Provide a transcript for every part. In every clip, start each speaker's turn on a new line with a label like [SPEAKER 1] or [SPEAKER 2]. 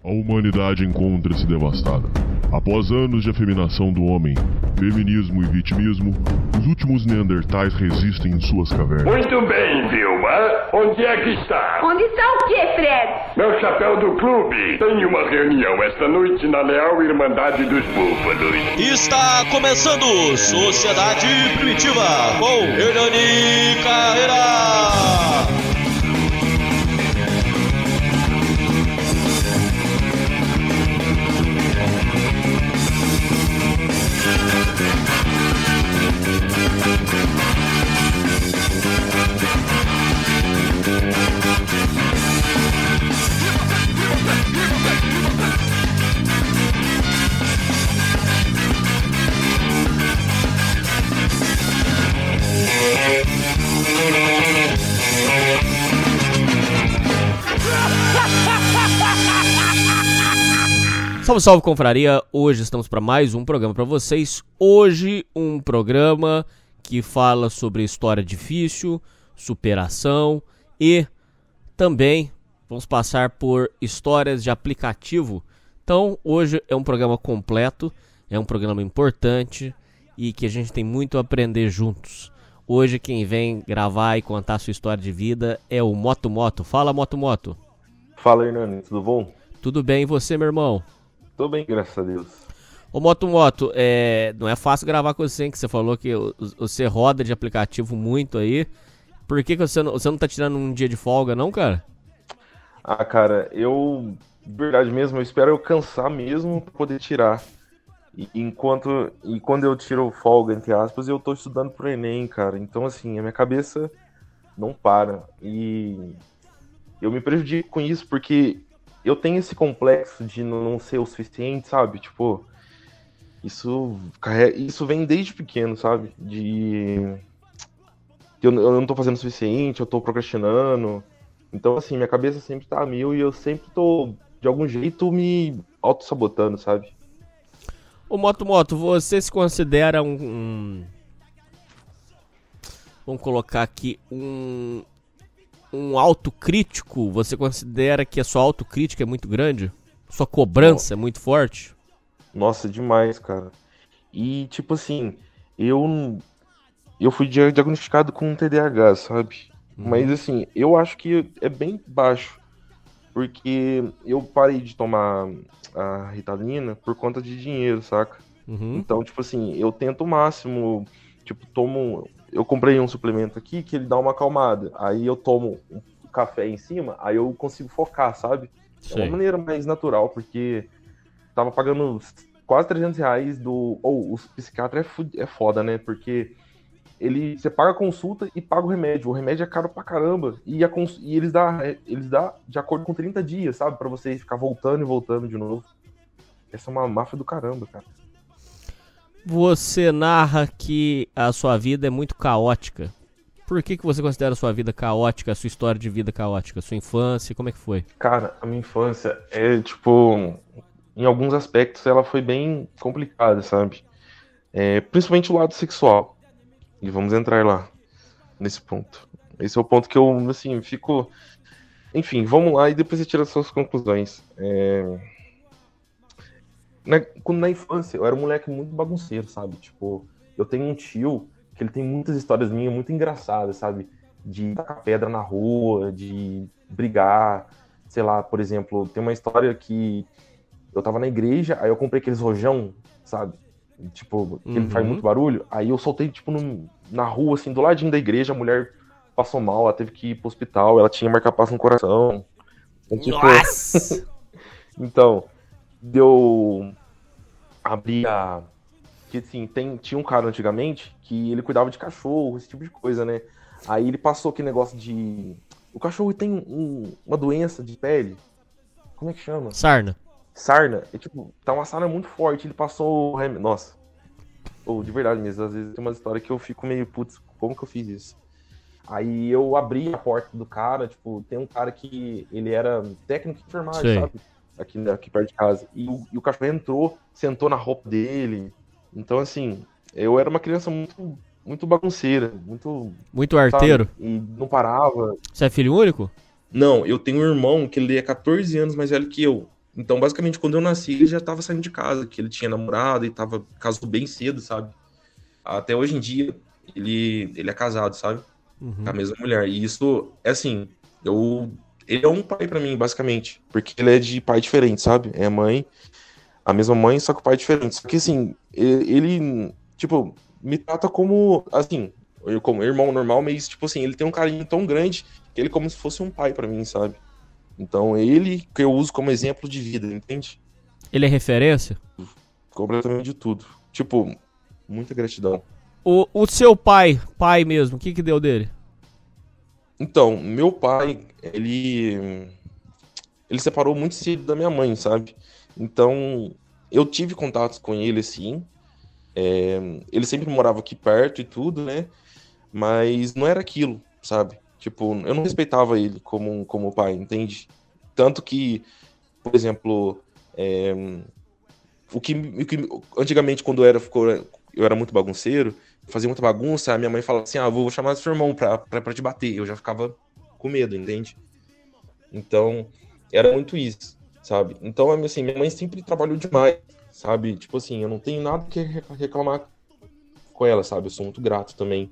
[SPEAKER 1] A humanidade encontra-se devastada. Após anos de afeminação do homem, feminismo e vitimismo, os últimos neandertais resistem em suas cavernas.
[SPEAKER 2] Muito bem, Vilma. Onde é que está?
[SPEAKER 3] Onde está o quê, Fred?
[SPEAKER 2] Meu chapéu do clube. Tem uma reunião esta noite na Leal Irmandade dos Búfalos.
[SPEAKER 4] Está começando Sociedade Primitiva com Hernani Carreira.
[SPEAKER 5] Salve, salve, confraria! Hoje estamos para mais um programa para vocês. Hoje um programa que fala sobre história difícil, superação e também vamos passar por histórias de aplicativo. Então hoje é um programa completo, é um programa importante e que a gente tem muito a aprender juntos. Hoje quem vem gravar e contar sua história de vida é o Moto Moto. Fala, Moto Moto!
[SPEAKER 6] Fala, Hernani, tudo bom?
[SPEAKER 5] Tudo bem, e você, meu irmão?
[SPEAKER 6] Tô bem, graças a Deus.
[SPEAKER 5] Ô Moto, não é fácil gravar com você, hein, que você falou que você roda de aplicativo muito aí. Por que você não tá tirando um dia de folga, não, cara?
[SPEAKER 6] Ah, cara, de verdade mesmo, eu espero eu cansar mesmo pra poder tirar. E quando eu tiro folga, entre aspas, eu tô estudando pro Enem, cara. Então, assim, a minha cabeça não para. E eu me prejudico com isso porque eu tenho esse complexo de não ser o suficiente, sabe? Tipo, isso vem desde pequeno, sabe? Eu não tô fazendo o suficiente, eu tô procrastinando. Então, assim, minha cabeça sempre tá a mil e eu sempre tô, de algum jeito, me auto-sabotando, sabe?
[SPEAKER 5] Ô Moto, você se considera vamos colocar aqui, um autocrítico? Você considera que a sua autocrítica é muito grande? Sua cobrança é muito forte?
[SPEAKER 6] Nossa, demais, cara. E, tipo assim, eu fui diagnosticado com TDAH, sabe? Mas, assim, eu acho que é bem baixo. Porque eu parei de tomar a Ritalina por conta de dinheiro, saca? Então, tipo assim, eu tento o máximo, tipo, eu comprei um suplemento aqui que ele dá uma acalmada. Aí eu tomo um café em cima, aí eu consigo focar, sabe?
[SPEAKER 5] Sim.
[SPEAKER 6] É uma maneira mais natural, porque tava pagando quase R$300 o psiquiatra é foda, né? Porque você paga a consulta e paga o remédio. O remédio é caro pra caramba. E eles dão de acordo com 30 dias, sabe? Pra você ficar voltando e voltando de novo. Essa é uma máfia do caramba, cara.
[SPEAKER 5] Você narra que a sua vida é muito caótica. Por que você considera a sua vida caótica, a sua história de vida caótica? A sua infância, como é que foi?
[SPEAKER 6] Cara, a minha infância tipo, em alguns aspectos ela foi bem complicada, sabe? Principalmente o lado sexual. E vamos entrar lá, nesse ponto. Esse é o ponto que eu, assim, fico... Enfim, vamos lá e depois você tira as suas conclusões. Quando na infância, eu era um moleque muito bagunceiro, sabe? Tipo, eu tenho um tio que ele tem muitas histórias minhas muito engraçadas, sabe? De tacar pedra na rua, de brigar, sei lá, por exemplo, tem uma história que eu tava na igreja, aí eu comprei aqueles rojão, sabe? Tipo, que ele faz muito barulho, aí eu soltei, tipo, na rua, assim, do ladinho da igreja, a mulher passou mal, ela teve que ir pro hospital, ela tinha marca-passo no coração. Então, tipo...
[SPEAKER 5] Nossa!
[SPEAKER 6] Então, deu... Abri a... Que, assim, tinha um cara antigamente que ele cuidava de cachorro, esse tipo de coisa, né? Aí ele passou aquele negócio de... O cachorro tem uma doença de pele. Como é que chama?
[SPEAKER 5] Sarna.
[SPEAKER 6] E, tipo, tá uma sarna muito forte. Ele passou... Nossa. De verdade mesmo. Às vezes tem uma história que eu fico meio... Putz, como que eu fiz isso? Aí eu abri a porta do cara. Tipo, tem um cara que ele era técnico de enfermagem,
[SPEAKER 5] Sei.
[SPEAKER 6] sabe? Aqui perto de casa. E o cachorro entrou, sentou na roupa dele. Então, assim, eu era uma criança muito, muito bagunceira.
[SPEAKER 5] Muito arteiro?
[SPEAKER 6] Sabe? E não parava.
[SPEAKER 5] Você é filho único?
[SPEAKER 6] Não, eu tenho um irmão que ele é 14 anos mais velho que eu. Então, basicamente, quando eu nasci, ele já tava saindo de casa, que ele tinha namorado e casou bem cedo, sabe? Até hoje em dia, ele é casado, sabe? Com a mesma mulher. E isso, é assim, ele é um pai pra mim, basicamente. Porque ele é de pai diferente, sabe? É a mesma mãe, só que o pai é diferente. Só que, assim, ele tipo, me trata como, assim, eu como irmão normal, mas, tipo assim, ele tem um carinho tão grande que ele é como se fosse um pai pra mim, sabe? Então, ele que eu uso como exemplo de vida, entende?
[SPEAKER 5] Ele é referência?
[SPEAKER 6] Completamente de tudo. Tipo, muita gratidão.
[SPEAKER 5] O seu pai mesmo, o que deu dele?
[SPEAKER 6] Então, meu pai, ele separou muito cedo da minha mãe, sabe? Então, eu tive contatos com ele, assim. Ele sempre morava aqui perto e tudo, né? Mas não era aquilo, sabe? Tipo, eu não respeitava ele como pai, entende? Tanto que, por exemplo, o que antigamente, quando eu era muito bagunceiro, fazia muita bagunça, a minha mãe falava assim, vou chamar seu irmão pra te bater. Eu já ficava com medo, entende? Então, era muito isso, sabe? Então, assim, minha mãe sempre trabalhou demais, sabe? Tipo assim, eu não tenho nada que reclamar com ela, sabe? Eu sou muito grato também.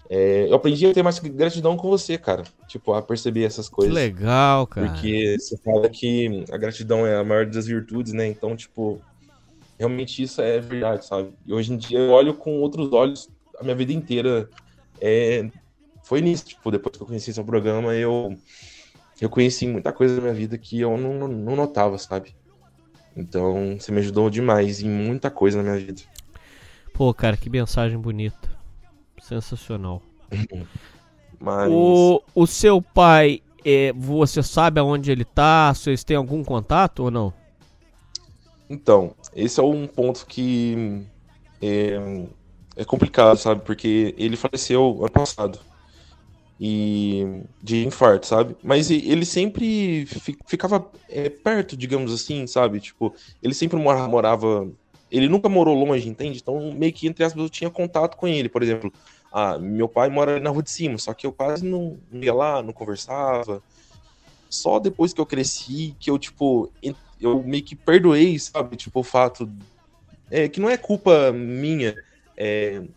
[SPEAKER 6] Eu aprendi a ter mais gratidão com você, cara. Tipo, a perceber essas
[SPEAKER 5] Que
[SPEAKER 6] coisas.
[SPEAKER 5] legal, cara.
[SPEAKER 6] Porque você fala que a gratidão é a maior das virtudes, né? Então, tipo, realmente isso é verdade, sabe? E hoje em dia eu olho com outros olhos a minha vida inteira. Foi nisso, tipo, depois que eu conheci seu programa, eu conheci muita coisa na minha vida que eu não notava, sabe? Então, você me ajudou demais em muita coisa na minha vida.
[SPEAKER 5] Pô, cara, que mensagem bonita. Sensacional.
[SPEAKER 6] Mas...
[SPEAKER 5] O seu pai, você sabe aonde ele tá? Vocês têm algum contato ou não?
[SPEAKER 6] Então, esse é um ponto que é complicado, sabe? Porque ele faleceu ano passado. E de infarto, sabe? Mas ele sempre ficava perto, digamos assim, sabe? Tipo, ele sempre morava... Ele nunca morou longe, entende? Então, meio que, entre aspas, eu tinha contato com ele. Por exemplo, meu pai mora na rua de cima, só que eu quase não ia lá, não conversava. Só depois que eu cresci, que eu, tipo, eu meio que perdoei, sabe? Tipo, o fato... que não é culpa minha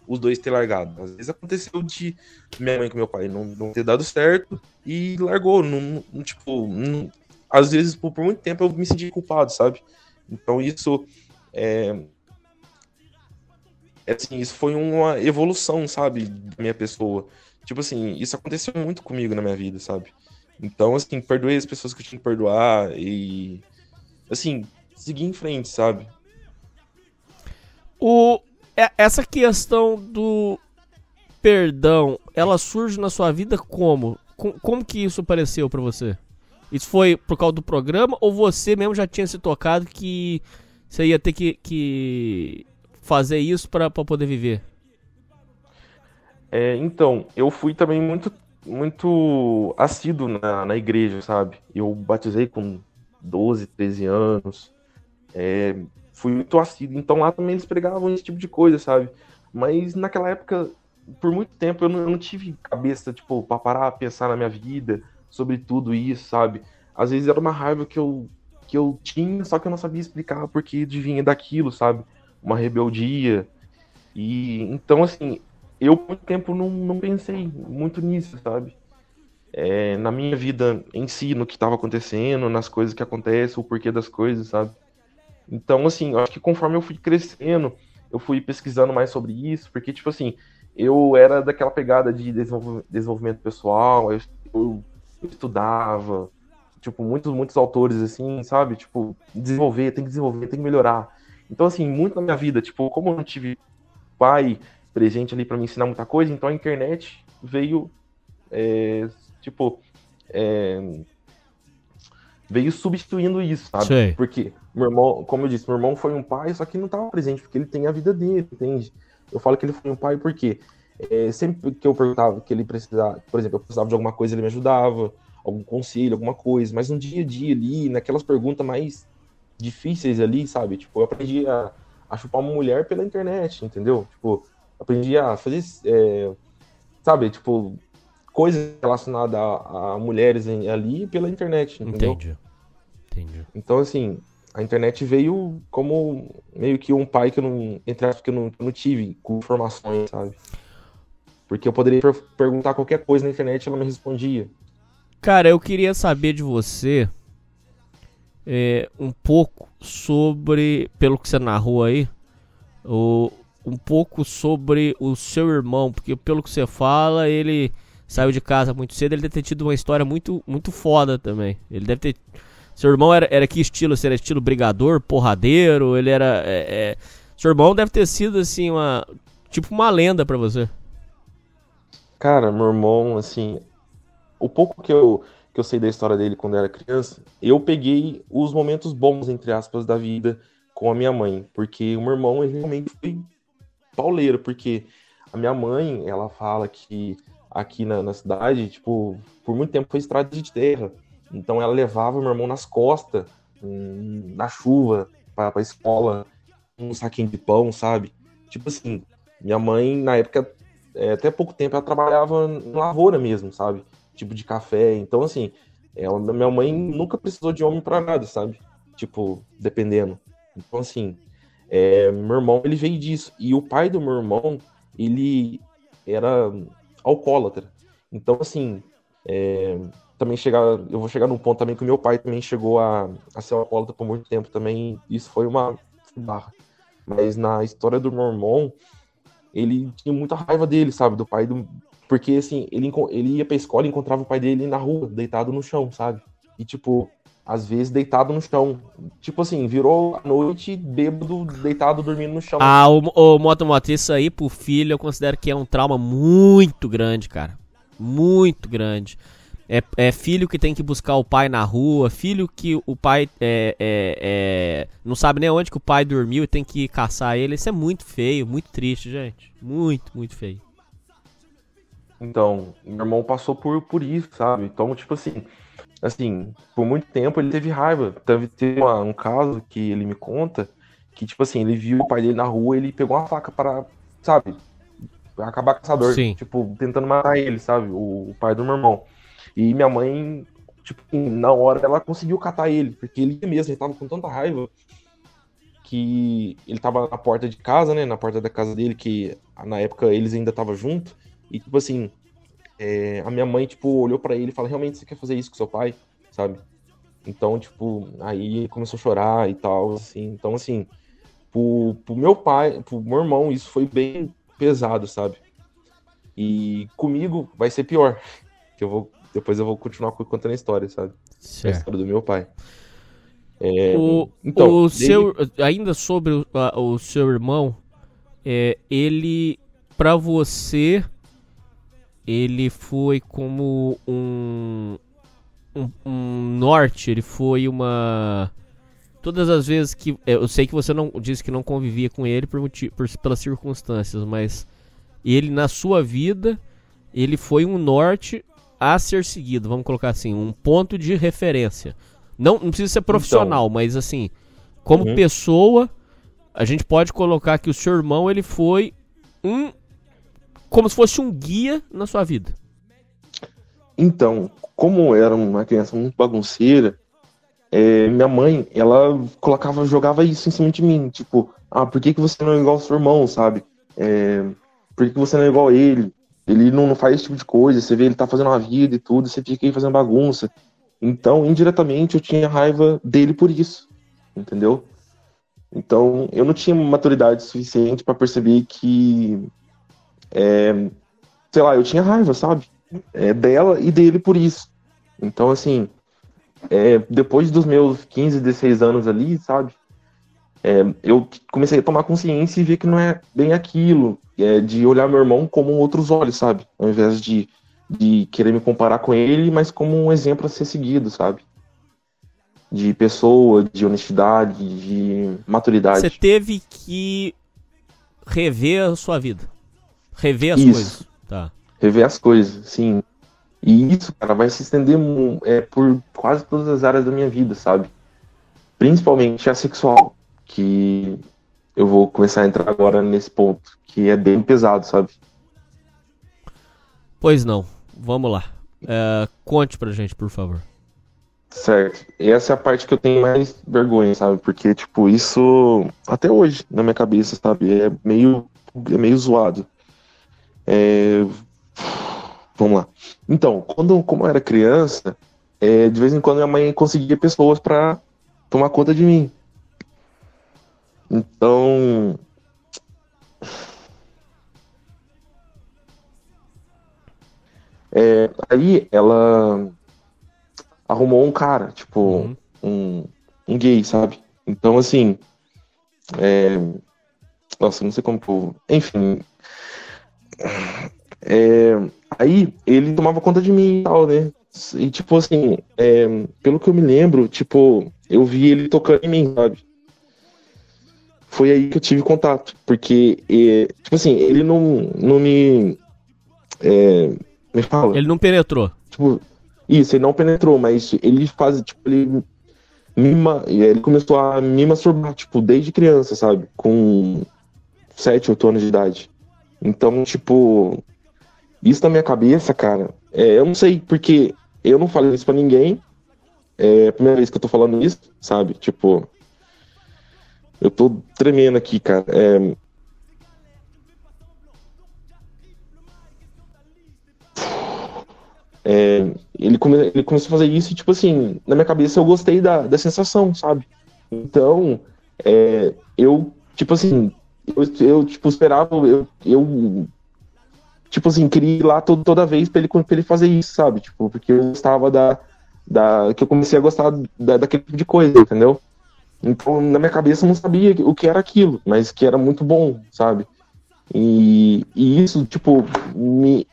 [SPEAKER 6] os dois ter largado. Às vezes aconteceu de minha mãe com meu pai não ter dado certo e largou. Às vezes, por muito tempo, eu me senti culpado, sabe? Então, isso... assim, isso foi uma evolução, sabe, da minha pessoa. Tipo assim, isso aconteceu muito comigo na minha vida, sabe? Então, assim, perdoei as pessoas que eu tinha que perdoar e, assim, seguir em frente, sabe?
[SPEAKER 5] Essa questão do perdão, ela surge na sua vida como? Como que isso apareceu pra você? Isso foi por causa do programa ou você mesmo já tinha se tocado que você ia ter que fazer isso pra poder viver?
[SPEAKER 6] Então, eu fui também muito assíduo na igreja, sabe? Eu batizei com 12, 13 anos. Fui muito assíduo. Então lá também eles pregavam esse tipo de coisa, sabe? Mas naquela época, por muito tempo, eu não tive cabeça, tipo, pra parar, pensar na minha vida, sobre tudo isso, sabe? Às vezes era uma raiva que eu tinha, só que eu não sabia explicar porque vinha daquilo, sabe? Uma rebeldia. E então, assim, eu por muito tempo não pensei muito nisso, sabe? Na minha vida em si, no que estava acontecendo, nas coisas que acontecem, o porquê das coisas, sabe? Então, assim, eu acho que conforme eu fui crescendo, eu fui pesquisando mais sobre isso, porque, tipo assim, eu era daquela pegada de desenvolvimento pessoal, eu estudava, tipo, muitos autores, assim, sabe? Tipo, tem que desenvolver, tem que melhorar. Então, assim, muito na minha vida, tipo, como eu não tive pai presente ali pra me ensinar muita coisa, então a internet veio, tipo, veio substituindo isso, sabe?
[SPEAKER 5] Sei.
[SPEAKER 6] Porque meu irmão, como eu disse, meu irmão foi um pai, só que não estava presente, porque ele tem a vida dele, entende? Eu falo que ele foi um pai porque sempre que eu perguntava que ele precisava, por exemplo, eu precisava de alguma coisa, ele me ajudava, algum conselho, alguma coisa, mas no dia a dia ali, naquelas perguntas mais difíceis ali, sabe? Tipo, eu aprendi a chupar uma mulher pela internet, entendeu? Tipo, aprendi a fazer, sabe? Tipo, coisas relacionadas a mulheres ali pela internet, entendeu?
[SPEAKER 5] Entendi. Entendi.
[SPEAKER 6] Então, assim, a internet veio como meio que um pai que eu não, entre aspas, que eu não tive com informações, sabe? Porque eu poderia perguntar qualquer coisa na internet e ela me respondia.
[SPEAKER 5] Cara, eu queria saber de você um pouco sobre, pelo que você narrou aí, um pouco sobre o seu irmão, porque pelo que você fala, ele saiu de casa muito cedo, ele deve ter tido uma história muito, muito foda também. Ele deve ter... Seu irmão era que estilo? Você era estilo brigador, porradeiro? Ele era... Seu irmão deve ter sido, assim, tipo uma lenda pra você.
[SPEAKER 6] Cara, meu irmão, assim, o pouco que eu sei da história dele quando eu era criança, eu peguei os momentos bons, entre aspas, da vida com a minha mãe. Porque o meu irmão, ele realmente foi pauleiro, porque a minha mãe, ela fala que aqui na cidade, tipo, por muito tempo foi estrada de terra. Então ela levava o meu irmão nas costas, na chuva, pra escola, um saquinho de pão, sabe? Tipo assim, minha mãe, na época, até pouco tempo, ela trabalhava em lavoura mesmo, sabe? Tipo de café. Então, assim, minha mãe nunca precisou de homem pra nada, sabe? Tipo, dependendo. Então, assim, meu irmão, ele veio disso. E o pai do meu irmão, ele era alcoólatra. Então, assim, também eu vou chegar num ponto também que o meu pai também chegou a ser alcoólatra por muito tempo também. Isso foi uma barra. Mas na história do meu irmão, ele tinha muita raiva dele, sabe? Do pai do... Porque, assim, ele ia pra escola e encontrava o pai dele na rua, deitado no chão, sabe? E, tipo, às vezes deitado no chão. Tipo assim, virou a noite bêbado, deitado, dormindo no chão.
[SPEAKER 5] Ah, o Moto, isso aí pro filho eu considero que é um trauma muito grande, cara. Muito grande. É filho que tem que buscar o pai na rua, filho que o pai não sabe nem onde que o pai dormiu e tem que caçar ele. Isso é muito feio, muito triste, gente. Muito, muito feio.
[SPEAKER 6] Então, meu irmão passou por isso, sabe? Então, tipo assim, por muito tempo ele teve raiva. Teve um caso que ele me conta que, tipo assim, ele viu o pai dele na rua e ele pegou uma faca para, sabe, acabar com o caçador.
[SPEAKER 5] Sim.
[SPEAKER 6] Tipo, tentando matar ele, sabe? O pai do meu irmão. E minha mãe, tipo, na hora ela conseguiu catar ele, porque ele mesmo, ele tava com tanta raiva que ele tava na porta de casa, né, na porta da casa dele, que na época eles ainda estavam juntos, e tipo assim, a minha mãe, tipo, olhou pra ele e falou, realmente você quer fazer isso com seu pai, sabe? Então, tipo, aí ele começou a chorar e tal, assim, então assim, pro meu pai, pro meu irmão, isso foi bem pesado, sabe? E comigo vai ser pior, que depois eu vou continuar contando a história, sabe?
[SPEAKER 5] Certo.
[SPEAKER 6] A história do meu pai.
[SPEAKER 5] Ainda sobre o seu irmão, ele, pra você, ele foi como um norte, ele foi uma... Todas as vezes que... Eu sei que você não disse que não convivia com ele pelas circunstâncias, mas ele, na sua vida, ele foi um norte a ser seguido, vamos colocar assim, um ponto de referência. Não precisa ser profissional, então, mas assim, como pessoa, a gente pode colocar que o seu irmão, ele foi como se fosse um guia na sua vida.
[SPEAKER 6] Então, como eu era uma criança muito bagunceira, minha mãe, ela jogava isso em cima de mim, tipo, por que você não é igual ao seu irmão, sabe? Por que você não é igual a ele? Ele não faz esse tipo de coisa, você vê ele tá fazendo uma vida e tudo, você fica aí fazendo bagunça. Então, indiretamente, eu tinha raiva dele por isso, entendeu? Então, eu não tinha maturidade suficiente pra perceber que, sei lá, eu tinha raiva, sabe? Dela e dele por isso. Então, assim, depois dos meus 15, 16 anos ali, sabe? Eu comecei a tomar consciência e ver que não é bem aquilo, de olhar meu irmão como outros olhos, sabe? Ao invés de querer me comparar com ele, mas como um exemplo a ser seguido, sabe? De pessoa, de honestidade, de maturidade.
[SPEAKER 5] Você teve que rever a sua vida. Rever as
[SPEAKER 6] isso.
[SPEAKER 5] Coisas. Tá.
[SPEAKER 6] Rever as coisas, sim. E isso, cara, vai se estender por quase todas as áreas da minha vida, sabe? Principalmente a sexual, que eu vou começar a entrar agora nesse ponto, que é bem pesado, sabe?
[SPEAKER 5] Pois não. Vamos lá. Conte pra gente, por favor.
[SPEAKER 6] Certo. E essa é a parte que eu tenho mais vergonha, sabe? Porque, tipo, isso até hoje na minha cabeça, sabe? É meio zoado. É, Vamos lá. Então, como eu era criança, de vez em quando minha mãe conseguia pessoas pra tomar conta de mim. Então, aí ela arrumou um cara, tipo, um gay, sabe? Então, assim, é, nossa, não sei como que eu... Enfim, é, aí ele tomava conta de mim e tal, né? E, tipo, assim, pelo que eu me lembro, tipo, eu vi ele tocando em mim, sabe? Foi aí que eu tive contato, porque, tipo assim, ele não me fala,
[SPEAKER 5] Ele não penetrou.
[SPEAKER 6] tipo, isso, ele não penetrou, mas ele faz, tipo, ele começou a me masturbar, tipo, desde criança, sabe? Com 7, 8 anos de idade. Então, tipo, isso na minha cabeça, cara, eu não sei, porque eu não falei isso pra ninguém, é a primeira vez que eu tô falando isso, sabe? Tipo, eu tô tremendo aqui, cara. Ele começou a fazer isso e, tipo assim, na minha cabeça eu gostei da sensação, sabe? Então, eu, tipo assim, eu tipo, esperava, tipo assim, queria ir lá toda vez pra ele fazer isso, sabe? Tipo, porque eu gostava que eu comecei a gostar daquele tipo de coisa, entendeu? Então, na minha cabeça eu não sabia o que era aquilo, mas que era muito bom, sabe? E isso, tipo, me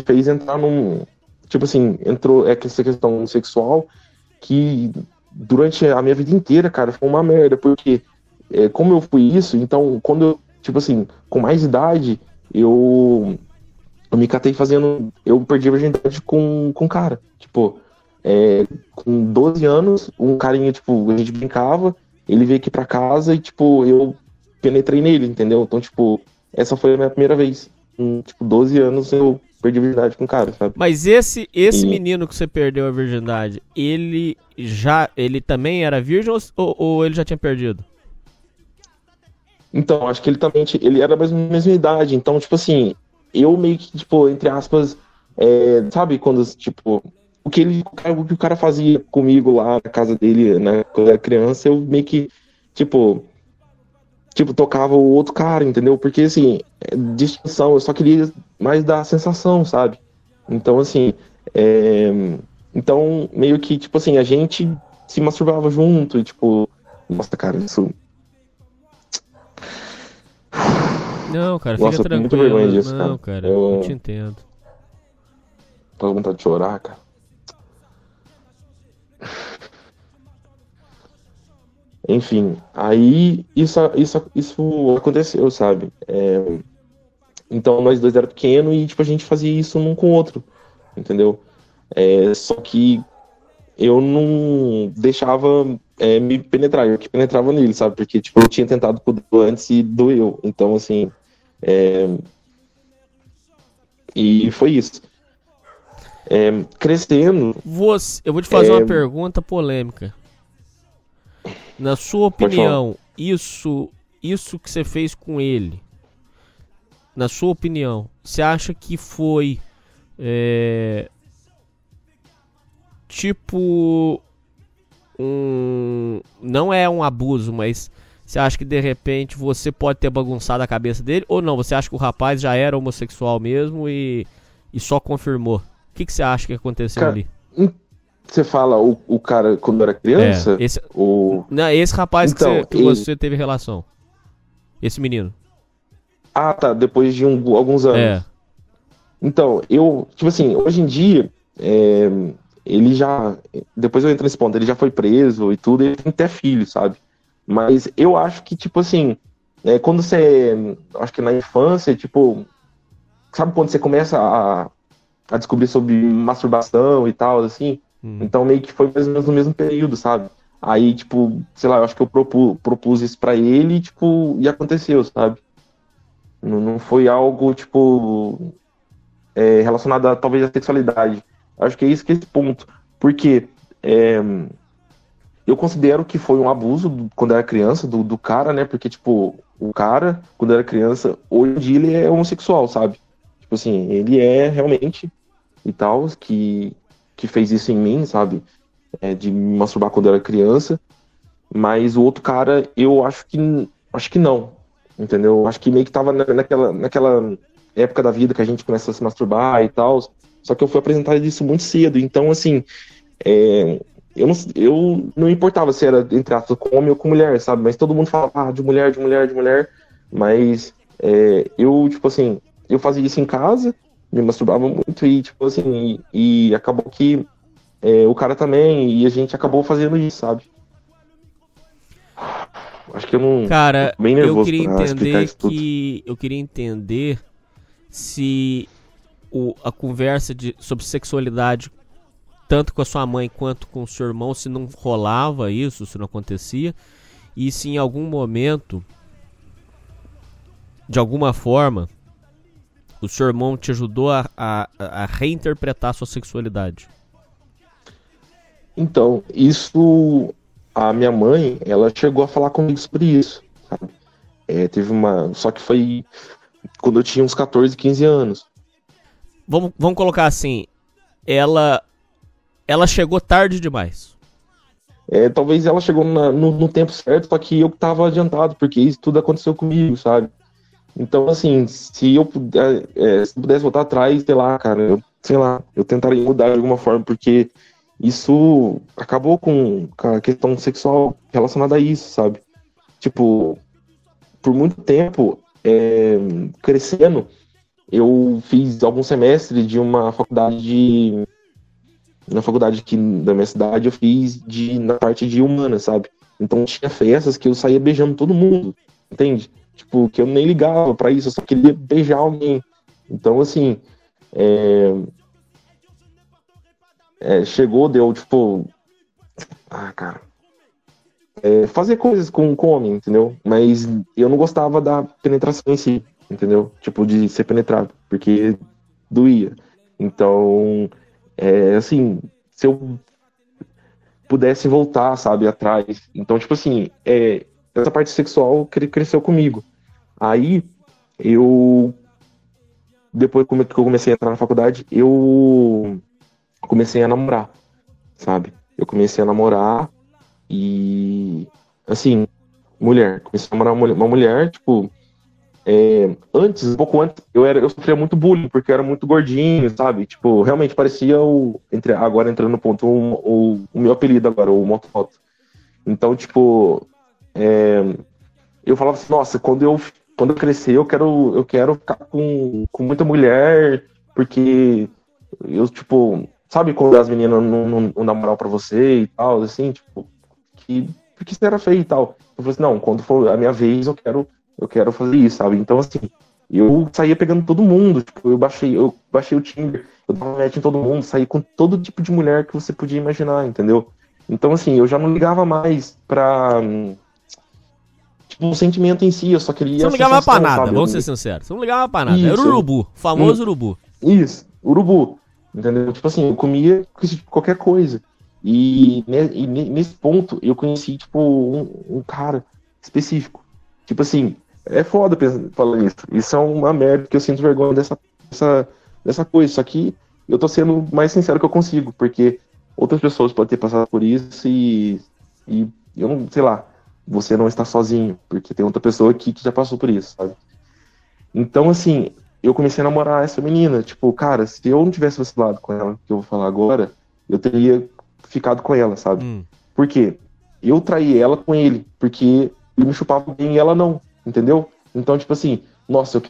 [SPEAKER 6] fez entrar num. Tipo assim, entrou essa questão sexual que durante a minha vida inteira, cara, foi uma merda, porque como eu fui isso, então quando eu, tipo assim, com mais idade, eu me catei fazendo. Eu perdi a virgindade com um cara. Tipo, com 12 anos, um carinha, tipo, a gente brincava, ele veio aqui pra casa e, tipo, eu penetrei nele, entendeu? Então, tipo, essa foi a minha primeira vez. Com, tipo, 12 anos eu perdi a virgindade com um cara, sabe?
[SPEAKER 5] Mas esse menino que você perdeu a virgindade, ele também era virgem ou ele já tinha perdido?
[SPEAKER 6] Então, acho que ele também, ele era da mesma idade, então, tipo assim, eu meio que, tipo, entre aspas, sabe, quando, tipo, o que o cara fazia comigo lá na casa dele, né, quando eu era criança, eu meio que, tipo, tocava o outro cara, entendeu? Porque, assim, distinção, eu só queria mais dar sensação, sabe? Então, assim, então, meio que, tipo assim, a gente se masturbava junto e, tipo, nossa, cara, isso...
[SPEAKER 5] Não, cara,
[SPEAKER 6] Nossa,
[SPEAKER 5] fica
[SPEAKER 6] eu tenho muita
[SPEAKER 5] tranquilo.
[SPEAKER 6] vergonha disso,
[SPEAKER 5] Não, cara, eu te entendo.
[SPEAKER 6] Tô com vontade de chorar, cara. Enfim, aí isso aconteceu, sabe? Então nós dois era pequeno e tipo a gente fazia isso um com o outro, entendeu? Só que eu não deixava me penetrar, eu que penetrava nele, sabe? Porque tipo eu tinha tentado com o dedo antes e doeu. Então assim, e foi isso. Crescendo.
[SPEAKER 5] Eu vou te fazer uma pergunta polêmica. Na sua opinião, isso que você fez com ele, na sua opinião, você acha que foi tipo não é um abuso, mas você acha que de repente você pode ter bagunçado a cabeça dele ou não? Você acha que o rapaz já era homossexual mesmo e só confirmou? O que você acha que aconteceu ali?
[SPEAKER 6] Você fala o cara quando era criança?
[SPEAKER 5] Não, esse rapaz
[SPEAKER 6] então,
[SPEAKER 5] que você teve relação. Esse menino.
[SPEAKER 6] Ah, tá. Depois de alguns anos. Então, tipo assim, hoje em dia, ele já... Depois eu entro nesse ponto, ele já foi preso e tudo, ele tem até filho, sabe? Mas eu acho que, tipo assim, quando você... Acho que na infância, tipo... Sabe quando você começa a descobrir sobre masturbação e tal, assim? Então meio que foi mais ou menos no mesmo período, sabe? Aí, tipo, sei lá, eu acho que eu propus isso pra ele, tipo, e aconteceu, sabe? Não foi algo, tipo, relacionado talvez à sexualidade. Acho que é esse ponto. Porque eu considero que foi um abuso quando eu era criança, do cara, né? Porque, tipo, o cara, quando eu era criança, hoje em dia ele é homossexual, sabe? Tipo assim, ele é realmente e tal, que fez isso em mim, sabe? De me masturbar quando eu era criança. Mas o outro cara, eu acho que não, entendeu? Eu acho que meio que tava naquela época da vida que a gente começa a se masturbar e tal. Só que eu fui apresentado disso muito cedo. Então, assim, eu não importava se era, entre aspas, com homem ou com mulher, sabe? Mas todo mundo falava de mulher, de mulher, de mulher. Mas eu, tipo assim, eu fazia isso em casa, me masturbava muito e, tipo assim, e acabou que o cara também, e a gente acabou fazendo isso, sabe? Acho que eu não...
[SPEAKER 5] Cara,
[SPEAKER 6] bem nervoso
[SPEAKER 5] eu queria
[SPEAKER 6] pra explicar
[SPEAKER 5] entender
[SPEAKER 6] isso tudo.
[SPEAKER 5] eu queria entender se a conversa sobre sexualidade, tanto com a sua mãe quanto com o seu irmão, se não rolava isso, se não acontecia, e se em algum momento, de alguma forma, o seu irmão te ajudou a reinterpretar a sua sexualidade.
[SPEAKER 6] Então, isso... A minha mãe, ela chegou a falar comigo sobre isso, sabe? Teve uma... Só que foi quando eu tinha uns 14, 15 anos.
[SPEAKER 5] Vamos colocar assim, ela chegou tarde demais.
[SPEAKER 6] Talvez ela chegou no tempo certo, só que eu tava adiantado, porque isso tudo aconteceu comigo, sabe? Então, assim, se eu pudesse voltar atrás, sei lá, cara, eu tentaria mudar de alguma forma, porque isso acabou com a questão sexual relacionada a isso, sabe? Tipo, por muito tempo, crescendo, eu fiz alguns semestres de uma faculdade na faculdade aqui da minha cidade, eu fiz na parte de humanas, sabe? Então tinha festas que eu saía beijando todo mundo, entende? Tipo, que eu nem ligava pra isso, eu só queria beijar alguém. Então, assim, chegou, deu, tipo... cara... fazer coisas com homem, entendeu? Mas eu não gostava da penetração em si, entendeu? Tipo, de ser penetrado, porque doía. Então, assim, se eu pudesse voltar, sabe, atrás. Então, tipo assim, essa parte sexual cresceu comigo. Aí, depois que eu comecei a entrar na faculdade, eu comecei a namorar, sabe? Eu comecei a namorar e, assim, comecei a namorar uma mulher, tipo, um pouco antes, eu sofria muito bullying, porque eu era muito gordinho, sabe? Tipo, realmente parecia agora entrando no ponto, o meu apelido agora, o Motomoto. Então, tipo, eu falava assim, nossa, quando eu crescer, eu quero ficar com muita mulher, porque eu, tipo, sabe quando as meninas não dão moral pra você e tal, assim, tipo, porque você era feio e tal. Eu falei assim, não, quando for a minha vez, eu quero fazer isso, sabe? Então, assim, eu saía pegando todo mundo, tipo, eu baixei o Tinder, eu dava match em todo mundo, saí com todo tipo de mulher que você podia imaginar, entendeu? Então, assim, eu já não ligava mais pra... tipo, o sentimento em si, eu só queria...
[SPEAKER 5] Você não ligava pra nada,
[SPEAKER 6] sabe?
[SPEAKER 5] vamos ser sinceros. Você não ligava pra nada,
[SPEAKER 6] Isso,
[SPEAKER 5] era o urubu, famoso urubu.
[SPEAKER 6] Isso, urubu, entendeu? Tipo assim, eu comia qualquer coisa. E nesse ponto, eu conheci, tipo, um cara específico. Tipo assim, é foda falar isso. Isso é uma merda que eu sinto vergonha dessa coisa. Só que eu tô sendo o mais sincero que eu consigo, porque outras pessoas podem ter passado por isso e eu não, sei lá, você não está sozinho, porque tem outra pessoa aqui que já passou por isso, sabe? Então, assim, eu comecei a namorar essa menina. Tipo, cara, se eu não tivesse vacilado com ela, que eu vou falar agora, eu teria ficado com ela, sabe? Por quê? Eu traí ela com ele, porque ele me chupava bem e ela não, entendeu? Então, tipo assim, nossa, eu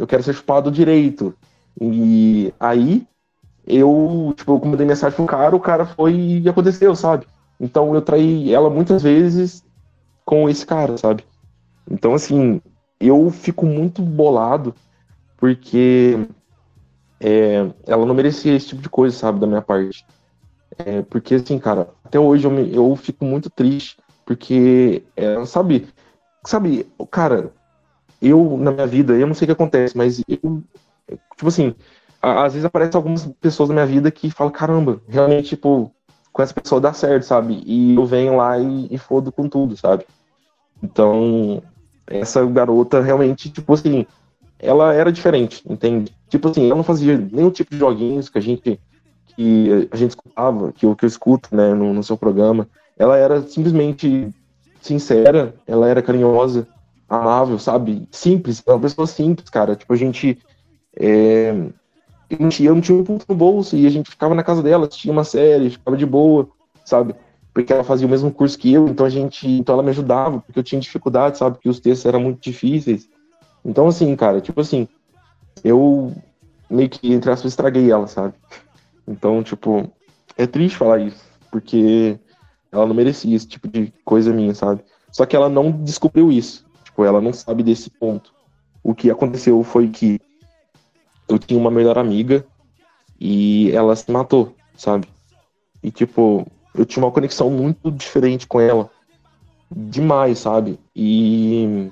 [SPEAKER 6] quero ser chupado direito. E aí, eu mandei mensagem pro cara, o cara foi e aconteceu, sabe? Então, eu traí ela muitas vezes com esse cara, sabe? Então, assim, eu fico muito bolado, porque ela não merecia esse tipo de coisa, sabe, da minha parte. Porque, assim, cara, até hoje eu fico muito triste, porque, sabe, cara, na minha vida, eu não sei o que acontece, mas tipo assim, às vezes aparecem algumas pessoas na minha vida que falam, caramba, realmente, tipo, com essa pessoa dar certo, sabe? E eu venho lá e fodo com tudo, sabe? Então, essa garota realmente, tipo assim, ela era diferente, entende? Tipo assim, ela não fazia nenhum tipo de joguinhos que a gente escutava, que eu escuto, né, no seu programa. Ela era simplesmente sincera, ela era carinhosa, amável, sabe? Simples, é uma pessoa simples, cara. Tipo, a gente... Eu não tinha um ponto no bolso e a gente ficava na casa dela, assistia uma série, ficava de boa, sabe? Porque ela fazia o mesmo curso que eu, então ela me ajudava, porque eu tinha dificuldade, sabe? Porque os textos eram muito difíceis. Então, assim, cara, tipo assim, eu meio que, entre aspas, estraguei ela, sabe? Então, tipo, é triste falar isso, porque ela não merecia esse tipo de coisa minha, sabe? Só que ela não descobriu isso, tipo, ela não sabe desse ponto. O que aconteceu foi que eu tinha uma melhor amiga e ela se matou, sabe? E, tipo, eu tinha uma conexão muito diferente com ela. Demais, sabe? E,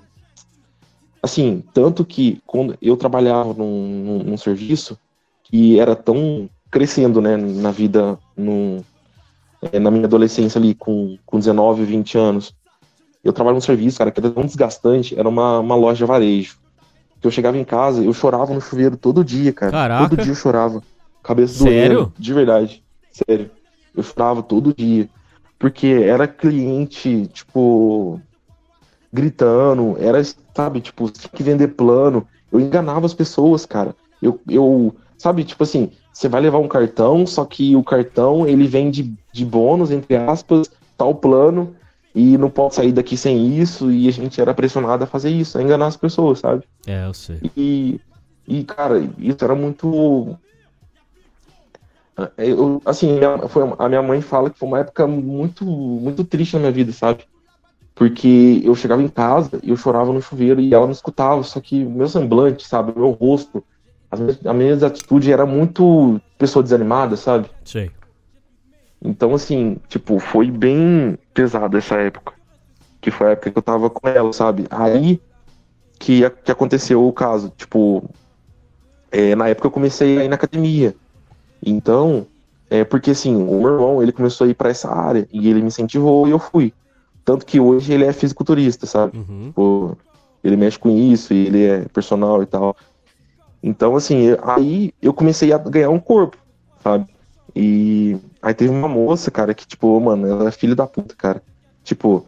[SPEAKER 6] assim, tanto que quando eu trabalhava num serviço que era tão crescendo, né, na vida, na minha adolescência ali, com 19, 20 anos. Eu trabalhava num serviço, cara, que era tão desgastante, era uma loja de varejo. Que eu chegava em casa, eu chorava no chuveiro todo dia, cara.
[SPEAKER 5] Caraca.
[SPEAKER 6] Todo dia eu chorava. Cabeça
[SPEAKER 5] Sério?
[SPEAKER 6] doendo. De verdade. Sério. Eu chorava todo dia. Porque era cliente, tipo, gritando. Era, sabe, tipo, tinha que vender plano. Eu enganava as pessoas, cara. Sabe, tipo assim, você vai levar um cartão, só que o cartão, ele vem de bônus, entre aspas, tal plano. E não pode sair daqui sem isso, e a gente era pressionado a fazer isso, a enganar as pessoas, sabe?
[SPEAKER 5] Eu sei.
[SPEAKER 6] E cara, isso era muito... a minha mãe fala que foi uma época muito, muito triste na minha vida, sabe? Porque eu chegava em casa e eu chorava no chuveiro e ela me escutava, só que o meu semblante, sabe? O meu rosto, as minhas atitudes era muito pessoa desanimada, sabe?
[SPEAKER 5] Sei.
[SPEAKER 6] Então, assim, tipo, foi bem pesado essa época. Que foi a época que eu tava com ela, sabe? Aí que aconteceu o caso. Tipo, na época eu comecei a ir na academia. Então, porque assim, o meu irmão, ele começou a ir pra essa área. E ele me incentivou e eu fui. Tanto que hoje ele é fisiculturista, sabe?
[SPEAKER 5] Uhum.
[SPEAKER 6] Tipo, ele mexe com isso, e ele é personal e tal. Então, assim, aí eu comecei a ganhar um corpo, sabe? E aí teve uma moça, cara, que, tipo, mano, ela é filha da puta, cara. Tipo,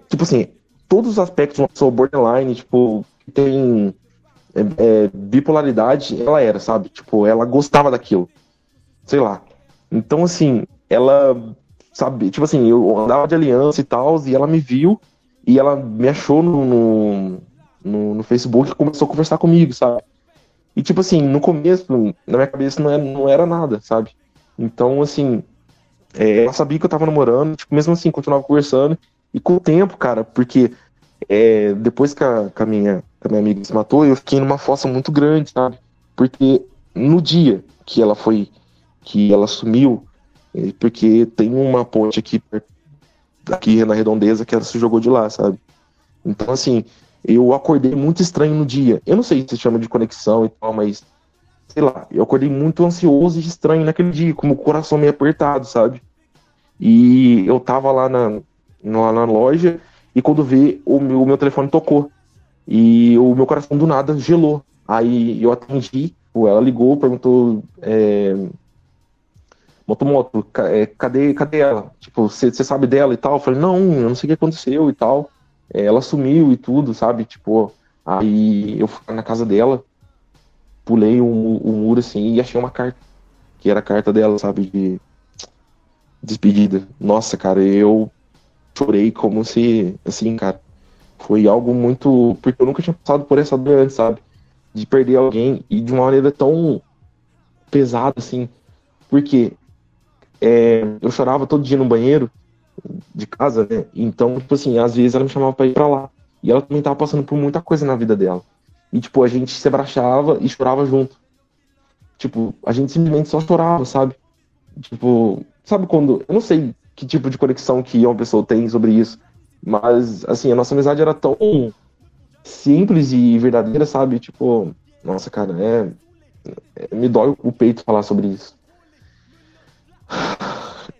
[SPEAKER 6] tipo assim, todos os aspectos de uma pessoa borderline, tipo, que tem bipolaridade, ela era, sabe? Tipo, ela gostava daquilo. Sei lá. Então, assim, ela, sabe, tipo assim, eu andava de aliança e tal, e ela me viu, e ela me achou no Facebook e começou a conversar comigo, sabe? E, tipo assim, no começo, na minha cabeça não era nada, sabe? Então, assim, ela sabia que eu tava namorando, tipo, mesmo assim, continuava conversando. E com o tempo, cara, porque depois que a minha amiga se matou, eu fiquei numa fossa muito grande, sabe? Porque no dia que ela sumiu, porque tem uma ponte aqui na Redondeza que ela se jogou de lá, sabe? Então, assim, eu acordei muito estranho no dia. Eu não sei se chama de conexão e tal, mas... sei lá, eu acordei muito ansioso e estranho naquele dia, com o coração meio apertado, sabe? E eu tava lá na loja, e quando vi, o meu telefone tocou. E o meu coração do nada gelou. Aí eu atendi, ela ligou, perguntou, Motomoto, cadê ela? Tipo, você sabe dela e tal? Eu falei, não, eu não sei o que aconteceu e tal. Ela sumiu e tudo, sabe? Tipo, aí eu fui na casa dela, pulei o muro assim e achei uma carta, que era a carta dela, sabe, de despedida. Nossa, cara, eu chorei como se, assim, cara, foi algo muito... porque eu nunca tinha passado por essa dor antes, sabe, de perder alguém e de uma maneira tão pesada, assim, porque eu chorava todo dia no banheiro de casa, né, então, tipo assim, às vezes ela me chamava pra ir pra lá, e ela também tava passando por muita coisa na vida dela. E, tipo, a gente se abraçava e chorava junto. Tipo, a gente simplesmente só chorava, sabe? Tipo, sabe quando... eu não sei que tipo de conexão que uma pessoa tem sobre isso, mas, assim, a nossa amizade era tão simples e verdadeira, sabe? Tipo, nossa, cara, me dói o peito falar sobre isso.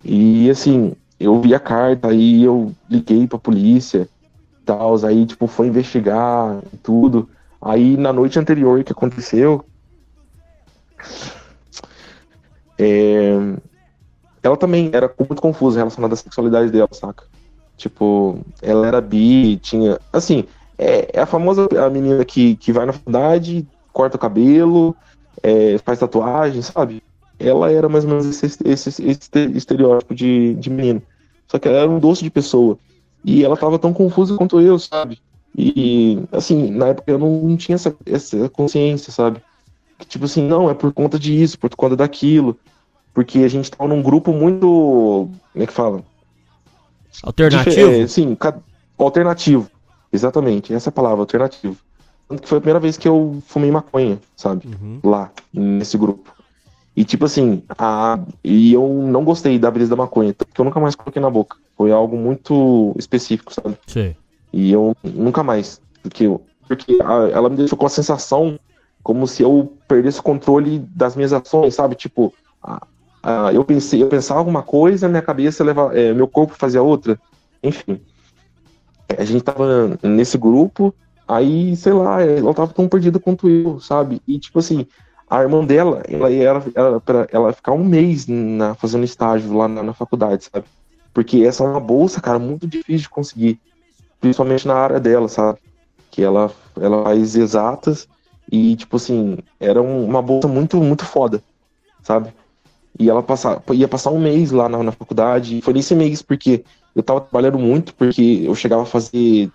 [SPEAKER 6] E assim, eu vi a carta, aí eu liguei pra polícia e tal, aí tipo, foi investigar e tudo. Aí na noite anterior que aconteceu, ela também era muito confusa relacionada à sexualidade dela, saca? Tipo, ela era bi, tinha. Assim, é a famosa a menina que vai na faculdade, corta o cabelo, faz tatuagem, sabe? Ela era mais ou menos esse estereótipo de menino. Só que ela era um doce de pessoa. E ela tava tão confusa quanto eu, sabe? E, assim, na época eu não tinha essa consciência, sabe? Que, tipo assim, não, é por conta disso, por conta daquilo. Porque a gente tava num grupo muito. Como é que fala?
[SPEAKER 5] Alternativo?
[SPEAKER 6] Sim, alternativo. Exatamente, essa é a palavra, alternativo. Tanto que foi a primeira vez que eu fumei maconha, sabe? Lá, nesse grupo. E tipo assim, e eu não gostei da brisa da maconha, porque eu nunca mais coloquei na boca. Foi algo muito específico, sabe?
[SPEAKER 5] Sim.
[SPEAKER 6] E eu nunca mais. Porque ela me deixou com a sensação como se eu perdesse o controle das minhas ações, sabe? Tipo, eu pensava uma coisa, minha cabeça meu corpo fazia outra. Enfim. A gente tava nesse grupo, aí, sei lá, ela tava tão perdida quanto eu, sabe? E tipo assim, a irmã dela, ela ia ficar um mês fazendo estágio lá na faculdade, sabe? Porque essa é uma bolsa, cara, muito difícil de conseguir. Principalmente na área dela, sabe? Que ela faz exatas e, tipo assim, era uma bolsa muito, muito foda, sabe? E ela ia passar um mês lá na faculdade. E foi nesse mês, porque eu tava trabalhando muito, porque eu chegava a fazer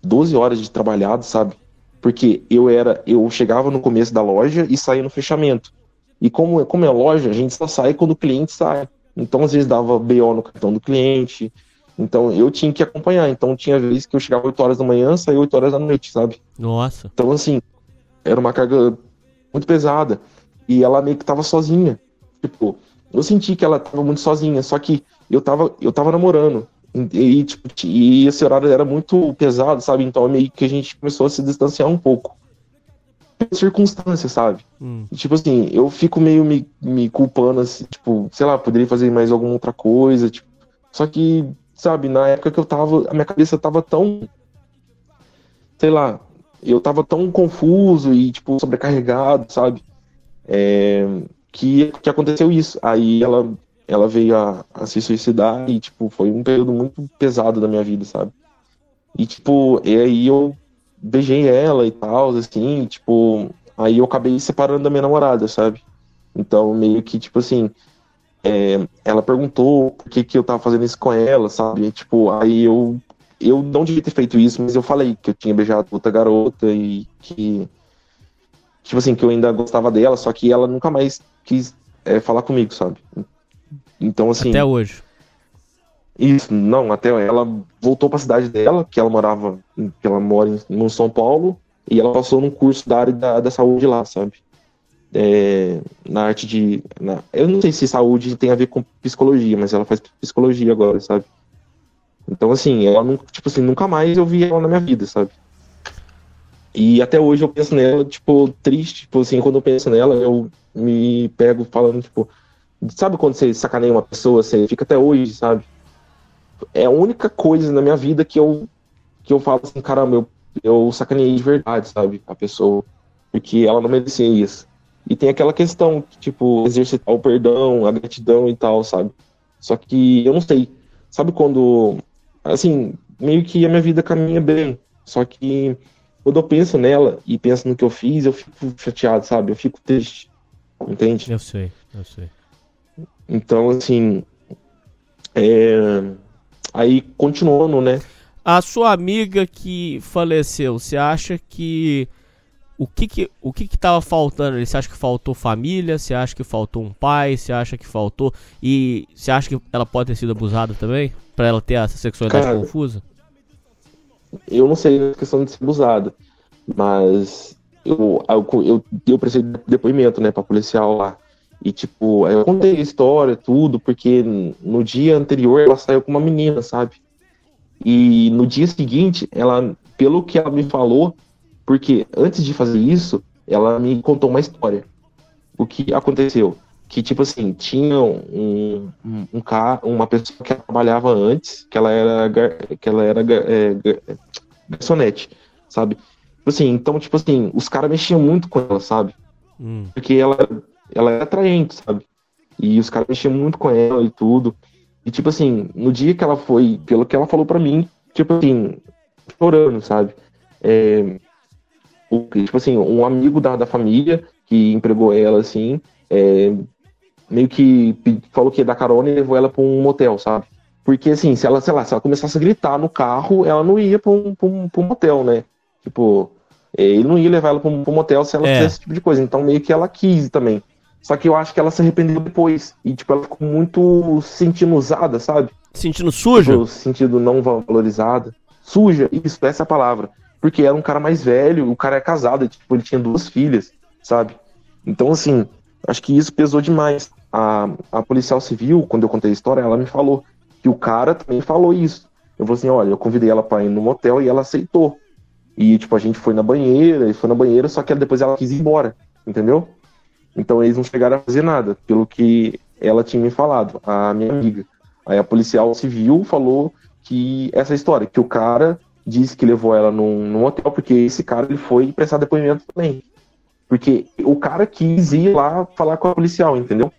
[SPEAKER 6] 12 horas de trabalhado, sabe? Porque eu chegava no começo da loja e saía no fechamento. E como é loja, a gente só sai quando o cliente sai. Então, às vezes, dava BO no cartão do cliente. Então, eu tinha que acompanhar. Então, tinha vezes que eu chegava 8 horas da manhã, saía 8 horas da noite, sabe?
[SPEAKER 5] Nossa.
[SPEAKER 6] Então, assim, era uma carga muito pesada. E ela meio que tava sozinha. Tipo, eu senti que ela tava muito sozinha. Só que eu tava namorando. E esse horário era muito pesado, sabe? Então, meio que a gente começou a se distanciar um pouco. Pelas circunstâncias, sabe? E, tipo assim, eu fico meio me culpando, assim, tipo, sei lá, poderia fazer mais alguma outra coisa, tipo. Só que, sabe, na época que eu tava, a minha cabeça tava tão, sei lá, eu tava tão confuso e, tipo, sobrecarregado, sabe? Que aconteceu isso. Aí ela veio a se suicidar e, tipo, foi um período muito pesado da minha vida, sabe? E, tipo, aí eu beijei ela e tal, assim, tipo, aí eu acabei separando da minha namorada, sabe? Então, meio que, tipo assim, ela perguntou por que eu tava fazendo isso com ela, sabe? E, tipo, aí eu não devia ter feito isso, mas eu falei que eu tinha beijado outra garota e que, tipo assim, que eu ainda gostava dela, só que ela nunca mais quis falar comigo, sabe? Então, assim...
[SPEAKER 5] Até hoje.
[SPEAKER 6] Isso, não, até ela voltou pra cidade dela, que ela mora no São Paulo, e ela passou num curso da área da saúde lá, sabe? Na arte de... eu não sei se saúde tem a ver com psicologia, mas ela faz psicologia agora, sabe? Então, assim, ela tipo assim, nunca mais eu vi ela na minha vida, sabe? E até hoje eu penso nela, tipo, triste, tipo assim, quando eu penso nela, eu me pego falando, tipo, sabe quando você sacaneia uma pessoa, você fica até hoje, sabe? É a única coisa na minha vida que eu falo assim, caramba, eu sacaneei de verdade, sabe? A pessoa, porque ela não merecia isso. E tem aquela questão, tipo, exercitar o perdão, a gratidão e tal, sabe? Só que eu não sei. Sabe quando, assim, meio que a minha vida caminha bem. Só que quando eu penso nela e penso no que eu fiz, eu fico chateado, sabe? Eu fico triste. Entende?
[SPEAKER 5] Eu sei.
[SPEAKER 6] Então, assim, aí, continuando, né?
[SPEAKER 5] A sua amiga que faleceu, você acha que... O que tava faltando ali? Você acha que faltou família? Você acha que faltou um pai? Você acha que faltou... E você acha que ela pode ter sido abusada também? Pra ela ter essa sexualidade confusa?
[SPEAKER 6] Eu não sei a questão de ser abusada, mas eu prestei depoimento, né, pra policial lá. E, tipo, eu contei a história, tudo, porque no dia anterior ela saiu com uma menina, sabe? E no dia seguinte, pelo que ela me falou, porque antes de fazer isso, ela me contou uma história. O que aconteceu? que, tipo assim, tinha uma pessoa que trabalhava antes, que ela era garçonete, sabe? Tipo assim, então, tipo assim, os caras mexiam muito com ela, sabe? Porque ela era atraente, sabe? E os caras mexiam muito com ela e tudo. E, tipo assim, no dia que ela foi, pelo que ela falou pra mim, tipo assim, chorando, sabe? Tipo assim, um amigo da família que empregou ela, assim, meio que falou que ia dar carona e levou ela pra um motel, sabe? Porque, assim, se ela começasse a gritar no carro, ela não ia pra um motel, né? Tipo, ele não ia levar ela pra um motel se ela fizesse esse tipo de coisa. Então, meio que ela quis também. Só que eu acho que ela se arrependeu depois. E, tipo, ela ficou muito se sentindo usada, sabe?
[SPEAKER 5] Sentindo suja?
[SPEAKER 6] Tipo, se sentindo não valorizada. Suja, isso, essa é a palavra. Porque era um cara mais velho, o cara é casado, tipo, ele tinha 2 filhas, sabe? Então, assim, acho que isso pesou demais. A policial civil, quando eu contei a história, ela me falou que o cara também falou isso. Eu falei assim, olha, eu convidei ela pra ir no motel e ela aceitou. E, tipo, a gente foi na banheira, só que depois ela quis ir embora, entendeu? Então eles não chegaram a fazer nada, pelo que ela tinha me falado, a minha amiga. Aí a policial civil falou que essa história, que o cara disse que levou ela num hotel, porque esse cara ele foi prestar depoimento também. Porque o cara quis ir lá falar com a policial, entendeu?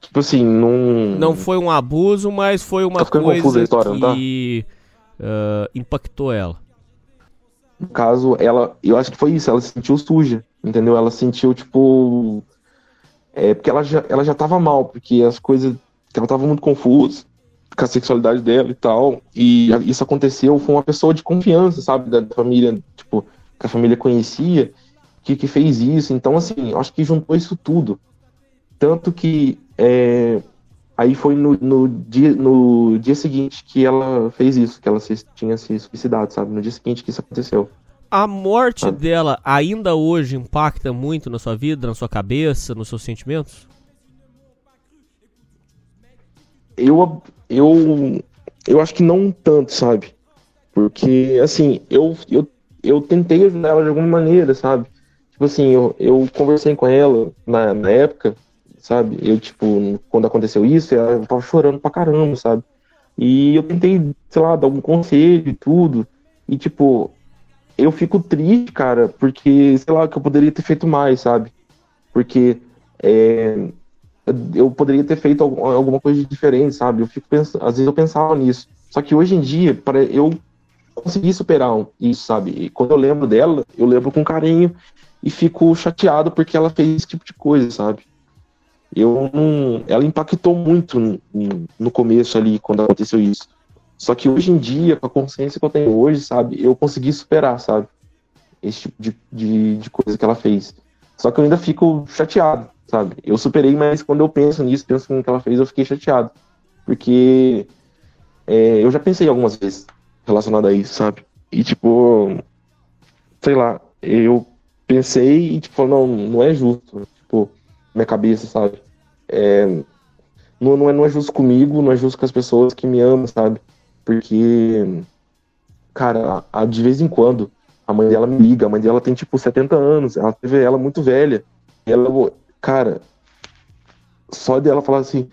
[SPEAKER 6] Tipo assim,
[SPEAKER 5] não foi um abuso, mas foi uma coisa história, que impactou ela.
[SPEAKER 6] No caso, eu acho que foi isso, ela se sentiu suja, entendeu? Ela sentiu, tipo... porque ela já tava mal, porque as coisas... que ela tava muito confusa com a sexualidade dela e tal, e isso aconteceu, foi uma pessoa de confiança, sabe? Da família, tipo, que a família conhecia, que fez isso. Então, assim, eu acho que juntou isso tudo. Tanto que aí foi no dia seguinte que ela fez isso, que ela tinha se suicidado, sabe? No dia seguinte que isso aconteceu.
[SPEAKER 5] A morte dela ainda hoje impacta muito na sua vida, na sua cabeça, nos seus sentimentos?
[SPEAKER 6] Eu acho que não tanto, sabe? Porque, assim, eu tentei ajudar ela de alguma maneira, sabe? Tipo assim, eu conversei com ela na época, sabe? Eu, tipo, quando aconteceu isso, eu tava chorando pra caramba, sabe? E eu tentei, sei lá, dar algum conselho e tudo. E, tipo, eu fico triste, cara, porque, sei lá, que eu poderia ter feito mais, sabe? Porque eu poderia ter feito alguma coisa diferente, sabe? Eu fico pensando, às vezes eu pensava nisso. Só que hoje em dia, eu consegui superar isso, sabe? E quando eu lembro dela, eu lembro com carinho e fico chateado porque ela fez esse tipo de coisa, sabe? Ela impactou muito no começo ali, quando aconteceu isso. Só que hoje em dia, com a consciência que eu tenho hoje, sabe? Eu consegui superar, sabe? Esse tipo de coisa que ela fez. Só que eu ainda fico chateado, sabe? Eu superei, mas quando eu penso nisso, penso no que ela fez, eu fiquei chateado. Porque eu já pensei algumas vezes relacionado a isso, sabe? E tipo, sei lá, eu pensei e tipo, não é justo. Tipo, minha cabeça, sabe? Não é justo comigo, não é justo com as pessoas que me amam, sabe? Porque, cara, de vez em quando, a mãe dela me liga, a mãe dela tem, tipo, 70 anos, ela teve ela muito velha, e ela, cara, só dela falar assim,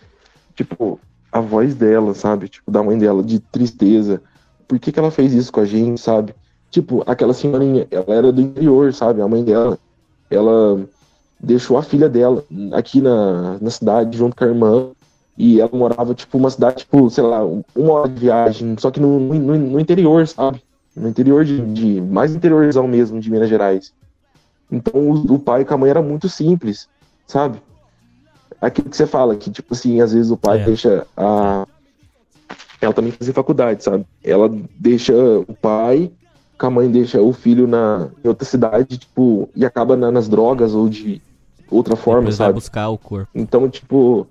[SPEAKER 6] tipo, a voz dela, sabe, tipo, da mãe dela, de tristeza, por que ela fez isso com a gente, sabe? Tipo, aquela senhorinha, ela era do interior, sabe, a mãe dela, ela deixou a filha dela aqui na cidade, junto com a irmã, e ela morava, tipo, uma cidade, tipo, sei lá, 1 hora de viagem, só que no interior, sabe? No interior mais interiorzão mesmo, de Minas Gerais. Então, o pai com a mãe era muito simples, sabe? Aquilo que você fala, que, tipo assim, às vezes o pai deixa ela também fazia faculdade, sabe? Ela deixa o pai, com a mãe deixa o filho em outra cidade, tipo, e acaba nas drogas ou de outra forma,
[SPEAKER 5] depois
[SPEAKER 6] sabe?
[SPEAKER 5] Vai buscar o corpo.
[SPEAKER 6] Então, tipo,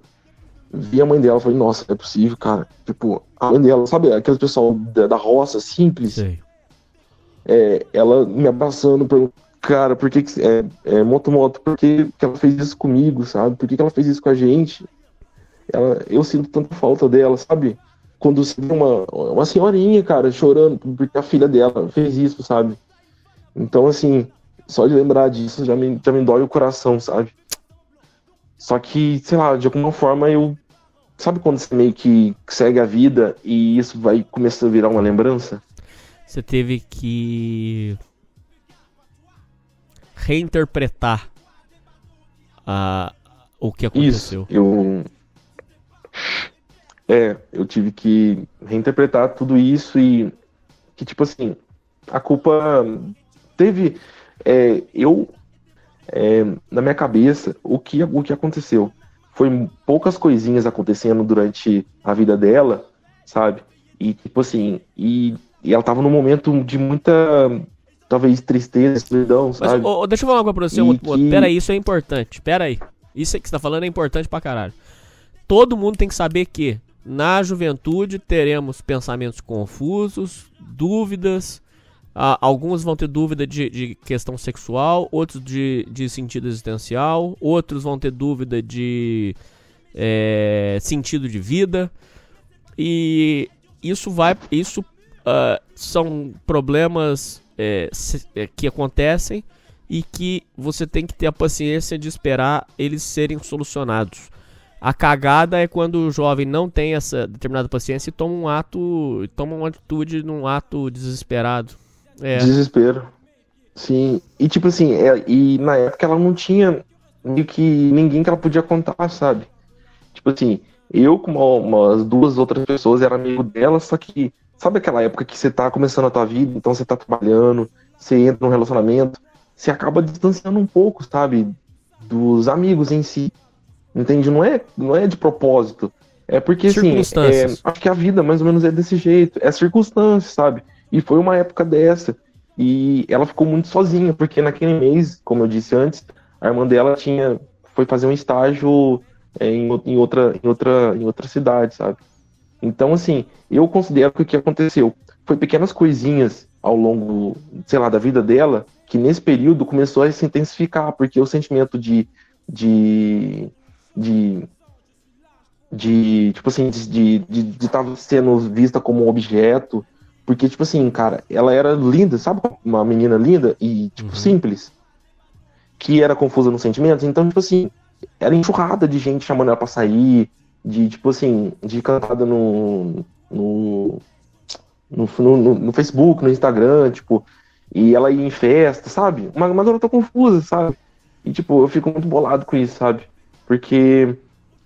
[SPEAKER 6] vi a mãe dela e falei, nossa, não é possível, cara. Tipo, a mãe dela, sabe, aquele pessoal da roça, simples.
[SPEAKER 5] Sei.
[SPEAKER 6] Ela me abraçando, perguntando, cara, por que Moto, por que ela fez isso comigo, sabe? Por que ela fez isso com a gente? Eu sinto tanta falta dela, sabe? Quando você vê uma senhorinha, cara, chorando porque a filha dela fez isso, sabe? Então, assim, só de lembrar disso já me dói o coração, sabe? Só que, sei lá, de alguma forma eu... Sabe quando você meio que segue a vida e isso vai começar a virar uma lembrança?
[SPEAKER 5] Você teve que reinterpretar o que aconteceu.
[SPEAKER 6] Isso, eu tive que reinterpretar tudo isso e que, tipo assim, a culpa teve... na minha cabeça, o que aconteceu foi poucas coisinhas acontecendo durante a vida dela, sabe? E, tipo assim, e ela tava num momento de muita, talvez, tristeza, escuridão, sabe?
[SPEAKER 5] Mas, deixa eu falar uma coisa pra você, Peraí, isso é importante, peraí. Isso aí que você tá falando é importante pra caralho. Todo mundo tem que saber que, na juventude, teremos pensamentos confusos, dúvidas. Alguns vão ter dúvida de questão sexual, outros de sentido existencial, outros vão ter dúvida de sentido de vida. E isso são problemas que acontecem e que você tem que ter a paciência de esperar eles serem solucionados. A cagada é quando o jovem não tem essa determinada paciência e toma uma atitude num ato desesperado.
[SPEAKER 6] Desespero. Sim. E tipo assim, e na época ela não tinha meio que ninguém que ela podia contar, sabe? Tipo assim, eu com umas 2 outras pessoas era amigo dela, só que sabe aquela época que você tá começando a tua vida, então você tá trabalhando, você entra num relacionamento, você acaba distanciando um pouco, sabe? Dos amigos em si. Entende? Não é de propósito. É porque assim, acho que a vida mais ou menos é desse jeito. É circunstância, sabe? E foi uma época dessa. E ela ficou muito sozinha, porque naquele mês, como eu disse antes, a irmã dela foi fazer um estágio em outra cidade, sabe? Então, assim, eu considero que o que aconteceu foi pequenas coisinhas ao longo, sei lá, da vida dela, que nesse período começou a se intensificar, porque o sentimento de tipo assim, de estar sendo vista como um objeto. Porque, tipo assim, cara, ela era linda, sabe? Uma menina linda e, tipo, simples. Que era confusa nos sentimentos. Então, tipo assim, era enxurrada de gente chamando ela pra sair. Tipo assim, de cantada no Facebook, no Instagram, tipo. E ela ia em festa, sabe? Uma garota confusa, sabe? E, tipo, eu fico muito bolado com isso, sabe? Porque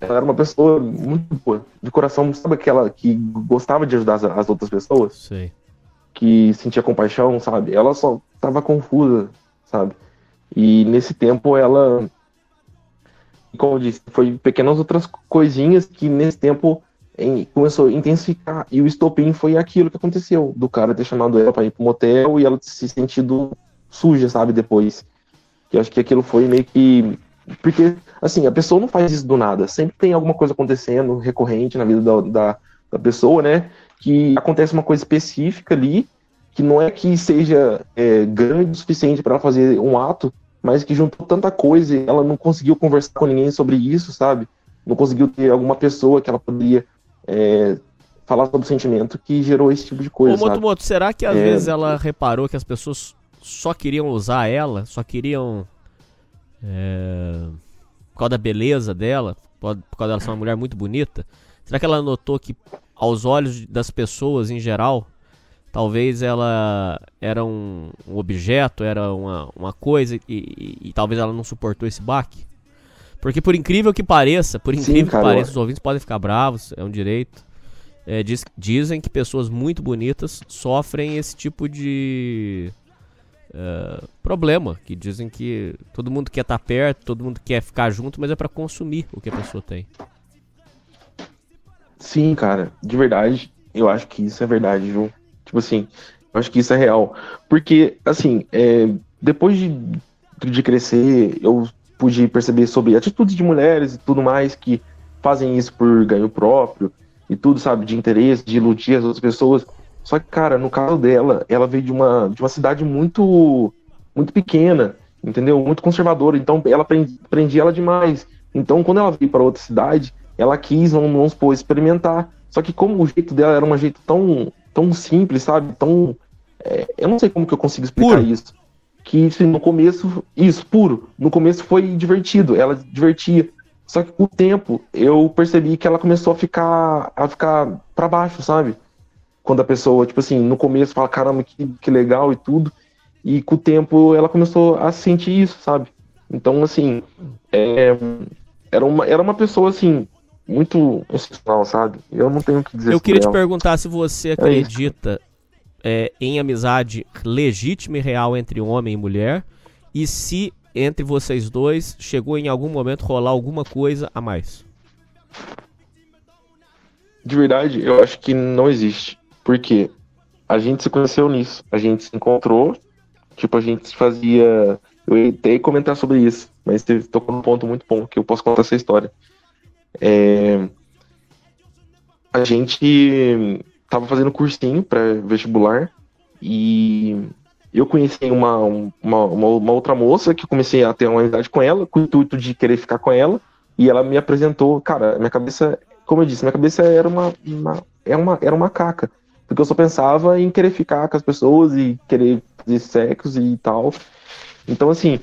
[SPEAKER 6] ela era uma pessoa muito boa, de coração, sabe aquela que gostava de ajudar as outras pessoas?
[SPEAKER 5] Sei.
[SPEAKER 6] Que sentia compaixão, sabe? Ela só tava confusa, sabe? E nesse tempo ela, como eu disse, foi pequenas outras coisinhas que nesse tempo começou a intensificar. E o estopim foi aquilo que aconteceu, do cara ter chamado ela pra ir pro motel e ela se sentindo suja, sabe? Depois. E acho que aquilo foi meio que... Porque, assim, a pessoa não faz isso do nada. Sempre tem alguma coisa acontecendo, recorrente na vida da pessoa, né? Que acontece uma coisa específica ali, que não é que seja grande o suficiente para ela fazer um ato, mas que juntou tanta coisa e ela não conseguiu conversar com ninguém sobre isso, sabe? Não conseguiu ter alguma pessoa que ela poderia falar sobre o sentimento que gerou esse tipo de coisa, sabe?
[SPEAKER 5] Moto, será que às vezes ela reparou que as pessoas só queriam usar ela, só queriam... por causa da beleza dela, por causa dela ser uma mulher muito bonita? Será que ela notou que, aos olhos das pessoas em geral, talvez ela era um objeto, era uma coisa e talvez ela não suportou esse baque? Porque por incrível que pareça, os ouvintes podem ficar bravos, é um direito. Dizem que pessoas muito bonitas sofrem esse tipo de... problema, que dizem que todo mundo quer estar perto, todo mundo quer ficar junto, mas é pra consumir o que a pessoa tem.
[SPEAKER 6] Sim, cara, de verdade, eu acho que isso é verdade, viu? Tipo assim, eu acho que isso é real. Porque, assim, depois de crescer, eu pude perceber sobre atitudes de mulheres e tudo mais que fazem isso por ganho próprio e tudo, sabe, de interesse, de iludir as outras pessoas. Só que, cara, no caso dela, ela veio de uma cidade muito, muito pequena, entendeu? Muito conservadora, então ela prendia ela demais. Então, quando ela veio para outra cidade, ela quis, vamos supor, experimentar. Só que como o jeito dela era um jeito tão simples, sabe? Eu não sei como que eu consigo explicar isso. Que assim, no começo, puro. No começo foi divertido, ela divertia. Só que com o tempo, eu percebi que ela começou a ficar pra baixo, sabe? Quando a pessoa, tipo assim, no começo fala, caramba, que legal e tudo. E com o tempo ela começou a sentir isso, sabe? Então, assim, era uma pessoa, assim, muito excepcional, sabe? Eu não tenho o que dizer.
[SPEAKER 5] Eu queria te
[SPEAKER 6] ela.
[SPEAKER 5] perguntar se você acredita em amizade legítima e real entre homem e mulher, e se entre vocês dois chegou em algum momento rolar alguma coisa a mais.
[SPEAKER 6] De verdade, eu acho que não existe. Porque a gente se conheceu nisso. A gente se encontrou, tipo, a gente fazia... Eu ia até comentar sobre isso, mas você tocou num ponto muito bom, que eu posso contar essa história. A gente tava fazendo cursinho para vestibular e eu conheci uma outra moça que eu comecei a ter uma amizade com ela, com o intuito de querer ficar com ela, e ela me apresentou, cara, minha cabeça, como eu disse, minha cabeça era uma caca, porque eu só pensava em querer ficar com as pessoas e querer fazer sexo e tal. Então, assim,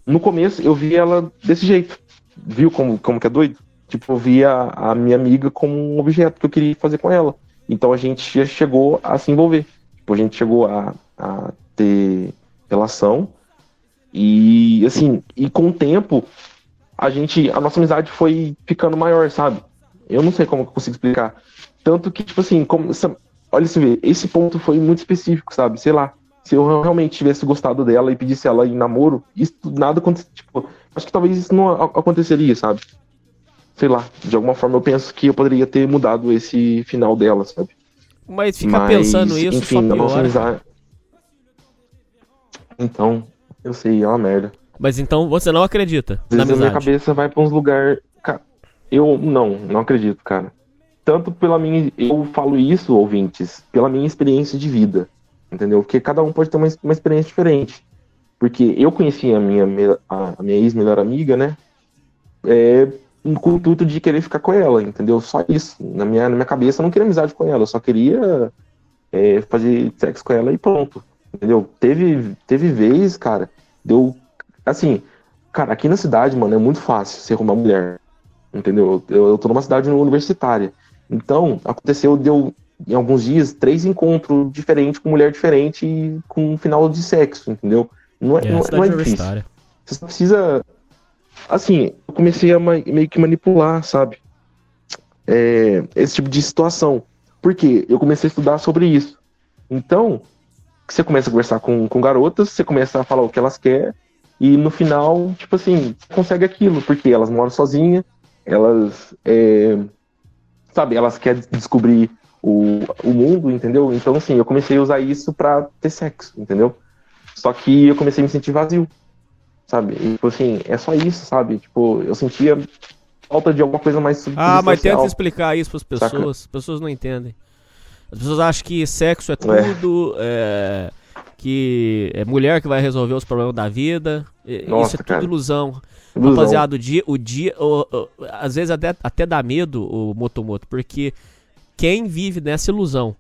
[SPEAKER 6] no começo eu vi ela desse jeito, viu como que é doido? Tipo, eu via a minha amiga como um objeto que eu queria fazer com ela. Então a gente já chegou a se envolver. Tipo, a gente chegou a ter relação. E, assim, e com o tempo, a nossa amizade foi ficando maior, sabe? Eu não sei como eu consigo explicar. Tanto que, tipo assim, olha, você vê, esse ponto foi muito específico, sabe? Sei lá, se eu realmente tivesse gostado dela e pedisse ela em namoro, isso nada aconteceria. Tipo, acho que talvez isso não aconteceria, sabe? Sei lá, de alguma forma eu penso que eu poderia ter mudado esse final dela, sabe?
[SPEAKER 5] Mas ficar pensando isso,
[SPEAKER 6] enfim,
[SPEAKER 5] só
[SPEAKER 6] na nossa
[SPEAKER 5] piora.
[SPEAKER 6] amizade... Então, eu sei, é uma merda.
[SPEAKER 5] Mas então você não acredita
[SPEAKER 6] Às
[SPEAKER 5] na
[SPEAKER 6] vezes a minha
[SPEAKER 5] amizade?
[SPEAKER 6] cabeça vai pra uns lugares... Eu não acredito, cara. Tanto pela minha... Eu falo isso, ouvintes, pela minha experiência de vida, entendeu? Porque cada um pode ter uma experiência diferente. Porque eu conheci a minha ex-melhor amiga, né? Com o intuito de querer ficar com ela, entendeu? Só isso. Na minha cabeça eu não queria amizade com ela, eu só queria fazer sexo com ela e pronto, entendeu? Teve vez, cara, deu... Assim, cara, aqui na cidade, mano, é muito fácil você arrumar mulher, entendeu? Eu tô numa cidade universitária. Então, deu em alguns dias 3 encontros diferentes com mulher diferente e com um final de sexo, entendeu? Não é difícil. Você só precisa... Assim, eu comecei a meio que manipular, sabe? Esse tipo de situação. Por quê? Eu comecei a estudar sobre isso. Então, você começa a conversar com garotas, você começa a falar o que elas querem, e no final, tipo assim, você consegue aquilo, porque elas moram sozinhas, elas, sabe, elas querem descobrir o mundo, entendeu? Então, assim, eu comecei a usar isso pra ter sexo, entendeu? Só que eu comecei a me sentir vazio. Sabe? E, tipo assim, é só isso, sabe? Tipo, eu sentia falta de alguma coisa mais substancial.
[SPEAKER 5] Mas tenta explicar isso pras pessoas.
[SPEAKER 6] Saca?
[SPEAKER 5] As pessoas não entendem. As pessoas acham que sexo é tudo, que é mulher que vai resolver os problemas da vida.
[SPEAKER 6] Nossa,
[SPEAKER 5] isso é tudo
[SPEAKER 6] cara.
[SPEAKER 5] Ilusão.
[SPEAKER 6] Ilusão.
[SPEAKER 5] Rapaziada, às vezes até dá medo o Motomoto, porque quem vive nessa ilusão,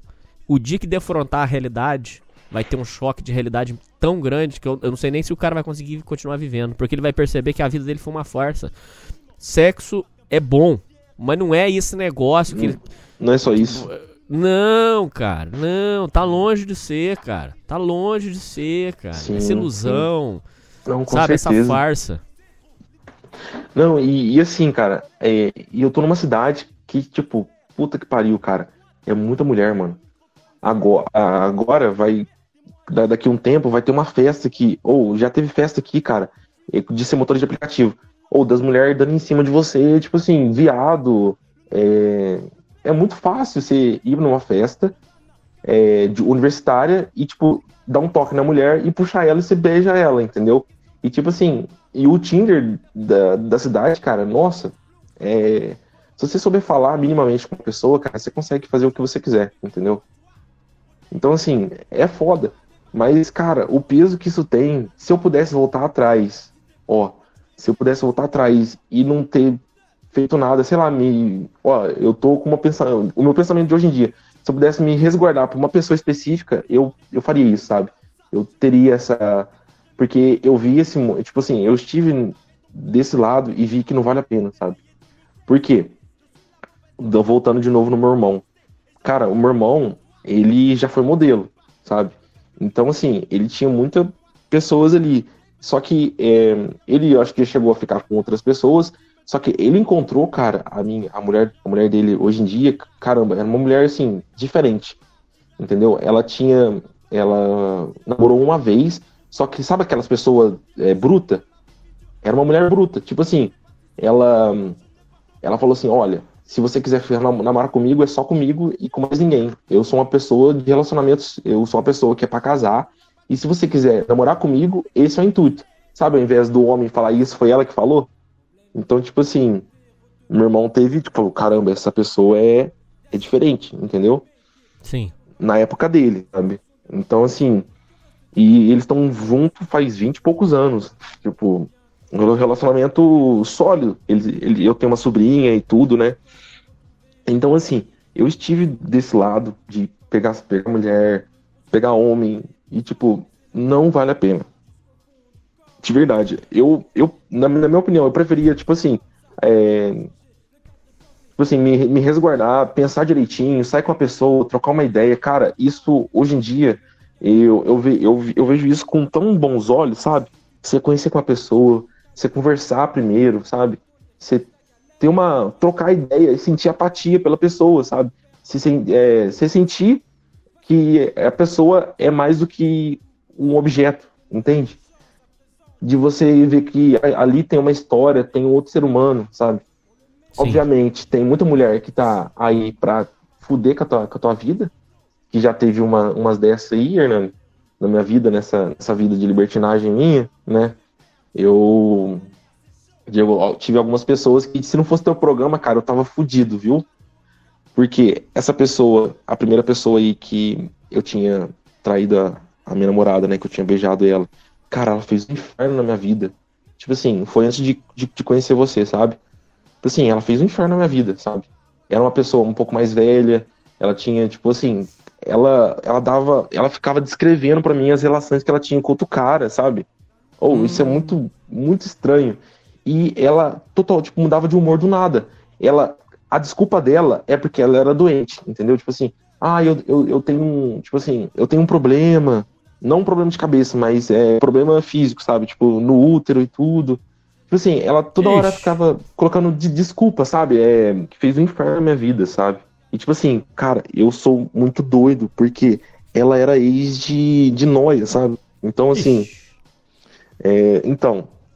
[SPEAKER 5] o dia que defrontar a realidade, vai ter um choque de realidade tão grande que eu não sei nem se o cara vai conseguir continuar vivendo, porque ele vai perceber que a vida dele foi uma farsa. Sexo é bom, mas não é esse negócio que...
[SPEAKER 6] Não é só isso.
[SPEAKER 5] Não, cara, não, tá longe de ser, cara. Tá longe de ser, cara.
[SPEAKER 6] Sim,
[SPEAKER 5] essa ilusão,
[SPEAKER 6] não, com
[SPEAKER 5] sabe,
[SPEAKER 6] certeza.
[SPEAKER 5] essa farsa.
[SPEAKER 6] Não, e assim, cara, e eu tô numa cidade que, tipo, puta que pariu, cara. É muita mulher, mano. Agora vai... Daqui a um tempo vai ter uma festa aqui, ou já teve festa aqui, cara, de ser motor de aplicativo, ou das mulheres dando em cima de você, tipo assim, viado. É muito fácil você ir numa festa universitária e, tipo, dar um toque na mulher e puxar ela e você beija ela, entendeu? E, tipo assim, e o Tinder da cidade, cara, nossa, se você souber falar minimamente com a pessoa, cara, você consegue fazer o que você quiser, entendeu? Então, assim, é foda. Mas, cara, o peso que isso tem, se eu pudesse voltar atrás, e não ter feito nada, sei lá, eu tô com o meu pensamento de hoje em dia, se eu pudesse me resguardar por uma pessoa específica, eu faria isso, sabe? Eu teria essa... Porque eu vi tipo assim, eu estive desse lado e vi que não vale a pena, sabe? Por quê? Voltando de novo no meu irmão. Cara, o meu irmão, ele já foi modelo, sabe? Então, assim, ele tinha muitas pessoas ali. Só que ele, eu acho que chegou a ficar com outras pessoas. Só que ele encontrou, cara, a mulher dele hoje em dia, caramba, era uma mulher, assim, diferente. Entendeu? Ela namorou uma vez, só que sabe aquelas pessoas bruta? Era uma mulher bruta. Tipo assim, ela falou assim, olha, se você quiser namorar comigo, é só comigo e com mais ninguém. Eu sou uma pessoa de relacionamentos, eu sou uma pessoa que é pra casar, e se você quiser namorar comigo, esse é o intuito. Sabe, ao invés do homem falar isso, foi ela que falou? Então, tipo assim, meu irmão teve, tipo, caramba, essa pessoa é diferente, entendeu?
[SPEAKER 5] Sim.
[SPEAKER 6] Na época dele, sabe? Então, assim, e eles estão juntos faz 20 e poucos anos. Tipo, um relacionamento sólido. Eu tenho uma sobrinha e tudo, né? Então, assim, eu estive desse lado de pegar mulher, pegar homem, e, tipo, não vale a pena. De verdade. Na minha opinião, eu preferia, tipo assim, me resguardar, pensar direitinho, sair com a pessoa, trocar uma ideia. Cara, isso, hoje em dia, eu vejo isso com tão bons olhos, sabe? Você conhecer com a pessoa, você conversar primeiro, sabe? Você trocar ideia e sentir apatia pela pessoa, sabe? Você sentir que a pessoa é mais do que um objeto, entende? De você ver que ali tem uma história, tem um outro ser humano, sabe? Sim. Obviamente, tem muita mulher que tá aí pra fuder com a tua vida, que já teve umas dessas aí, Hernani, na minha vida, nessa vida de libertinagem minha, né? Eu tive algumas pessoas que, se não fosse teu programa, cara, eu tava fudido, viu? Porque essa pessoa, a primeira pessoa aí que eu tinha traído a minha namorada, né, que eu tinha beijado ela, cara, ela fez um inferno na minha vida. Tipo assim, foi antes de conhecer você, sabe? Tipo assim, ela fez um inferno na minha vida, sabe? Era uma pessoa um pouco mais velha, ela tinha, tipo assim, ela ficava descrevendo pra mim as relações que ela tinha com outro cara, sabe? Isso é muito, muito estranho. E ela, tipo, mudava de humor do nada. A desculpa dela é porque ela era doente, entendeu? Tipo assim, eu tenho, tipo assim, eu tenho um problema, não um problema de cabeça, mas problema físico, sabe? Tipo, no útero e tudo. Tipo assim, ela toda hora ficava colocando desculpa, sabe? Que fez um inferno na minha vida, sabe? E tipo assim, cara, eu sou muito doido, porque ela era ex de Noia, sabe? Então, assim...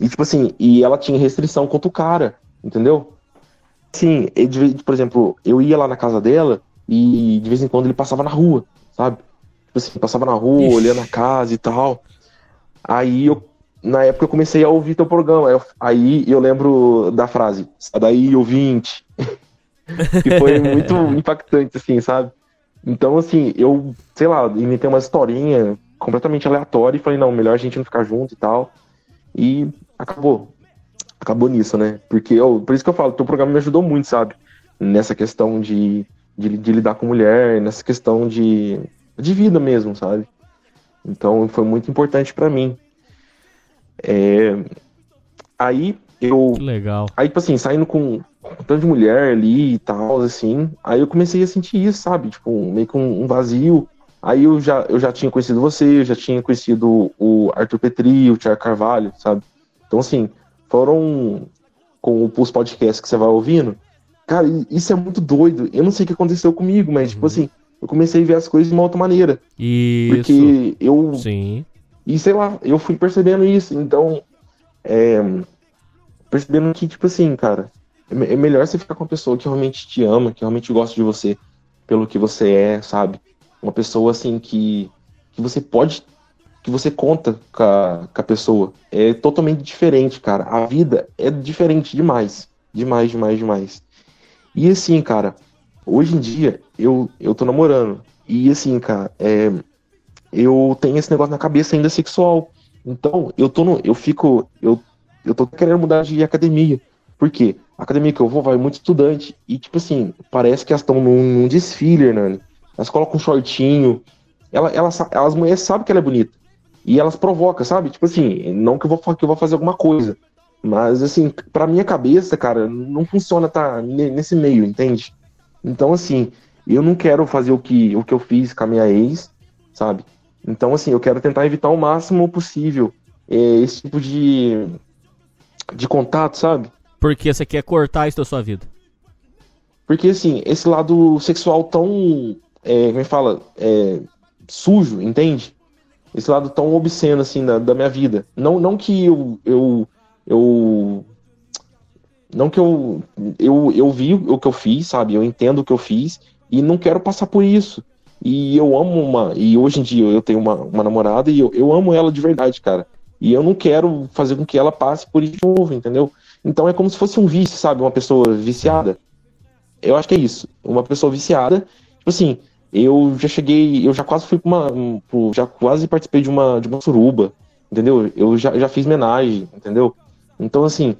[SPEAKER 6] E tipo assim, e ela tinha restrição contra o cara, entendeu? Sim, por exemplo, eu ia lá na casa dela e de vez em quando ele passava na rua, sabe? Tipo assim, passava na rua, olhando a casa e tal. Aí na época eu comecei a ouvir teu programa. Aí eu lembro da frase, sai daí, ouvinte. Que foi muito impactante, assim, sabe? Então, assim, eu, sei lá, inventei uma historinha completamente aleatória e falei, não, melhor a gente não ficar junto e tal. E acabou nisso, né? Porque por isso que eu falo, teu programa me ajudou muito, sabe? Nessa questão de lidar com mulher, nessa questão de vida mesmo, sabe? Então foi muito importante pra mim. Aí eu... Que legal. Aí, tipo assim, saindo com um tanto de mulher ali e tal, assim, aí eu comecei a sentir isso, sabe? Tipo, meio que um vazio. Aí eu já tinha conhecido você, eu já tinha conhecido o Arthur Petri, o Thiago Carvalho, sabe? Então, assim, foram com os podcasts que você vai ouvindo. Cara, isso é muito doido. Eu não sei o que aconteceu comigo, mas, tipo assim, eu comecei a ver as coisas de uma outra maneira.
[SPEAKER 5] Isso.
[SPEAKER 6] Porque eu...
[SPEAKER 5] Sim.
[SPEAKER 6] E, sei lá, eu fui percebendo isso. Então, percebendo que, tipo assim, cara, é melhor você ficar com uma pessoa que realmente te ama, que realmente gosta de você pelo que você é, sabe? Uma pessoa, assim, que você pode... que você conta com a pessoa. É totalmente diferente, cara. A vida é diferente demais. Demais, demais, demais. E assim, cara, hoje em dia, eu tô namorando. E assim, cara, eu tenho esse negócio na cabeça ainda sexual. Então, eu tô querendo mudar de academia. Por quê? A academia que eu vou vai muito estudante. E, tipo assim, parece que elas estão num desfile, Hernani. Elas colocam um shortinho. As mulheres sabem que ela é bonita. E elas provocam, sabe? Tipo assim, não que eu vou fazer alguma coisa. Mas, assim, pra minha cabeça, cara, não funciona tá nesse meio, entende? Então, assim, eu não quero fazer o que eu fiz com a minha ex, sabe? Então, assim, eu quero tentar evitar o máximo possível esse tipo de contato, sabe?
[SPEAKER 5] Porque você quer cortar isso da sua vida.
[SPEAKER 6] Porque, assim, esse lado sexual tão, como é que fala? Sujo, entende? Esse lado tão obsceno, assim, da minha vida. Não que não que eu vi o que eu fiz, sabe? Eu entendo o que eu fiz e não quero passar por isso. E eu amo e hoje em dia eu tenho uma namorada e eu amo ela de verdade, cara. E eu não quero fazer com que ela passe por isso de novo, entendeu? Então é como se fosse um vício, sabe? Uma pessoa viciada. Eu acho que é isso. Uma pessoa viciada, tipo assim, eu já quase fui já quase participei de uma suruba, entendeu? Eu já fiz homenagem, entendeu? Então, assim,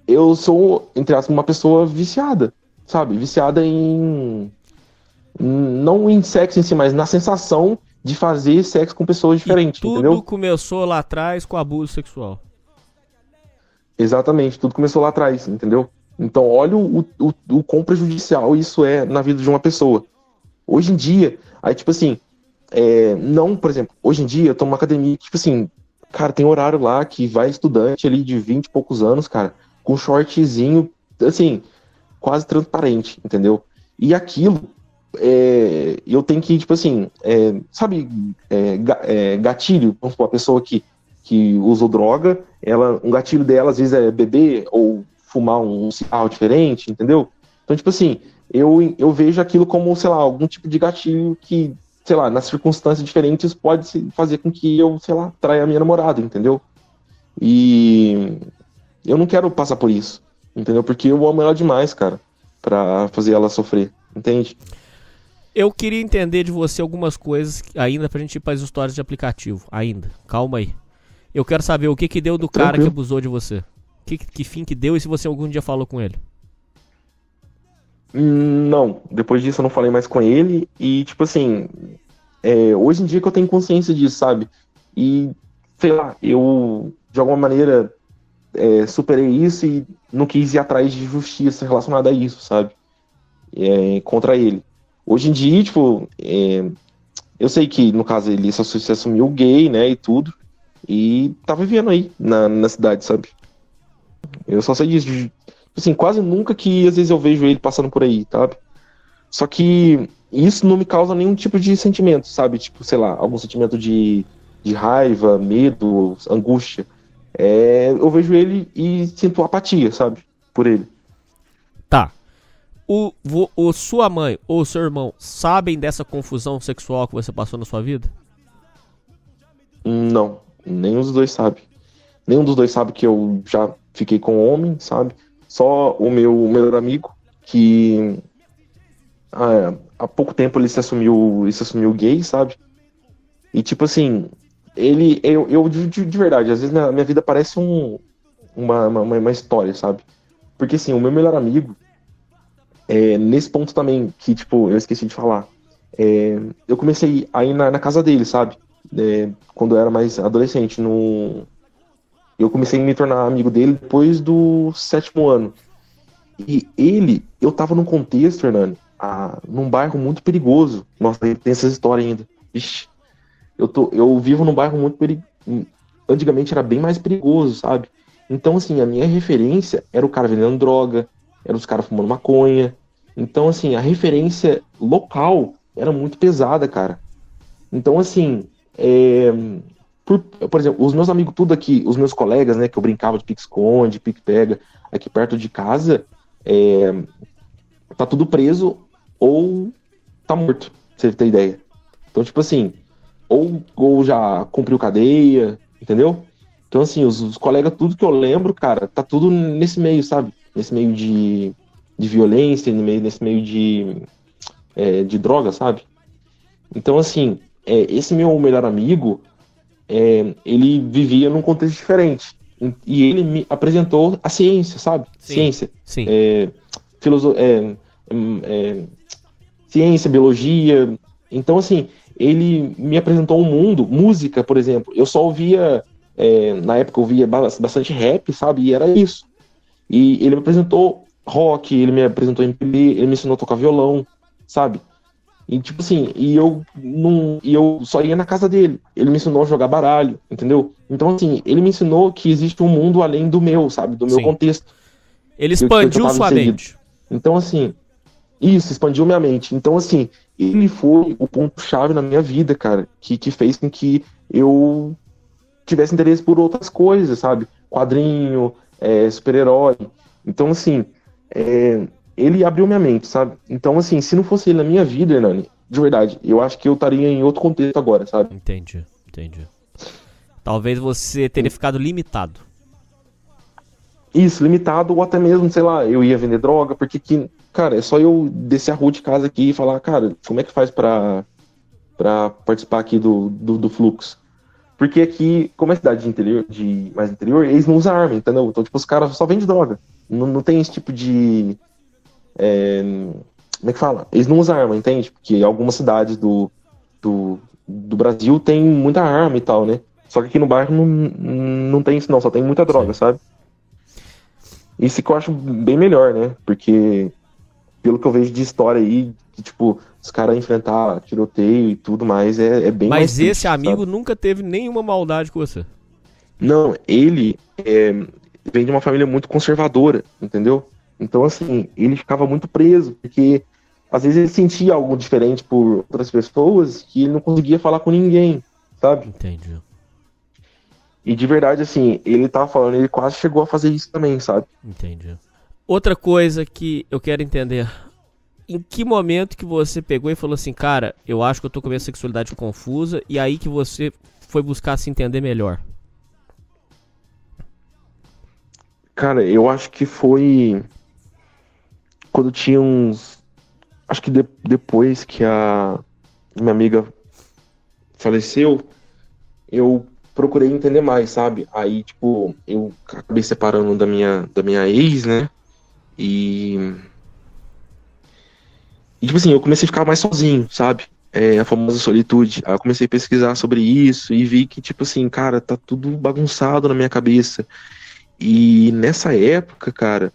[SPEAKER 6] eu sou, entre aspas, uma pessoa viciada, sabe? Viciada não em sexo em si, mas na sensação de fazer sexo com pessoas diferentes,
[SPEAKER 5] tudo
[SPEAKER 6] entendeu?
[SPEAKER 5] começou lá atrás com abuso sexual.
[SPEAKER 6] Exatamente, tudo começou lá atrás, entendeu? Então, olha o quão prejudicial isso é na vida de uma pessoa. Hoje em dia, aí, tipo assim, não, por exemplo, hoje em dia eu tô numa academia que, tipo assim, cara, tem horário lá que vai estudante ali de 20 e poucos anos, cara, com shortzinho, assim, quase transparente, entendeu? E aquilo, eu tenho que, tipo assim, sabe, gatilho, vamos supor, a pessoa que usou droga, um gatilho dela às vezes é beber ou fumar um cigarro diferente, entendeu? Então, tipo assim, eu vejo aquilo como, sei lá, algum tipo de gatilho que, sei lá, nas circunstâncias diferentes pode fazer com que eu, sei lá, traia a minha namorada, entendeu? E eu não quero passar por isso, entendeu? Porque eu amo ela demais, cara, pra fazer ela sofrer, entende?
[SPEAKER 5] Eu queria entender de você algumas coisas ainda pra gente ir para as histórias de aplicativo. Ainda, calma aí. Eu quero saber o que deu do cara que abusou de você. Que fim que deu e se você algum dia falou com ele?
[SPEAKER 6] Não, depois disso eu não falei mais com ele e, tipo assim, hoje em dia que eu tenho consciência disso, sabe? E, sei lá, eu, de alguma maneira, superei isso e não quis ir atrás de justiça relacionada a isso, sabe? Contra ele. Hoje em dia, tipo, eu sei que, no caso, ele se assumiu gay, né, e tudo, e tá vivendo aí, na cidade, sabe? Eu só sei disso, assim, quase nunca que às vezes eu vejo ele passando por aí, sabe? Só que isso não me causa nenhum tipo de sentimento, sabe? Tipo, sei lá, algum sentimento de raiva, medo, angústia. Eu vejo ele e sinto apatia, sabe? Por ele.
[SPEAKER 5] Tá. Sua mãe ou seu irmão sabem dessa confusão sexual que você passou na sua vida?
[SPEAKER 6] Não, nenhum dos dois sabe. Nenhum dos dois sabe que eu já fiquei com homem, sabe? Só o meu melhor amigo, que há pouco tempo ele se assumiu gay, sabe? E tipo assim, eu de verdade, às vezes minha vida parece uma história, sabe? Porque assim, o meu melhor amigo, nesse ponto também, que tipo, eu esqueci de falar, eu comecei a ir na casa dele, sabe? Quando eu era mais adolescente, eu comecei a me tornar amigo dele depois do 7º ano. E eu tava num contexto, Hernani, num bairro muito perigoso. Nossa, tem essa história ainda. Ixi, eu vivo num bairro muito perigoso. Antigamente era bem mais perigoso, sabe? Então, assim, a minha referência era o cara vendendo droga, era os caras fumando maconha. Então, assim, a referência local era muito pesada, cara. Então, assim, por exemplo, os meus amigos tudo aqui, os meus colegas, né, que eu brincava de pique-esconde, pique-pega, aqui perto de casa, tá tudo preso ou tá morto, pra você ter ideia. Então, tipo assim, ou já cumpriu cadeia, entendeu? Então, assim, os colegas, tudo que eu lembro, cara, tá tudo nesse meio, sabe? Nesse meio de violência, nesse meio de droga, sabe? Então, assim, esse meu melhor amigo, ele vivia num contexto diferente. E ele me apresentou a ciência, sabe?
[SPEAKER 5] Sim,
[SPEAKER 6] ciência.
[SPEAKER 5] Sim.
[SPEAKER 6] Ciência, biologia. Então, assim, ele me apresentou um mundo, música, por exemplo. Eu só ouvia na época eu via bastante rap, sabe? E era isso. E ele me apresentou rock, ele me apresentou MPB, ele me ensinou a tocar violão, sabe? E tipo assim, e eu só ia na casa dele. Ele me ensinou a jogar baralho, entendeu? Então assim, ele me ensinou que existe um mundo além do meu, sabe? Do meu contexto.
[SPEAKER 5] Ele expandiu sua mente.
[SPEAKER 6] Então assim, isso, expandiu minha mente. Então assim, ele foi o ponto-chave na minha vida, cara, que fez com que eu tivesse interesse por outras coisas, sabe? Quadrinho, super-herói. Então assim, ele abriu minha mente, sabe? Então, assim, se não fosse ele na minha vida, Hernani, de verdade, eu acho que eu estaria em outro contexto agora, sabe?
[SPEAKER 5] Entendi. Talvez você teria ficado limitado.
[SPEAKER 6] Isso, limitado, ou até mesmo, sei lá, eu ia vender droga, porque, cara, é só eu descer a rua de casa aqui e falar, cara, como é que faz pra participar aqui do fluxo? Porque aqui, como é cidade mais interior, eles não usam arma, entendeu? Então, tipo, os caras só vendem droga. Não tem esse tipo de... como é que fala? Eles não usam arma, entende? Porque algumas cidades do Brasil tem muita arma e tal, né? Só que aqui no bairro não tem isso não, só tem muita droga, sabe? Isso que eu acho bem melhor, né? Porque, pelo que eu vejo de história aí, que, tipo, os caras enfrentar tiroteio e tudo mais, é bem mais
[SPEAKER 5] Mas esse
[SPEAKER 6] triste,
[SPEAKER 5] amigo
[SPEAKER 6] sabe?
[SPEAKER 5] nunca teve nenhuma maldade com você.
[SPEAKER 6] Não, ele vem de uma família muito conservadora, entendeu? Então, assim, ele ficava muito preso, porque às vezes ele sentia algo diferente por outras pessoas que ele não conseguia falar com ninguém, sabe?
[SPEAKER 5] Entendi.
[SPEAKER 6] E de verdade, assim, ele tava falando, ele quase chegou a fazer isso também, sabe?
[SPEAKER 5] Entendi. Outra coisa que eu quero entender, em que momento que você pegou e falou assim, cara, eu acho que eu tô com a minha sexualidade confusa, e aí que você foi buscar se entender melhor?
[SPEAKER 6] Cara, eu acho que foi quando tinha uns... Acho que depois que a minha amiga faleceu, eu procurei entender mais, sabe? Aí, tipo, eu acabei separando da minha ex, né? E, tipo assim, eu comecei a ficar mais sozinho, sabe? A famosa solitude. Aí eu comecei a pesquisar sobre isso e vi que, tipo assim, cara, tá tudo bagunçado na minha cabeça. E nessa época, cara,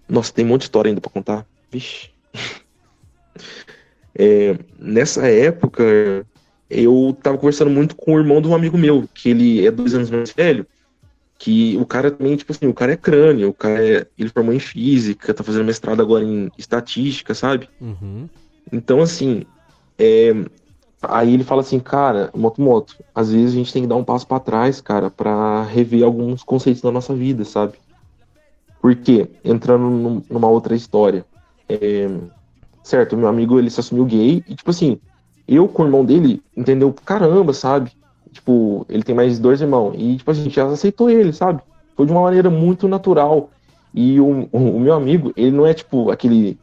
[SPEAKER 6] nossa, tem um monte de história ainda pra contar. Vixe. Nessa época, eu tava conversando muito com o irmão de um amigo meu, que ele é 2 anos mais velho, que o cara também, tipo assim, o cara é crânio, ele formou em física, tá fazendo mestrado agora em estatística, sabe?
[SPEAKER 5] Uhum.
[SPEAKER 6] Então, assim, aí ele fala assim, cara, Moto, às vezes a gente tem que dar um passo pra trás, cara, pra rever alguns conceitos da nossa vida, sabe? Porque, entrando numa outra história, certo, meu amigo, ele se assumiu gay, e tipo assim, eu com o irmão dele, entendeu? Caramba, sabe? Tipo, ele tem mais 2 irmãos, e tipo, a gente já aceitou ele, sabe? Foi de uma maneira muito natural. E o meu amigo, ele não é tipo aqueles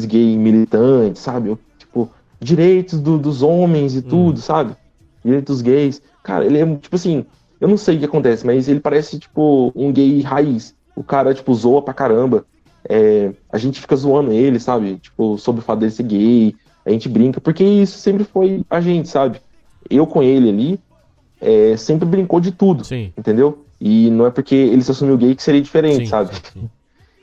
[SPEAKER 6] gay militantes, sabe? Tipo, direitos dos homens e tudo, sabe? Direitos gays. Cara, ele é tipo assim, eu não sei o que acontece, mas ele parece tipo um gay raiz. O cara, tipo, zoa pra caramba. A gente fica zoando ele, sabe? Tipo, sobre o fato dele ser gay. A gente brinca, porque isso sempre foi a gente, sabe? Eu com ele ali, sempre brincou de tudo,
[SPEAKER 5] Sim.
[SPEAKER 6] entendeu? E não é porque ele se assumiu gay que seria diferente,
[SPEAKER 5] Sim,
[SPEAKER 6] sabe?
[SPEAKER 5] sim.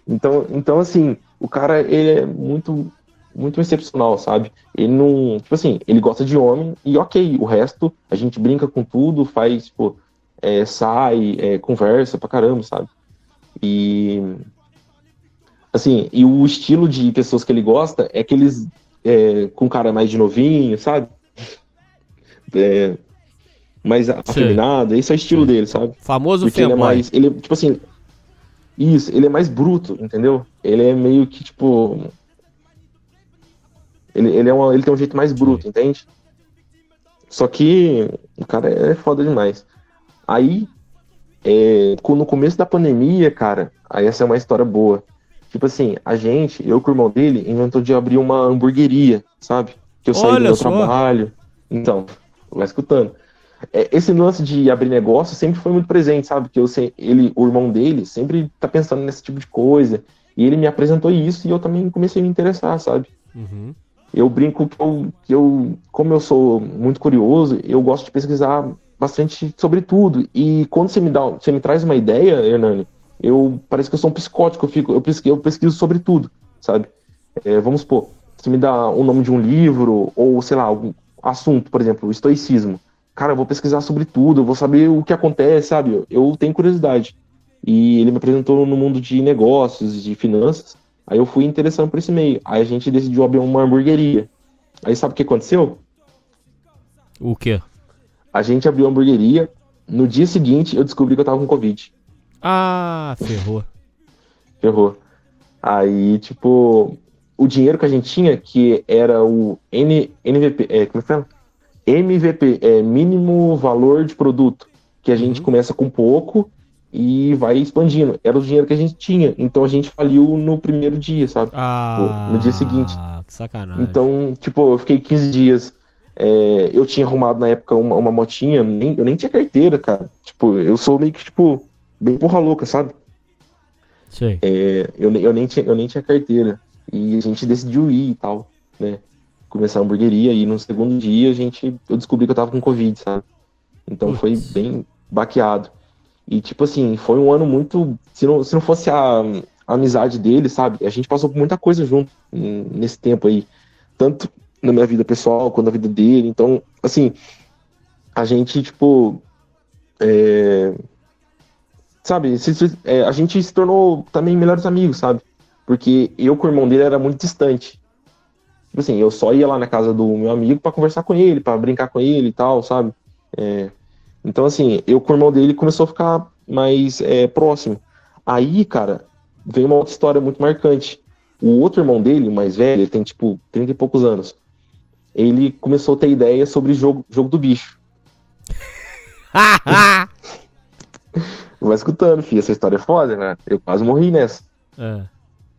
[SPEAKER 6] Então, assim, o cara, ele é muito, muito excepcional, sabe? Ele não... Tipo assim, ele gosta de homem e ok, o resto, a gente brinca com tudo, faz, tipo, sai, conversa pra caramba, sabe? E... Assim, e o estilo de pessoas que ele gosta é aqueles com cara mais de novinho, sabe? Mais afeminado, esse é o estilo dele, sabe?
[SPEAKER 5] Famoso
[SPEAKER 6] Porque ele é
[SPEAKER 5] fanboy.
[SPEAKER 6] mais... Ele, tipo assim... Isso, ele é mais bruto, entendeu? Ele é meio que, tipo... Ele tem um jeito mais bruto, entende? Só que o cara é foda demais. Aí, no começo da pandemia, cara, aí essa é uma história boa. Tipo assim, eu com o irmão dele, inventou de abrir uma hamburgueria, sabe? Que eu saí do meu trabalho. Então, vai escutando. Esse lance de abrir negócio sempre foi muito presente, sabe? Que o irmão dele, sempre tá pensando nesse tipo de coisa. E ele me apresentou isso e eu também comecei a me interessar, sabe?
[SPEAKER 5] Uhum.
[SPEAKER 6] Eu brinco que como eu sou muito curioso, eu gosto de pesquisar bastante sobre tudo. E quando você me traz uma ideia, Hernani, parece que eu sou um psicótico, eu pesquiso sobre tudo, sabe? Vamos supor, você me dá o nome de um livro, ou sei lá, algum assunto, por exemplo, o estoicismo. Cara, eu vou pesquisar sobre tudo, eu vou saber o que acontece, sabe? Eu tenho curiosidade. E ele me apresentou no mundo de negócios, de finanças, aí eu fui interessando por esse meio. Aí a gente decidiu abrir uma hamburgueria. Aí sabe o que aconteceu?
[SPEAKER 5] O quê?
[SPEAKER 6] A gente abriu a hamburgueria, no dia seguinte eu descobri que eu tava com Covid.
[SPEAKER 5] Ah, ferrou.
[SPEAKER 6] Ferrou. Aí, tipo, o dinheiro que a gente tinha, que era o NVP, como é que fala? MVP, mínimo valor de produto, que a gente começa com pouco e vai expandindo. Era o dinheiro que a gente tinha, então a gente faliu no primeiro dia, sabe? No dia seguinte.
[SPEAKER 5] Que sacanagem.
[SPEAKER 6] Então, tipo, eu fiquei 15 dias. Eu tinha arrumado na época uma motinha, eu nem tinha carteira, cara. Tipo, eu sou meio que, tipo, bem porra louca, sabe?
[SPEAKER 5] Sei.
[SPEAKER 6] Eu nem tinha carteira. E a gente decidiu ir e tal, né? Começar a hamburgueria, e no segundo dia eu descobri que eu tava com Covid, sabe? Então foi bem baqueado. E tipo assim, foi um ano muito... Se não fosse a amizade dele, sabe? A gente passou por muita coisa junto nesse tempo aí. Tanto na minha vida pessoal, quanto na vida dele. Então, assim, a gente, tipo... sabe? A gente se tornou também melhores amigos, sabe? Porque eu com o irmão dele era muito distante. Tipo assim, eu só ia lá na casa do meu amigo pra conversar com ele, pra brincar com ele e tal, sabe? Então, assim, eu com o irmão dele começou a ficar mais próximo. Aí, cara, veio uma outra história muito marcante. O outro irmão dele, o mais velho, ele tem, tipo, 30 e poucos anos. Ele começou a ter ideia sobre jogo do bicho. Vai escutando, filho, essa história é foda, né? Eu quase morri nessa.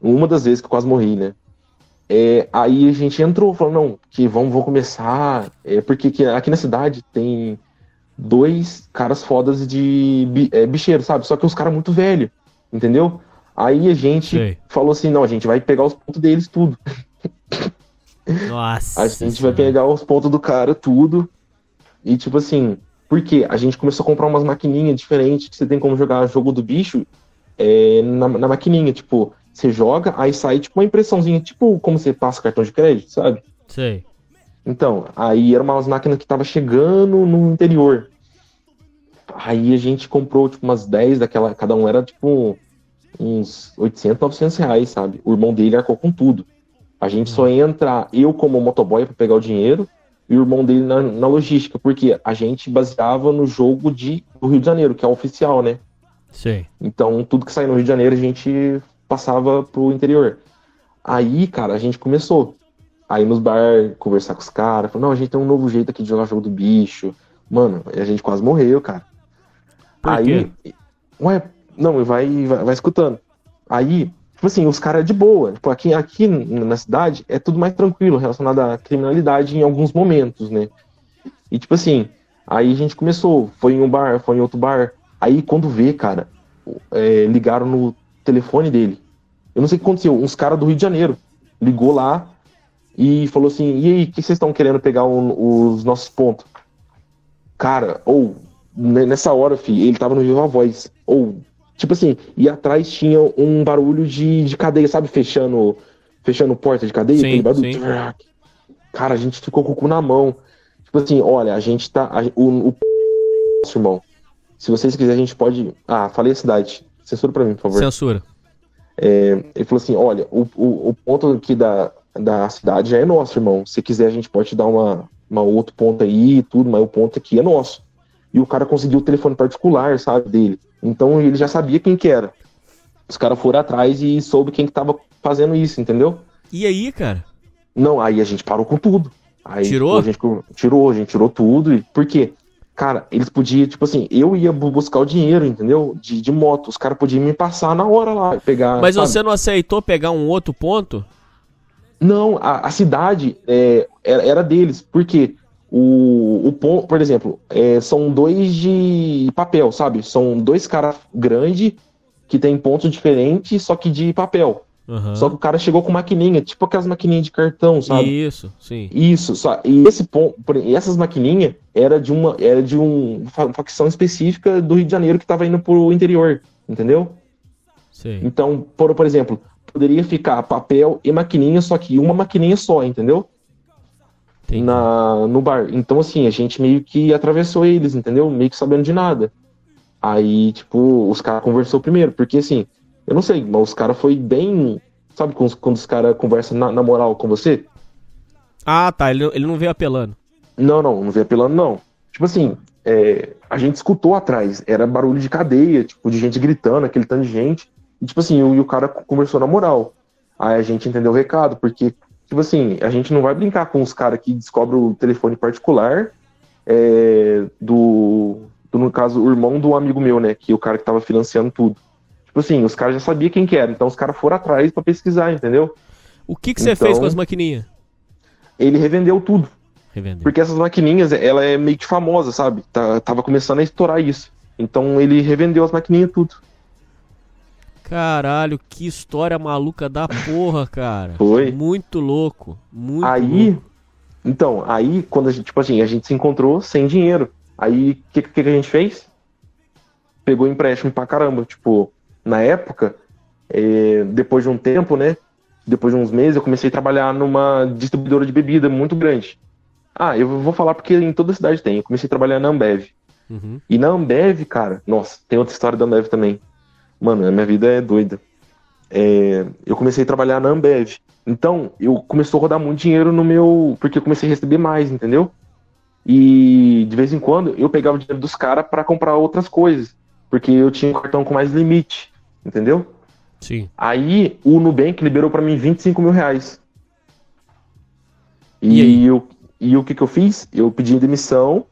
[SPEAKER 6] Uma das vezes que eu quase morri, né? Aí a gente entrou, falou, não, que vamos começar, porque aqui na cidade tem 2 caras fodas de bicheiro, sabe? Só que os caras muito velhos, entendeu? Aí a gente falou assim, não, a gente vai pegar os pontos deles tudo.
[SPEAKER 5] Nossa.
[SPEAKER 6] A gente vai pegar os pontos do cara tudo, e tipo assim, porque a gente começou a comprar umas maquininhas diferentes, que você tem como jogar jogo do bicho na maquininha, tipo... Você joga, aí sai tipo uma impressãozinha, tipo como você passa cartão de crédito, sabe?
[SPEAKER 5] Sei.
[SPEAKER 6] Então, aí eram umas máquinas que tava chegando no interior. Aí a gente comprou tipo umas 10 daquela, cada um era tipo uns 800, 900 reais, sabe? O irmão dele arcou com tudo. A gente só entra, eu como motoboy pra pegar o dinheiro, e o irmão dele na logística, porque a gente baseava no jogo do Rio de Janeiro, que é o oficial, né?
[SPEAKER 5] Sei.
[SPEAKER 6] Então, tudo que sai no Rio de Janeiro a gente passava pro interior. Aí, cara, a gente começou a ir nos bar, conversar com os caras, falou, não, a gente tem um novo jeito aqui de jogar jogo do bicho. Mano, a gente quase morreu, cara.
[SPEAKER 5] Por quê?
[SPEAKER 6] Ué, não, vai escutando. Aí, tipo assim, os caras de boa. Tipo, aqui na cidade é tudo mais tranquilo relacionado à criminalidade em alguns momentos, né? E tipo assim, aí a gente começou, foi em um bar, foi em outro bar. Aí quando vê, cara, ligaram no telefone dele. Eu não sei o que aconteceu. Uns caras do Rio de Janeiro ligou lá e falou assim, e aí, o que vocês estão querendo pegar os nossos pontos? Cara, nessa hora, filho, ele tava no Viva Voz. Tipo assim, e atrás tinha um barulho de cadeia, sabe? Fechando porta de cadeia.
[SPEAKER 5] Sim,
[SPEAKER 6] aquele barulho.
[SPEAKER 5] sim.
[SPEAKER 6] Cara, a gente ficou com o cu na mão. Tipo assim, olha, a gente tá... Nosso irmão, se vocês quiserem, a gente pode... falei a cidade. Censura pra mim, por favor.
[SPEAKER 5] Censura.
[SPEAKER 6] Ele falou assim, olha, o ponto aqui da cidade já é nosso, irmão. Se quiser, a gente pode te dar uma outro ponto aí e tudo, mas o ponto aqui é nosso. E o cara conseguiu o telefone particular, sabe, dele. Então ele já sabia quem que era. Os caras foram atrás e soube quem que tava fazendo isso, entendeu?
[SPEAKER 5] E aí, cara?
[SPEAKER 6] Não, aí a gente parou com tudo. Aí,
[SPEAKER 5] Tirou?
[SPEAKER 6] A gente tirou tudo. Por quê? Cara, eles podiam, tipo assim, eu ia buscar o dinheiro, entendeu? De moto. Os caras podiam me passar na hora lá, pegar.
[SPEAKER 5] Mas
[SPEAKER 6] sabe?
[SPEAKER 5] você não aceitou pegar um outro ponto?
[SPEAKER 6] Não, a cidade era deles. Por quê? O ponto, por exemplo, são 2 de papel, sabe? São 2 caras grandes que tem pontos diferentes, só que de papel.
[SPEAKER 5] Aham.
[SPEAKER 6] Só que o cara chegou com maquininha, tipo aquelas maquininhas de cartão, sabe?
[SPEAKER 5] Isso, sim.
[SPEAKER 6] Isso, só. E esse ponto, essas maquininhas era de uma facção específica do Rio de Janeiro que tava indo pro interior, entendeu?
[SPEAKER 5] Sei.
[SPEAKER 6] Então, por exemplo, poderia ficar papel e maquininha, só que uma maquininha só, entendeu?
[SPEAKER 5] Entendi.
[SPEAKER 6] No bar. Então, assim, a gente meio que atravessou eles, entendeu? Meio que sabendo de nada. Aí, tipo, os caras conversou primeiro, porque assim, eu não sei, mas os caras foi bem. Sabe quando os caras conversam na moral com você?
[SPEAKER 5] Ah, tá. Ele não veio apelando.
[SPEAKER 6] Não veio apelando, não. Tipo assim, a gente escutou atrás, era barulho de cadeia, tipo, de gente gritando, aquele tanto de gente. E, tipo assim, o cara conversou na moral. Aí a gente entendeu o recado, porque, tipo assim, a gente não vai brincar com os caras que descobrem o telefone particular no caso, o irmão do amigo meu, né? Que é o cara que tava financiando tudo. Tipo assim, os caras já sabiam quem que era, então os caras foram atrás pra pesquisar, entendeu?
[SPEAKER 5] O que você fez com as maquininhas?
[SPEAKER 6] Ele revendeu tudo.
[SPEAKER 5] Revendeu.
[SPEAKER 6] Porque essas maquininhas, ela é meio que famosa, sabe? Tava começando a estourar isso. Então ele revendeu as maquininhas tudo.
[SPEAKER 5] Caralho, que história maluca da porra, cara.
[SPEAKER 6] Foi.
[SPEAKER 5] Muito louco. Muito
[SPEAKER 6] aí,
[SPEAKER 5] louco.
[SPEAKER 6] Então, aí, quando a gente, tipo assim, a gente se encontrou sem dinheiro. Aí, o que a gente fez? Pegou empréstimo pra caramba. Tipo, na época, depois de um tempo, né? Depois de uns meses, eu comecei a trabalhar numa distribuidora de bebida muito grande. Ah, eu vou falar porque em toda a cidade tem. Eu comecei a trabalhar na Ambev.
[SPEAKER 5] Uhum.
[SPEAKER 6] E na Ambev, cara, nossa, tem outra história da Ambev também. Mano, a minha vida é doida. Eu comecei a trabalhar na Ambev. Então, eu comecei a rodar muito dinheiro no meu... Porque eu comecei a receber mais, entendeu? E, de vez em quando, eu pegava o dinheiro dos caras pra comprar outras coisas. Porque eu tinha um cartão com mais limite, entendeu?
[SPEAKER 5] Sim.
[SPEAKER 6] Aí, o Nubank liberou pra mim 25 mil reais.
[SPEAKER 5] E aí?
[SPEAKER 6] E o que eu fiz? Eu pedi demissão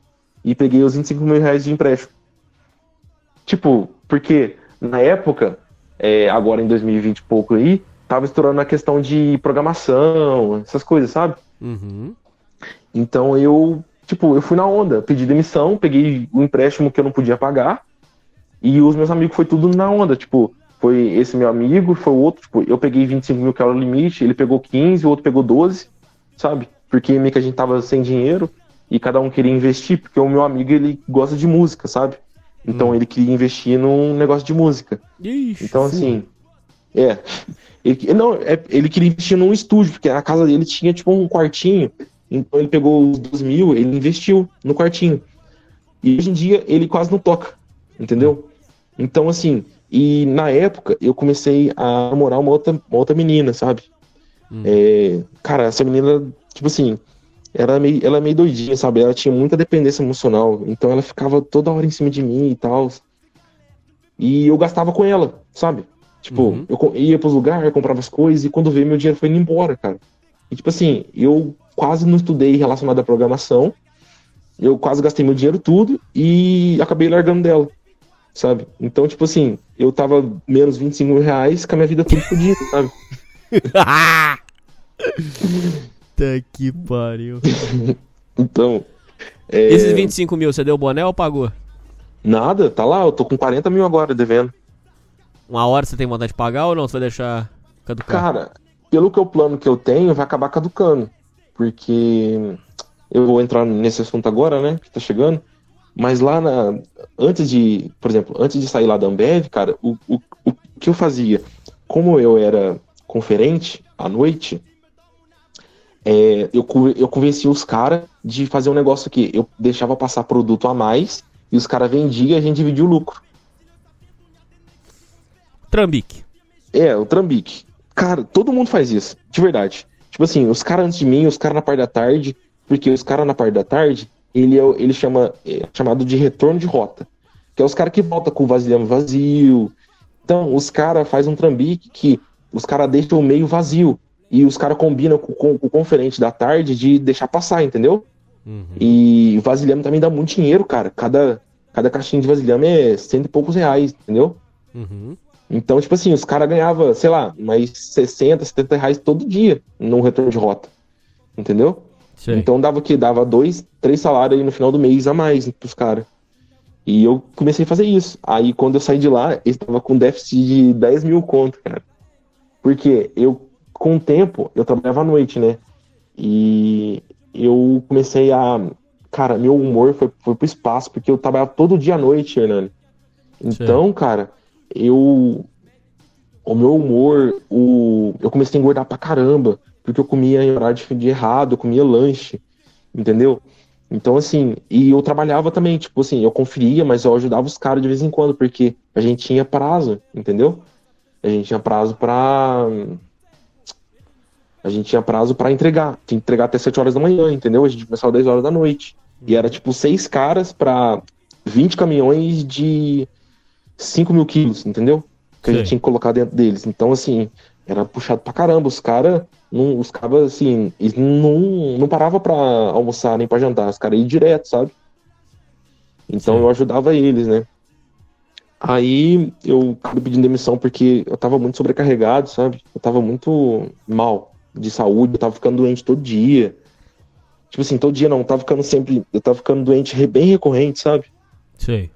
[SPEAKER 6] e peguei os 25 mil reais de empréstimo. Tipo, porque na época, agora em 2020 e pouco aí, tava estourando a questão de programação, essas coisas, sabe?
[SPEAKER 5] Uhum.
[SPEAKER 6] Então eu fui na onda, pedi demissão, peguei o empréstimo que eu não podia pagar e os meus amigos foi tudo na onda, tipo, foi esse meu amigo, foi o outro, tipo, eu peguei 25 mil que era o limite, ele pegou 15, o outro pegou 12, sabe? Porque meio que a gente tava sem dinheiro e cada um queria investir, porque o meu amigo, ele gosta de música, sabe? Então ele queria investir num negócio de música.
[SPEAKER 5] Ixi,
[SPEAKER 6] então assim, ele queria investir num estúdio, porque a casa dele tinha tipo um quartinho, então ele pegou os 2 mil, ele investiu no quartinho. E hoje em dia ele quase não toca, entendeu? Então assim, e na época eu comecei a namorar uma outra menina, sabe? Cara, essa menina, tipo assim, ela é meio doidinha, sabe? Ela tinha muita dependência emocional, então ela ficava toda hora em cima de mim e tal. E eu gastava com ela, sabe? Tipo, eu ia pros lugares, comprava as coisas, e quando veio, meu dinheiro foi indo embora, cara. E tipo assim, eu quase não estudei relacionado à programação, eu quase gastei meu dinheiro tudo e acabei largando dela, sabe? Então, tipo assim, eu tava menos 25 mil reais com a minha vida tudo fodida, sabe?
[SPEAKER 5] Tá que pariu.
[SPEAKER 6] Então...
[SPEAKER 5] Esses 25 mil, você deu boné ou pagou?
[SPEAKER 6] Nada, tá lá, eu tô com 40 mil agora devendo.
[SPEAKER 5] Uma hora você tem vontade de pagar ou não? Você vai deixar caducar?
[SPEAKER 6] Cara, pelo que o plano que eu tenho, vai acabar caducando. Porque eu vou entrar nesse assunto agora, né? Que tá chegando. Mas lá antes de sair lá da Ambev, cara, o que eu fazia? Como eu era conferente à noite, eu convencia os caras de fazer um negócio aqui. Eu deixava passar produto a mais e os caras vendiam e a gente dividia o lucro.
[SPEAKER 5] Trambique.
[SPEAKER 6] O trambique. Cara, todo mundo faz isso, de verdade. Tipo assim, os caras antes de mim, os caras na parte da tarde, porque os caras na parte da tarde, ele é chamado de retorno de rota. Que é os caras que voltam com o vasilhame vazio. Então, os caras fazem um trambique que os caras deixam o meio vazio. E os caras combinam com o conferente da tarde de deixar passar, entendeu? E o vasilhame também dá muito dinheiro, cara. Cada caixinha de vasilhame é 100 e poucos reais, entendeu? Então, tipo assim, os caras ganhavam, sei lá, mais 60, 70 reais todo dia no retorno de rota. Entendeu?
[SPEAKER 5] Sei.
[SPEAKER 6] Então dava 2, 3 salários aí no final do mês a mais pros caras. E eu comecei a fazer isso. Aí quando eu saí de lá, eles estavam com déficit de 10 mil conto, cara. Porque com o tempo, eu trabalhava à noite, né? E eu comecei a... Cara, meu humor foi pro espaço, porque eu trabalhava todo dia à noite, Hernani. Então, cara, o meu humor, eu comecei a engordar pra caramba, porque eu comia em horário de errado, eu comia lanche, entendeu? Então, assim, e eu trabalhava também, tipo assim, eu conferia, mas eu ajudava os caras de vez em quando, porque a gente tinha prazo, entendeu? A gente tinha prazo pra entregar. Tinha que entregar até 7 horas da manhã, entendeu? A gente começava às 10 horas da noite. E era tipo 6 caras pra 20 caminhões de 5 mil quilos, entendeu? Que a gente tinha que colocar dentro deles. Então, assim, era puxado pra caramba. Os caras, assim, eles não paravam pra almoçar nem pra jantar. Os caras iam direto, sabe? Então eu ajudava eles, né? Aí eu acabei pedindo demissão porque eu tava muito sobrecarregado, sabe? Eu tava muito mal de saúde, eu tava ficando doente todo dia. Tipo assim, todo dia não, eu tava ficando doente bem recorrente, sabe?
[SPEAKER 5] Sei.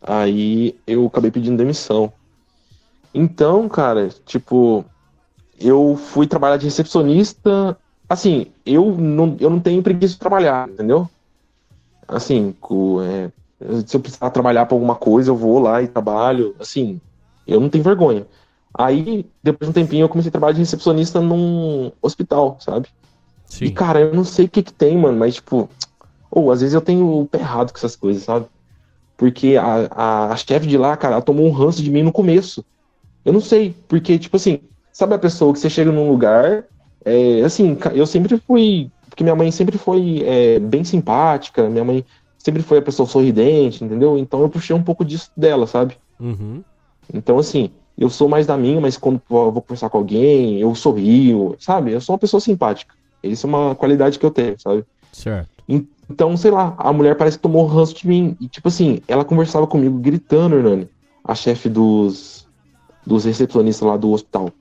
[SPEAKER 6] Aí eu acabei pedindo demissão. Então, cara, tipo, eu fui trabalhar de recepcionista. Assim, eu não tenho preguiça de trabalhar, entendeu? Assim, se eu precisar trabalhar pra alguma coisa, eu vou lá e trabalho. Assim, eu não tenho vergonha. Aí, depois de um tempinho, eu comecei a trabalhar de recepcionista num hospital, sabe?
[SPEAKER 5] Sim.
[SPEAKER 6] E, cara, eu não sei o que tem, mano, mas, tipo... às vezes eu tenho o pé errado com essas coisas, sabe? Porque a chefe de lá, cara, ela tomou um ranço de mim no começo. Eu não sei, porque, tipo assim... Sabe a pessoa que você chega num lugar... assim, eu sempre fui... Porque minha mãe sempre foi bem simpática, minha mãe sempre foi a pessoa sorridente, entendeu? Então eu puxei um pouco disso dela, sabe?
[SPEAKER 5] Uhum.
[SPEAKER 6] Então, assim... Eu sou mais da minha, mas quando eu vou conversar com alguém, eu sorrio, sabe? Eu sou uma pessoa simpática. Isso é uma qualidade que eu tenho, sabe?
[SPEAKER 5] Certo.
[SPEAKER 6] Então, sei lá, a mulher parece que tomou ranço de mim. E, tipo assim, ela conversava comigo gritando, Hernani, a chefe dos recepcionistas lá do hospital.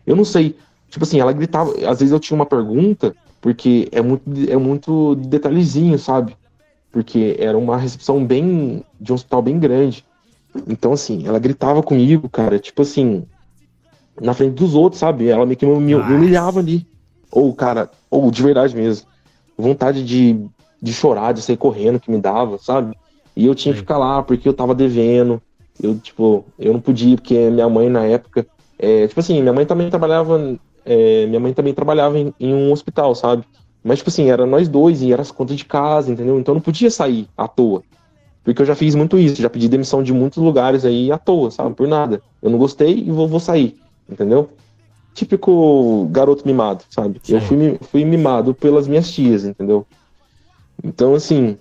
[SPEAKER 6] Eu não sei, tipo assim, ela gritava. Às vezes eu tinha uma pergunta, porque é muito detalhezinho, sabe? Porque era uma recepção de um hospital bem grande. Então, assim, ela gritava comigo, cara, tipo assim, na frente dos outros, sabe? Ela meio que me humilhava ali. Cara, de verdade mesmo. Vontade de chorar, de sair correndo que me dava, sabe? E eu tinha que ficar lá porque eu tava devendo. Eu não podia, porque minha mãe na época... tipo assim, minha mãe também trabalhava em um hospital, sabe? Mas, tipo assim, era nós dois e era as contas de casa, entendeu? Então eu não podia sair à toa. Porque eu já fiz muito isso, já pedi demissão de muitos lugares aí à toa, sabe? Por nada. Eu não gostei e vou sair, entendeu? Típico garoto mimado, sabe? Sim. Eu fui mimado pelas minhas tias, entendeu? Então, assim,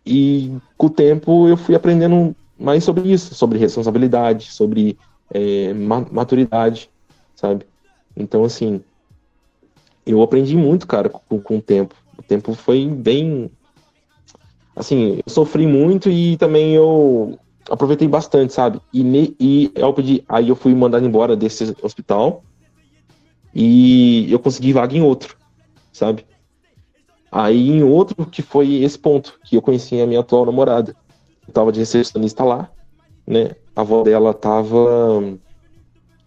[SPEAKER 6] e com o tempo eu fui aprendendo mais sobre isso, sobre responsabilidade, sobre maturidade, sabe? Então, assim, eu aprendi muito, cara, com o tempo. O tempo foi bem... Assim, eu sofri muito e também eu aproveitei bastante, sabe? Aí eu fui mandado embora desse hospital e eu consegui vaga em outro, sabe? Aí em outro que foi esse ponto, que eu conheci a minha atual namorada. Eu tava de recepcionista lá, né? A avó dela tava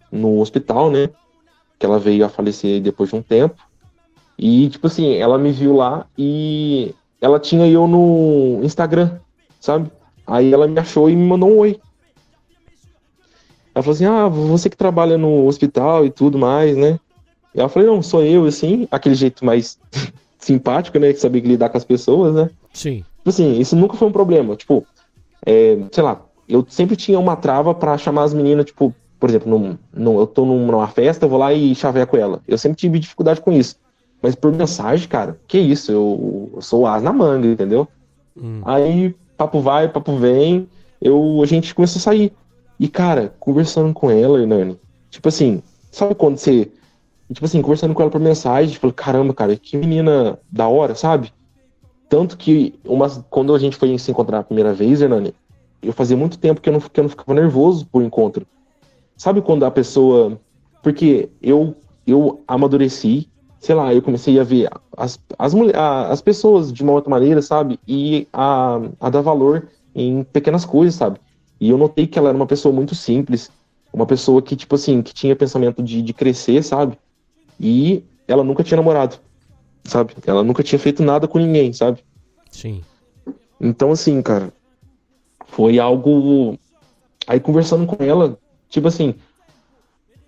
[SPEAKER 6] no hospital, né? Que ela veio a falecer depois de um tempo. E, tipo assim, ela me viu lá e ela tinha eu no Instagram, sabe? Aí ela me achou e me mandou um oi. Ela falou assim, você que trabalha no hospital e tudo mais, né? E ela falou, não, sou eu, assim, aquele jeito mais simpático, né? Que sabia lidar com as pessoas, né?
[SPEAKER 5] Sim.
[SPEAKER 6] Tipo assim, isso nunca foi um problema. Tipo, sei lá, eu sempre tinha uma trava pra chamar as meninas, tipo, por exemplo, eu tô numa festa, eu vou lá e chaveco ela. Eu sempre tive dificuldade com isso. Mas por mensagem, cara, que isso, eu sou o as na manga, entendeu? Aí, papo vai, papo vem, a gente começou a sair. E, cara, conversando com ela, Hernani, tipo assim, sabe quando você... Tipo assim, conversando com ela por mensagem, falei, caramba, cara, que menina da hora, sabe? Tanto que, quando a gente foi se encontrar a primeira vez, Hernani, eu fazia muito tempo que eu não ficava nervoso por encontro. Sabe quando a pessoa... Porque eu amadureci, sei lá, eu comecei a ver as pessoas de uma outra maneira, sabe? E a dar valor em pequenas coisas, sabe? E eu notei que ela era uma pessoa muito simples, uma pessoa que, tipo assim, que tinha pensamento de crescer, sabe? E ela nunca tinha namorado, sabe? Ela nunca tinha feito nada com ninguém, sabe?
[SPEAKER 5] Sim.
[SPEAKER 6] Então, assim, cara, foi algo... Aí, conversando com ela, tipo assim,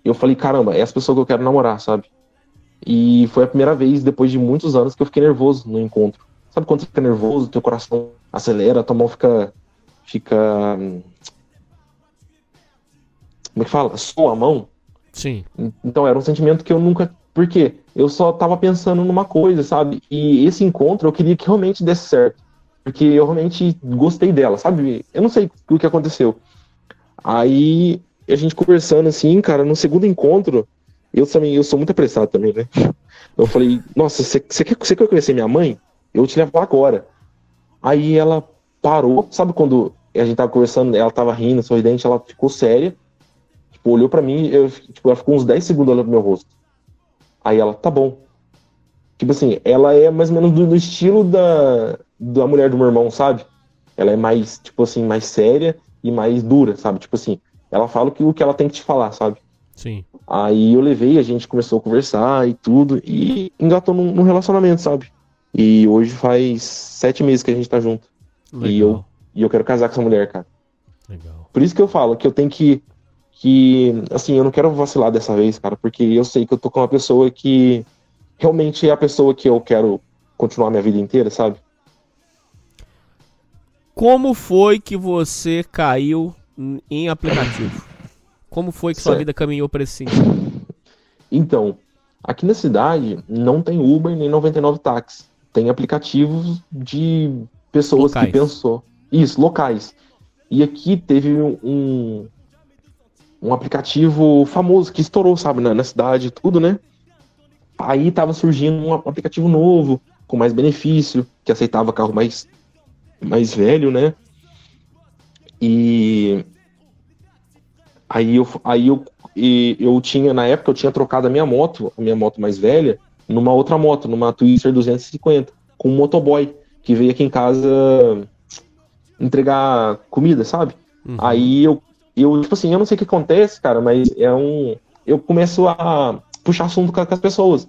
[SPEAKER 6] eu falei, caramba, é essa pessoa que eu quero namorar, sabe? E foi a primeira vez, depois de muitos anos, que eu fiquei nervoso no encontro. Sabe quando você fica nervoso, teu coração acelera, tua mão fica... Como é que fala? Sua a mão?
[SPEAKER 5] Sim.
[SPEAKER 6] Então era um sentimento que eu nunca... Por quê? Eu só tava pensando numa coisa, sabe? E esse encontro eu queria que realmente desse certo. Porque eu realmente gostei dela, sabe? Eu não sei o que aconteceu. Aí, a gente conversando assim, cara, no segundo encontro, eu sou muito apressado também, né? Eu falei, nossa, você quer conhecer minha mãe? Eu te levo agora. Aí ela parou, sabe quando a gente tava conversando, ela tava rindo, sorridente, ela ficou séria, tipo, olhou pra mim, ela ficou uns 10 segundos olhando pro meu rosto. Aí ela, tá bom. Tipo assim, ela é mais ou menos do estilo da mulher do meu irmão, sabe? Ela é mais, tipo assim, mais séria e mais dura, sabe? Tipo assim, ela fala o que ela tem que te falar, sabe?
[SPEAKER 5] Sim.
[SPEAKER 6] Aí eu levei, a gente começou a conversar e tudo, e engatou num relacionamento, sabe? E hoje faz 7 meses que a gente tá junto.
[SPEAKER 5] Legal.
[SPEAKER 6] E eu quero casar com essa mulher, cara.
[SPEAKER 5] Legal.
[SPEAKER 6] Por isso que eu falo que eu tenho que assim, eu não quero vacilar dessa vez, cara, porque eu sei que eu tô com uma pessoa que realmente é a pessoa que eu quero continuar minha vida inteira, sabe?
[SPEAKER 5] Como foi que você caiu em aplicativo? Como foi que sua vida caminhou para esse sentido?
[SPEAKER 6] Então, aqui na cidade não tem Uber nem 99 táxi. Tem aplicativos de pessoas
[SPEAKER 5] locais.
[SPEAKER 6] Que pensou. Isso, locais. E aqui teve um aplicativo famoso que estourou, sabe, na cidade e tudo, né? Aí tava surgindo um aplicativo novo, com mais benefício, que aceitava carro mais velho, né? E aí eu tinha, na época, eu tinha trocado a minha moto mais velha, numa outra moto, numa Twister 250, com um motoboy, que veio aqui em casa entregar comida, sabe?
[SPEAKER 5] Uhum.
[SPEAKER 6] Aí eu, tipo assim, eu não sei o que acontece, cara, mas eu começo a puxar assunto com as pessoas.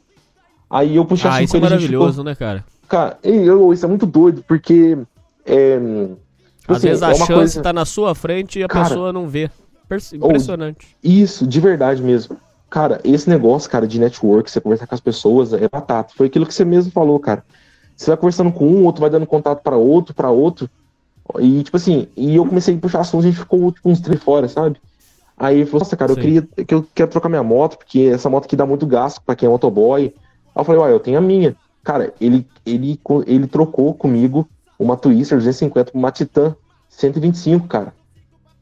[SPEAKER 6] Aí eu puxo assunto
[SPEAKER 5] isso é maravilhoso, né, cara?
[SPEAKER 6] Cara, isso é muito doido, porque
[SPEAKER 5] às
[SPEAKER 6] assim,
[SPEAKER 5] vezes a chance
[SPEAKER 6] coisa...
[SPEAKER 5] tá na sua frente e a pessoa não vê. Impressionante.
[SPEAKER 6] Isso, de verdade mesmo. Cara, esse negócio, cara, de network, você conversar com as pessoas, é batata. Foi aquilo que você mesmo falou, cara. Você vai conversando com um, outro vai dando contato pra outro. E, tipo assim, eu comecei a puxar assuntos, a gente ficou, tipo, uns 3 fora, sabe? Aí ele falou, nossa, cara, eu quero trocar minha moto, porque essa moto aqui dá muito gasto pra quem é motoboy. Aí eu falei, eu tenho a minha. Cara, ele trocou comigo uma Twister 250 por uma Titan 125, cara.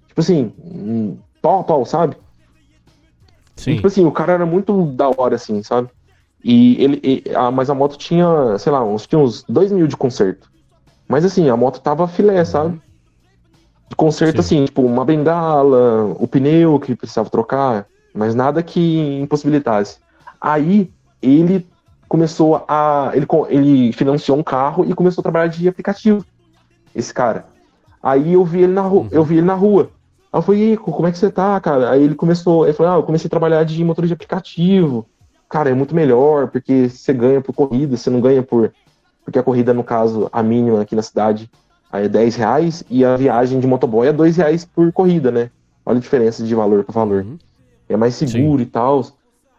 [SPEAKER 6] Tipo assim, pau a pau, sabe?
[SPEAKER 5] Sim.
[SPEAKER 6] E, tipo assim, o cara era muito da hora, assim, sabe? Mas a moto tinha, sei lá, uns 2.000 de conserto. Mas assim, a moto tava filé, sabe? De conserto, assim, tipo, uma bengala, o pneu que precisava trocar, mas nada que impossibilitasse. Aí, ele começou ele financiou um carro e começou a trabalhar de aplicativo, esse cara. Aí eu vi ele na rua. Aí eu falei, como é que você tá, cara? Aí ele falou, eu comecei a trabalhar de motorista de aplicativo. Cara, é muito melhor, porque você ganha por corrida, você não ganha porque a corrida, no caso, a mínima aqui na cidade, aí é R$10 e a viagem de motoboy é R$2 por corrida, né? Olha a diferença de valor para valor. É mais seguro. Sim. E tal.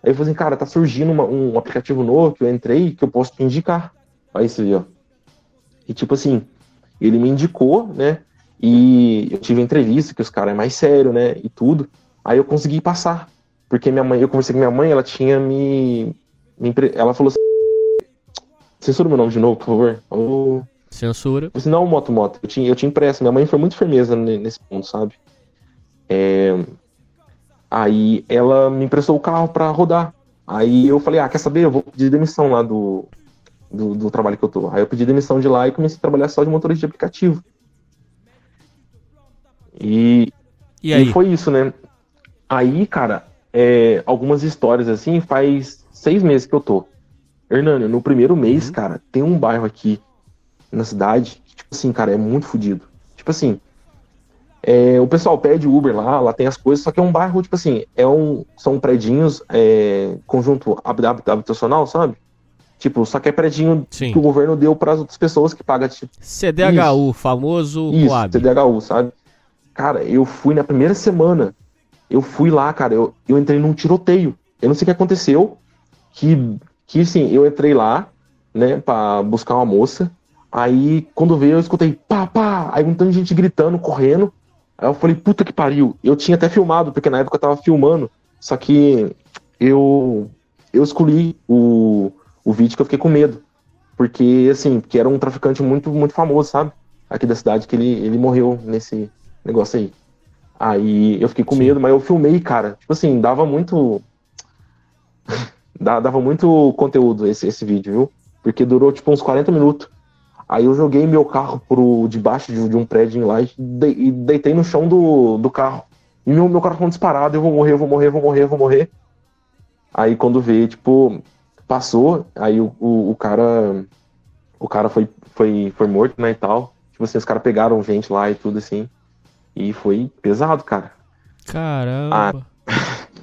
[SPEAKER 6] Aí eu falei assim, cara, tá surgindo um aplicativo novo que eu entrei, que eu posso te indicar. Aí você vê, ó. E tipo assim, ele me indicou, né? E eu tive entrevista, que os caras é mais sério, né? E tudo. Aí eu consegui passar. Porque eu conversei com minha mãe, ela tinha ela falou assim, censura meu nome de novo, por favor.
[SPEAKER 5] Censura.
[SPEAKER 6] Eu disse, não, moto. Eu tinha impresso. Minha mãe foi muito firmeza nesse ponto, sabe? Aí ela me emprestou o carro pra rodar. Aí eu falei, quer saber? Eu vou pedir demissão lá do trabalho que eu tô. Aí eu pedi demissão de lá e comecei a trabalhar só de motorista de aplicativo. E aí? E foi isso, né? Aí, cara, algumas histórias assim, faz 6 meses que eu tô. Hernânio, no primeiro mês, cara, tem um bairro aqui na cidade que, tipo assim, cara, é muito fodido. Tipo assim, O pessoal pede Uber lá tem as coisas, só que é um bairro, tipo assim, são predinhos, conjunto habitacional, sabe? Tipo, só que é predinho
[SPEAKER 5] Sim.
[SPEAKER 6] que o governo deu para as outras pessoas que pagam, tipo...
[SPEAKER 5] CDHU, famoso
[SPEAKER 6] Isso,
[SPEAKER 5] Coab.
[SPEAKER 6] CDHU, sabe? Cara, eu fui na primeira semana, eu fui lá, cara, eu entrei num tiroteio. Eu não sei o que aconteceu, que assim, eu entrei lá, né, pra buscar uma moça, aí quando veio eu escutei pá, aí um tanto de gente gritando, correndo, aí eu falei, puta que pariu. Eu tinha até filmado, porque na época eu tava filmando, só que eu escolhi o vídeo que eu fiquei com medo, porque assim, porque era um traficante muito, muito famoso, sabe? Aqui da cidade, que ele morreu nesse negócio aí. Aí eu fiquei com medo, mas eu filmei, cara. Tipo assim, dava muito conteúdo esse vídeo, viu? Porque durou tipo uns 40 minutos. Aí eu joguei meu carro debaixo de um prédio lá e deitei no chão do carro. E meu coração disparado, eu vou morrer. Aí quando veio, tipo, passou, aí o cara foi morto, né, e tal. Tipo assim, os caras pegaram gente lá e tudo assim. E foi pesado, cara.
[SPEAKER 5] Caramba.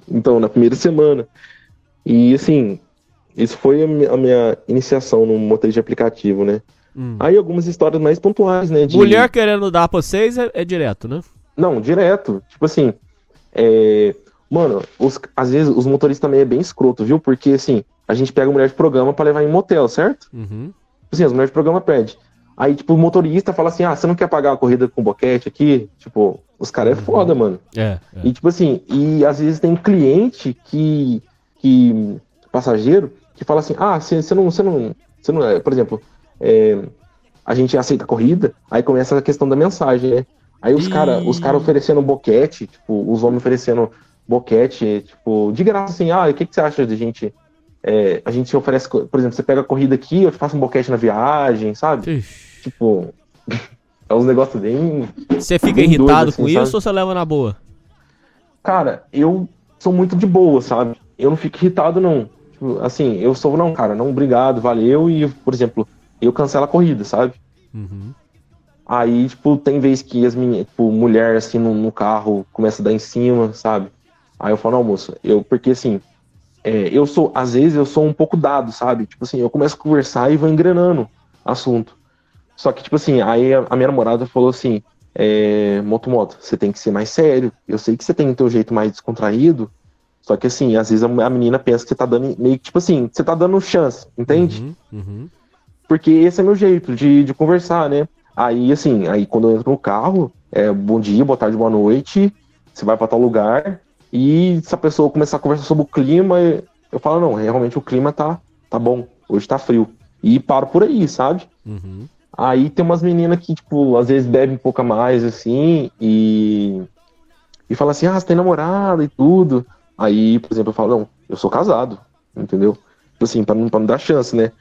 [SPEAKER 6] Então, na primeira semana. E assim, isso foi a minha iniciação no motorista de aplicativo, né? Aí algumas histórias mais pontuais, né?
[SPEAKER 5] Mulher querendo dar pra vocês é direto, né?
[SPEAKER 6] Não, direto. Tipo assim, mano, às vezes os motoristas também é bem escroto, viu? Porque assim, a gente pega mulher de programa pra levar em motel, certo?
[SPEAKER 5] Uhum.
[SPEAKER 6] Assim, as mulheres de programa pedem. Aí, tipo, o motorista fala assim, você não quer pagar a corrida com boquete aqui? Tipo, os caras é foda, mano. E tipo assim, e às vezes tem cliente passageiro, que fala assim, você não, por exemplo, a gente aceita a corrida, aí começa a questão da mensagem, né? Aí os caras oferecendo boquete, tipo, os homens oferecendo boquete, tipo, de graça assim, o que você acha de gente... a gente oferece, por exemplo, você pega a corrida aqui, eu te faço um boquete na viagem, sabe?
[SPEAKER 5] Ixi.
[SPEAKER 6] Tipo, é uns negócios bem...
[SPEAKER 5] Você fica
[SPEAKER 6] bem
[SPEAKER 5] irritado
[SPEAKER 6] doido, assim,
[SPEAKER 5] com
[SPEAKER 6] sabe?
[SPEAKER 5] isso ou você leva na boa?
[SPEAKER 6] Cara, eu sou muito de boa, sabe? Eu não fico irritado, não. Tipo, assim, eu sou, não, cara, não, obrigado, valeu. E, por exemplo, eu cancelo a corrida, sabe?
[SPEAKER 5] Uhum.
[SPEAKER 6] Aí, tipo, tem vez que as meninas, tipo, mulher, assim, no carro, começa a dar em cima, sabe? Aí eu falo, não, moço, porque, assim, às vezes eu sou um pouco dado, sabe? Tipo assim, eu começo a conversar e vou engrenando assunto. Só que, tipo assim, aí a minha namorada falou assim, Moto, você tem que ser mais sério. Eu sei que você tem o teu jeito mais descontraído, só que assim, às vezes a menina pensa que você tá dando meio que, tipo assim, você tá dando chance, entende?
[SPEAKER 5] Uhum.
[SPEAKER 6] Porque esse é meu jeito de conversar, né? Aí, assim, quando eu entro no carro, bom dia, boa tarde, boa noite, você vai pra tal lugar, e se a pessoa começar a conversar sobre o clima, eu falo, não, realmente o clima tá bom, hoje tá frio. E paro por aí, sabe?
[SPEAKER 5] Uhum.
[SPEAKER 6] Aí tem umas meninas que, tipo, às vezes bebem um pouco a mais, assim, e fala assim, você tem namorada e tudo. Aí, por exemplo, eu falo, não, eu sou casado, entendeu? Tipo assim, pra não dar chance, né?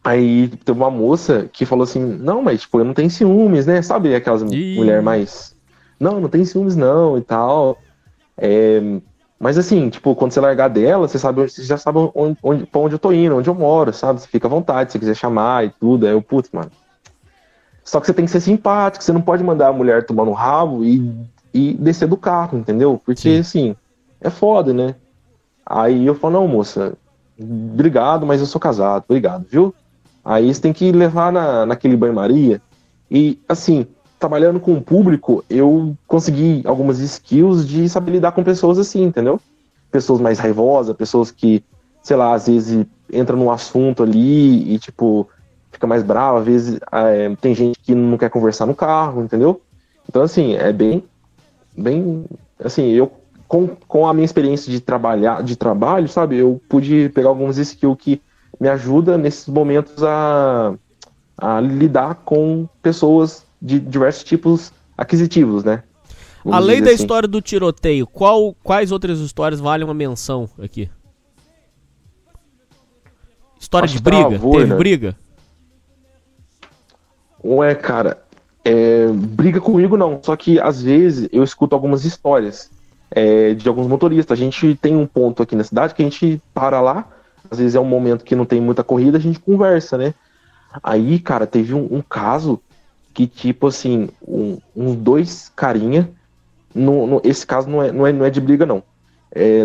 [SPEAKER 6] Aí teve uma moça que falou assim, não, mas tipo, eu não tenho ciúmes, né? Sabe aquelas mulheres mais... Não tem ciúmes não e tal. Mas assim, tipo, quando você largar dela, você já sabe pra onde eu tô indo, onde eu moro, sabe? Você fica à vontade, se você quiser chamar e tudo. Aí eu, putz, mano. Só que você tem que ser simpático, você não pode mandar a mulher tomar no rabo e descer do carro, entendeu? Porque, assim, é foda, né? Aí eu falo, não, moça, obrigado, mas eu sou casado, obrigado, viu? Aí você tem que levar naquele banho-maria. E, assim, trabalhando com o público, eu consegui algumas skills de saber lidar com pessoas assim, entendeu? Pessoas mais raivosas, pessoas que, sei lá, às vezes entra num assunto ali e, tipo, fica mais brava. Às vezes tem gente que não quer conversar no carro, entendeu? Então, assim, é bem, assim, eu, com a minha experiência de trabalho, sabe, eu pude pegar algumas skills que me ajudam nesses momentos a lidar com pessoas de diversos tipos aquisitivos, né?
[SPEAKER 5] Além da
[SPEAKER 6] assim.
[SPEAKER 5] história do tiroteio, quais outras histórias valem uma menção aqui? História
[SPEAKER 6] Acho
[SPEAKER 5] de briga?
[SPEAKER 6] travou,
[SPEAKER 5] Teve
[SPEAKER 6] né?
[SPEAKER 5] briga?
[SPEAKER 6] Cara, briga comigo não, só que às vezes eu escuto algumas histórias de alguns motoristas. A gente tem um ponto aqui na cidade que a gente para lá, às vezes é um momento que não tem muita corrida, a gente conversa, né? Aí, cara, teve um caso que, tipo assim, uns dois carinha, esse caso não é de briga, não.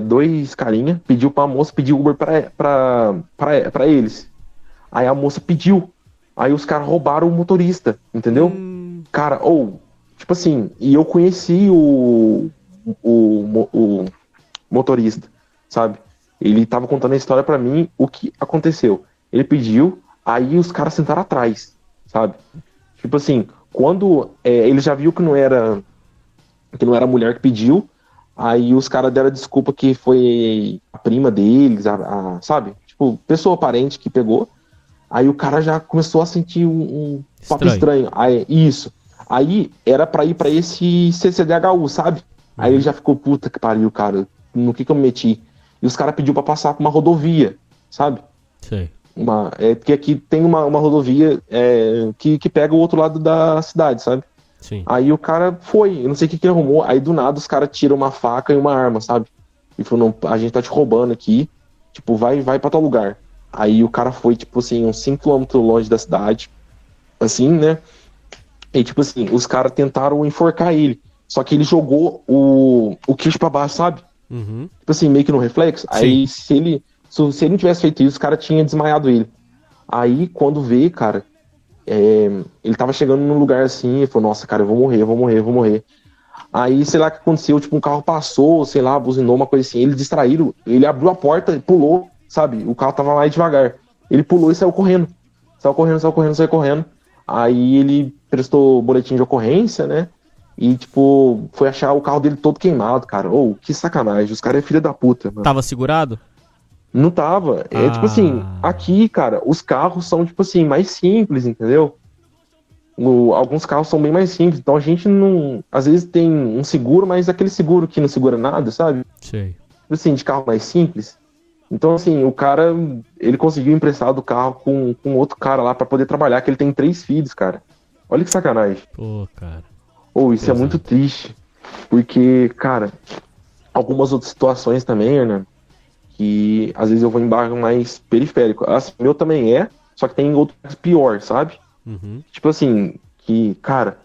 [SPEAKER 6] Dois carinha pediu pra moça pedir Uber pra eles. Aí a moça pediu. Aí os caras roubaram o motorista, entendeu? Cara, tipo assim, e eu conheci o motorista, sabe? Ele tava contando a história pra mim, o que aconteceu. Ele pediu, aí os caras sentaram atrás, sabe? Tipo assim, quando ele já viu que não era a mulher que pediu, aí os caras deram a desculpa que foi a prima deles, sabe? Tipo, pessoa parente que pegou. Aí o cara já começou a sentir um papo estranho. Isso. Aí era pra ir pra esse CCDHU, sabe? Aí ele já ficou, puta que pariu, cara. No que eu me meti? E os caras pediu pra passar por uma rodovia, sabe?
[SPEAKER 5] Sei.
[SPEAKER 6] Porque aqui tem uma rodovia que pega o outro lado da cidade, sabe?
[SPEAKER 5] Sim.
[SPEAKER 6] Aí o cara foi, eu não sei o que ele arrumou. Aí do nada os caras tiram uma faca e uma arma, sabe? E falou, não, a gente tá te roubando aqui. Tipo, vai pra tal lugar. Aí o cara foi, tipo assim, uns 5 km longe da cidade. Assim, né? E tipo assim, os caras tentaram enforcar ele. Só que ele jogou o queixo pra baixo, sabe?
[SPEAKER 5] Uhum.
[SPEAKER 6] Tipo assim, meio que no reflexo.
[SPEAKER 5] Sim.
[SPEAKER 6] Aí se ele não tivesse feito isso, os caras tinham desmaiado ele. Aí quando vê, cara, ele tava chegando num lugar assim, e falou, nossa, cara, eu vou morrer. Aí, sei lá o que aconteceu, tipo, um carro passou, sei lá, buzinou, uma coisa assim, eles distraíram, ele abriu a porta e pulou, sabe? O carro tava mais devagar. Ele pulou e saiu correndo. Saiu correndo. Aí ele prestou boletim de ocorrência, né? E, tipo, foi achar o carro dele todo queimado, cara. Que sacanagem. Os caras é filha da puta, mano.
[SPEAKER 5] Tava segurado?
[SPEAKER 6] Não tava. Tipo assim, aqui, cara, os carros são, tipo assim, mais simples, entendeu? Alguns carros são bem mais simples. Então a gente não... Às vezes tem um seguro, mas aquele seguro que não segura nada, sabe?
[SPEAKER 5] Sei.
[SPEAKER 6] Tipo assim, de carro mais simples. Então, assim, o cara, ele conseguiu emprestar do carro com outro cara lá pra poder trabalhar, que ele tem 3 filhos, cara. Olha que sacanagem.
[SPEAKER 5] Pô, cara.
[SPEAKER 6] Isso é muito triste. Porque, cara, algumas outras situações também, né? Que às vezes eu vou em bairro mais periférico. Assim, o meu também só que tem outro pior, sabe?
[SPEAKER 5] Uhum.
[SPEAKER 6] Tipo assim, que, cara,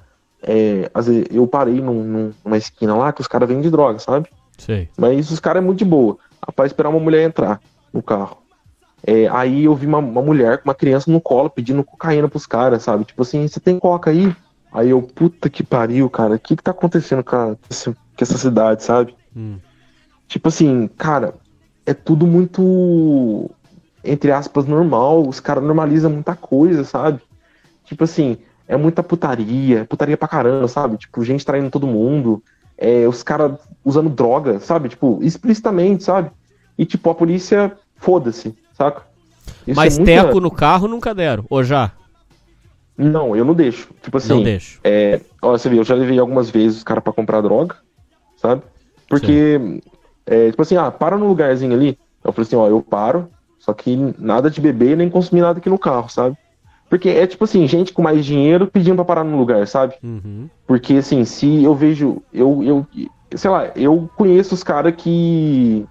[SPEAKER 6] às vezes eu parei numa esquina lá que os caras vendem droga, sabe?
[SPEAKER 5] Sei.
[SPEAKER 6] Mas os caras é muito de boa. Para esperar uma mulher entrar no carro. Aí eu vi uma mulher com uma criança no colo pedindo cocaína pros caras, sabe? Tipo assim, você tem coca aí? Aí eu, puta que pariu, cara. O que tá acontecendo com essa cidade, sabe? Tipo assim, cara, é tudo muito, entre aspas, normal. Os caras normalizam muita coisa, sabe? Tipo assim, é muita putaria pra caramba, sabe? Tipo, gente traindo todo mundo. Os caras usando droga, sabe? Tipo, explicitamente, sabe? E tipo, a polícia, foda-se, saca? Isso
[SPEAKER 5] Mas teco no carro nunca deram, ou já?
[SPEAKER 6] Não, eu não deixo. Tipo assim,
[SPEAKER 5] não deixo.
[SPEAKER 6] Você vê, eu já levei algumas vezes os caras pra comprar droga, sabe? Porque, tipo assim, para no lugarzinho ali. Eu falei assim, eu paro, só que nada de beber nem consumir nada aqui no carro, sabe? Porque é tipo assim, gente com mais dinheiro pedindo pra parar no lugar, sabe?
[SPEAKER 5] Uhum.
[SPEAKER 6] Porque assim, se eu vejo, sei lá, eu conheço os caras que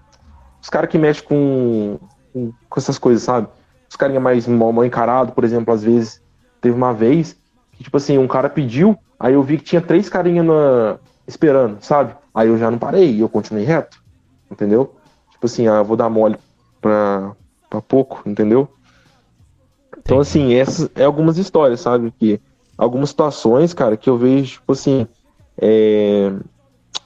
[SPEAKER 6] mexem com essas coisas, sabe? Os carinha mais mal encarado, por exemplo, às vezes, teve uma vez que, tipo assim, um cara pediu, aí eu vi que tinha 3 carinha esperando, sabe? Aí eu já não parei, eu continuei reto, entendeu? Tipo assim, eu vou dar mole pra pouco, entendeu? Então, assim, essas é algumas histórias, sabe? Que algumas situações, cara, que eu vejo, tipo assim,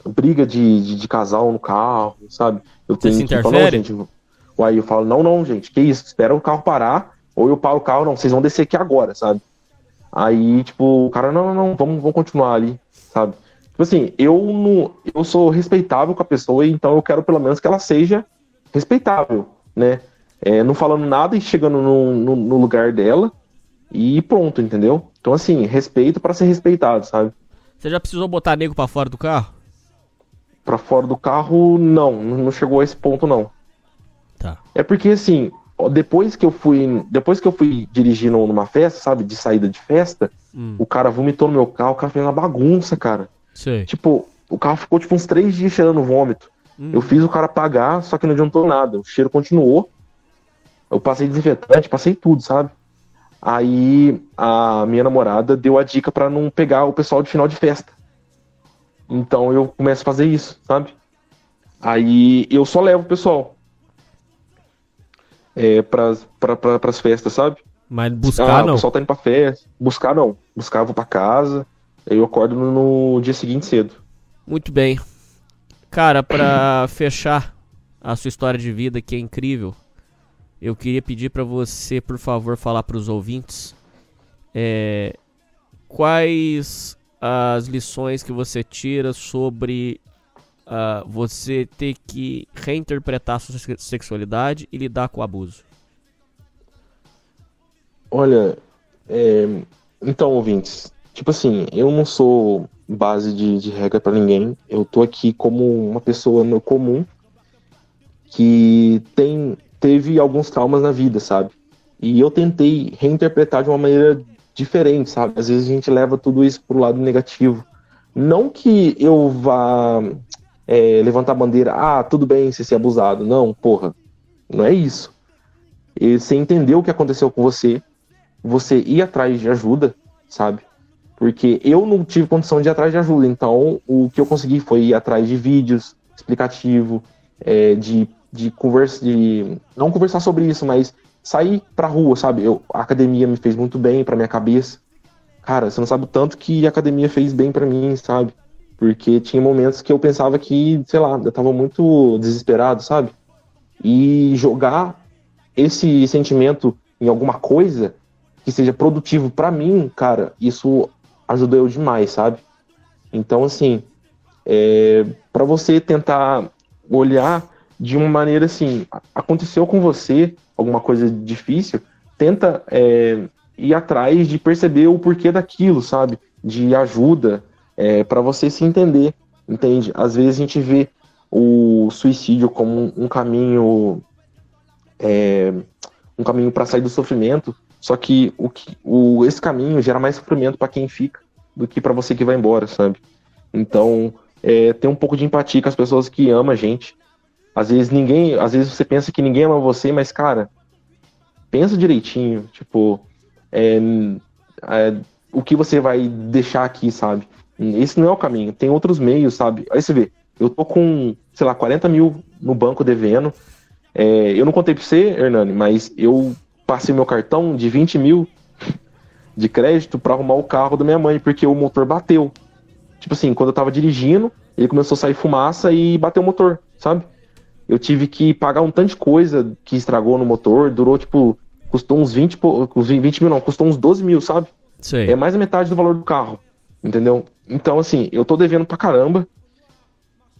[SPEAKER 6] briga de casal no carro, sabe? Eu tenho que falar, gente. Aí eu falo, não, gente, que isso? Espera o carro parar, ou eu paro o carro, não, vocês vão descer aqui agora, sabe? Aí, tipo, o cara, não, vamos continuar ali, sabe? Tipo assim, eu sou respeitável com a pessoa, então eu quero pelo menos que ela seja respeitável, né? Não falando nada e chegando no lugar dela e pronto, entendeu? Então, assim, respeito pra ser respeitado, sabe?
[SPEAKER 5] Você já precisou botar nego pra fora do carro?
[SPEAKER 6] Pra fora do carro, não chegou a esse ponto, não.
[SPEAKER 5] Tá.
[SPEAKER 6] É porque, assim, depois que eu fui dirigir numa festa, sabe, de saída de festa, o cara vomitou no meu carro, o cara fez uma bagunça, cara.
[SPEAKER 5] Sei.
[SPEAKER 6] Tipo, o carro ficou tipo uns 3 dias cheirando vômito. Eu fiz o cara pagar, só que não adiantou nada. O cheiro continuou. Eu passei desinfetante, passei tudo, sabe? Aí a minha namorada deu a dica pra não pegar o pessoal de final de festa. Então eu começo a fazer isso, sabe? Aí eu só levo o pessoal pras festas, sabe?
[SPEAKER 5] Mas buscar
[SPEAKER 6] O
[SPEAKER 5] não.
[SPEAKER 6] pessoal tá indo pra festa. Buscar não. Buscar, eu vou pra casa. Aí eu acordo no dia seguinte cedo.
[SPEAKER 5] Muito bem. Cara, pra fechar a sua história de vida, que é incrível, eu queria pedir pra você, por favor, falar pros ouvintes quais as lições que você tira sobre você ter que reinterpretar a sua sexualidade e lidar com o abuso.
[SPEAKER 6] Olha, então, ouvintes, tipo assim, eu não sou base de regra pra ninguém. Eu tô aqui como uma pessoa no comum que teve alguns traumas na vida, sabe? E eu tentei reinterpretar de uma maneira diferente, sabe? Às vezes a gente leva tudo isso pro lado negativo. Não que eu vá levantar a bandeira, tudo bem você ser abusado. Não, porra, não é isso. E você entendeu o que aconteceu com você ir atrás de ajuda, sabe? Porque eu não tive condição de ir atrás de ajuda, então o que eu consegui foi ir atrás de vídeos explicativo, não conversar sobre isso, mas sair pra rua, sabe? A academia me fez muito bem pra minha cabeça. Cara, você não sabe o tanto que a academia fez bem pra mim, sabe? Porque tinha momentos que eu pensava que, sei lá, eu tava muito desesperado, sabe? E jogar esse sentimento em alguma coisa que seja produtivo pra mim, cara, isso ajudou eu demais, sabe? Então, assim, pra você tentar olhar de uma maneira assim, aconteceu com você alguma coisa difícil, tenta ir atrás de perceber o porquê daquilo, sabe? De ajuda, pra você se entender, entende? Às vezes a gente vê o suicídio como um caminho para sair do sofrimento, só que esse caminho gera mais sofrimento para quem fica do que para você que vai embora, sabe? Então, ter um pouco de empatia com as pessoas que amam a gente. Às vezes você pensa que ninguém ama você, mas, cara, pensa direitinho, tipo, o que você vai deixar aqui, sabe? Esse não é o caminho, tem outros meios, sabe? Aí você vê, eu tô com, sei lá, 40 mil no banco devendo. Eu não contei pra você, Hernani, mas eu passei meu cartão de 20 mil de crédito pra arrumar o carro da minha mãe, porque o motor bateu. Tipo assim, quando eu tava dirigindo, ele começou a sair fumaça e bateu o motor, sabe? Eu tive que pagar um tanto de coisa que estragou no motor, durou, tipo, custou uns 20 mil não, custou uns 12 mil, sabe?
[SPEAKER 5] Sei.
[SPEAKER 6] É mais da metade do valor do carro, entendeu? Então, assim, eu tô devendo pra caramba,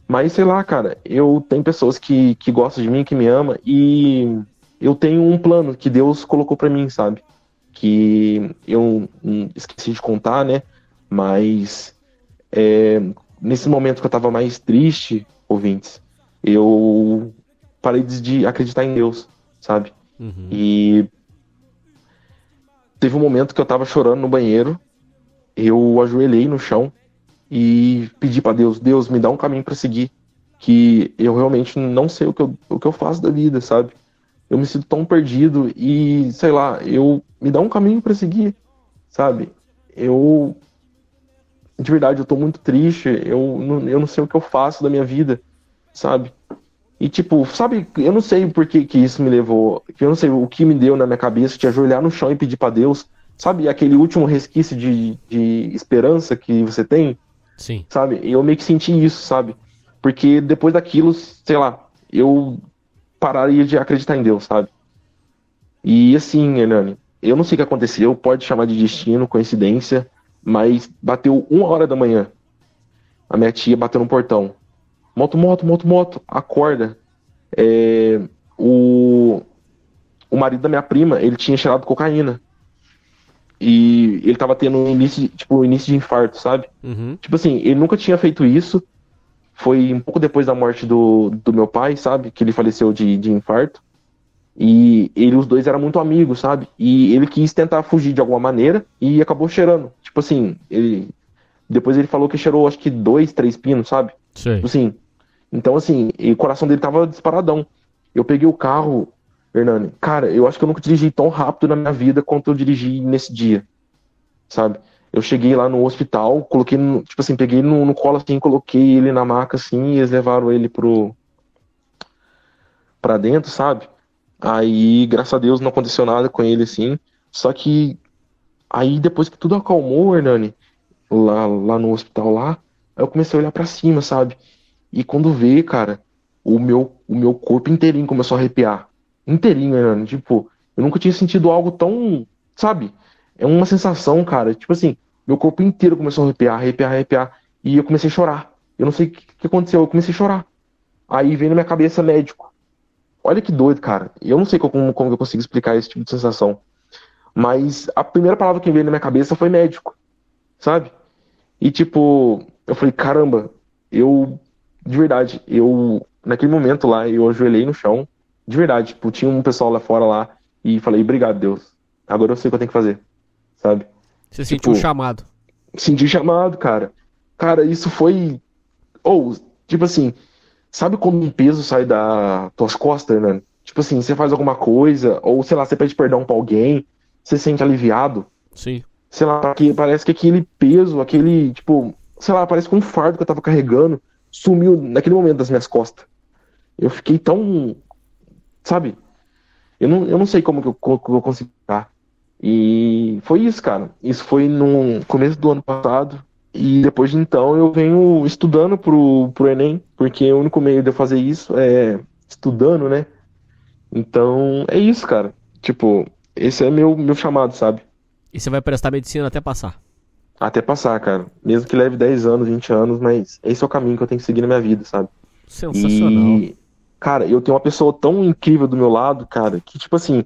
[SPEAKER 6] mas sei lá, cara, eu tenho pessoas que gostam de mim, que me amam, e eu tenho um plano que Deus colocou pra mim, sabe? Que eu esqueci de contar, né? Mas nesse momento que eu tava mais triste, ouvintes, eu parei de acreditar em Deus, sabe?
[SPEAKER 5] Uhum.
[SPEAKER 6] E teve um momento que eu tava chorando no banheiro, eu ajoelhei no chão e pedi pra Deus, Deus, me dá um caminho pra seguir, que eu realmente não sei o que eu faço da vida, sabe? Eu me sinto tão perdido e, sei lá, me dá um caminho pra seguir, sabe? De verdade, eu tô muito triste, eu não sei o que eu faço da minha vida, sabe? E tipo, sabe, eu não sei por que isso me levou, eu não sei o que me deu na minha cabeça de ajoelhar no chão e pedir pra Deus, sabe? Aquele último resquício de esperança que você tem,
[SPEAKER 5] Sim.
[SPEAKER 6] sabe? Eu meio que senti isso, sabe? Porque depois daquilo, sei lá, eu pararia de acreditar em Deus, sabe? E assim, Hernani, eu não sei o que aconteceu, pode chamar de destino, coincidência, mas bateu 1h da manhã. A minha tia bateu no portão. Moto, acorda. O marido da minha prima, ele tinha cheirado cocaína. E ele tava tendo início de infarto, sabe?
[SPEAKER 5] Uhum.
[SPEAKER 6] Tipo assim, ele nunca tinha feito isso. Foi um pouco depois da morte do meu pai, sabe? Que ele faleceu de infarto. E os dois eram muito amigos, sabe? E ele quis tentar fugir de alguma maneira e acabou cheirando. Tipo assim, depois ele falou que cheirou acho que 2, 3 pinos, sabe?
[SPEAKER 5] Sei.
[SPEAKER 6] Tipo assim, então assim, o coração dele tava disparadão. Eu peguei o carro, Hernani, cara, eu acho que eu nunca dirigi tão rápido na minha vida quanto eu dirigi nesse dia, sabe? Eu cheguei lá no hospital, coloquei, tipo assim, peguei no colo assim, coloquei ele na maca assim, e eles levaram ele pra dentro, sabe? Aí, graças a Deus, não aconteceu nada com ele assim. Só que aí depois que tudo acalmou, Hernani, lá no hospital lá, aí eu comecei a olhar pra cima, sabe? E quando vê, cara, o meu corpo inteirinho começou a arrepiar. Inteirinho, Hernani. Tipo, eu nunca tinha sentido algo tão, sabe? É uma sensação, cara. Tipo assim, meu corpo inteiro começou a arrepiar, arrepiar, arrepiar. E eu comecei a chorar. Eu não sei o que aconteceu, eu comecei a chorar. Aí veio na minha cabeça médico. Olha que doido, cara. Eu não sei como eu consigo explicar esse tipo de sensação. Mas a primeira palavra que veio na minha cabeça foi médico, sabe? E tipo, eu falei, caramba, de verdade, naquele momento lá, eu ajoelhei no chão, de verdade, tipo, tinha um pessoal lá fora lá, e falei, obrigado, Deus. Agora eu sei o que eu tenho que fazer, sabe?
[SPEAKER 5] Você
[SPEAKER 6] Tipo,
[SPEAKER 5] sentiu um chamado.
[SPEAKER 6] senti chamado, cara. Cara, isso foi. Ou, tipo assim, sabe quando um peso sai das tuas costas, né? Tipo assim, você faz alguma coisa, ou sei lá, você pede perdão pra alguém, você se sente aliviado.
[SPEAKER 5] Sim.
[SPEAKER 6] Sei lá, parece que aquele peso, aquele, tipo, sei lá, parece que um fardo que eu tava carregando sumiu naquele momento das minhas costas. Eu fiquei tão, sabe? Eu não sei como que eu consegui ficar. E foi isso, cara. Isso foi no começo do ano passado. E depois de então eu venho estudando pro Enem, porque o único meio de eu fazer isso é estudando, né? Então é isso, cara. Tipo, esse é meu chamado, sabe?
[SPEAKER 5] E você vai prestar medicina até passar.
[SPEAKER 6] Até passar, cara. Mesmo que leve 10 anos, 20 anos, mas esse é o caminho que eu tenho que seguir na minha vida, sabe?
[SPEAKER 5] Sensacional.
[SPEAKER 6] E, cara, eu tenho uma pessoa tão incrível do meu lado, cara, que tipo assim,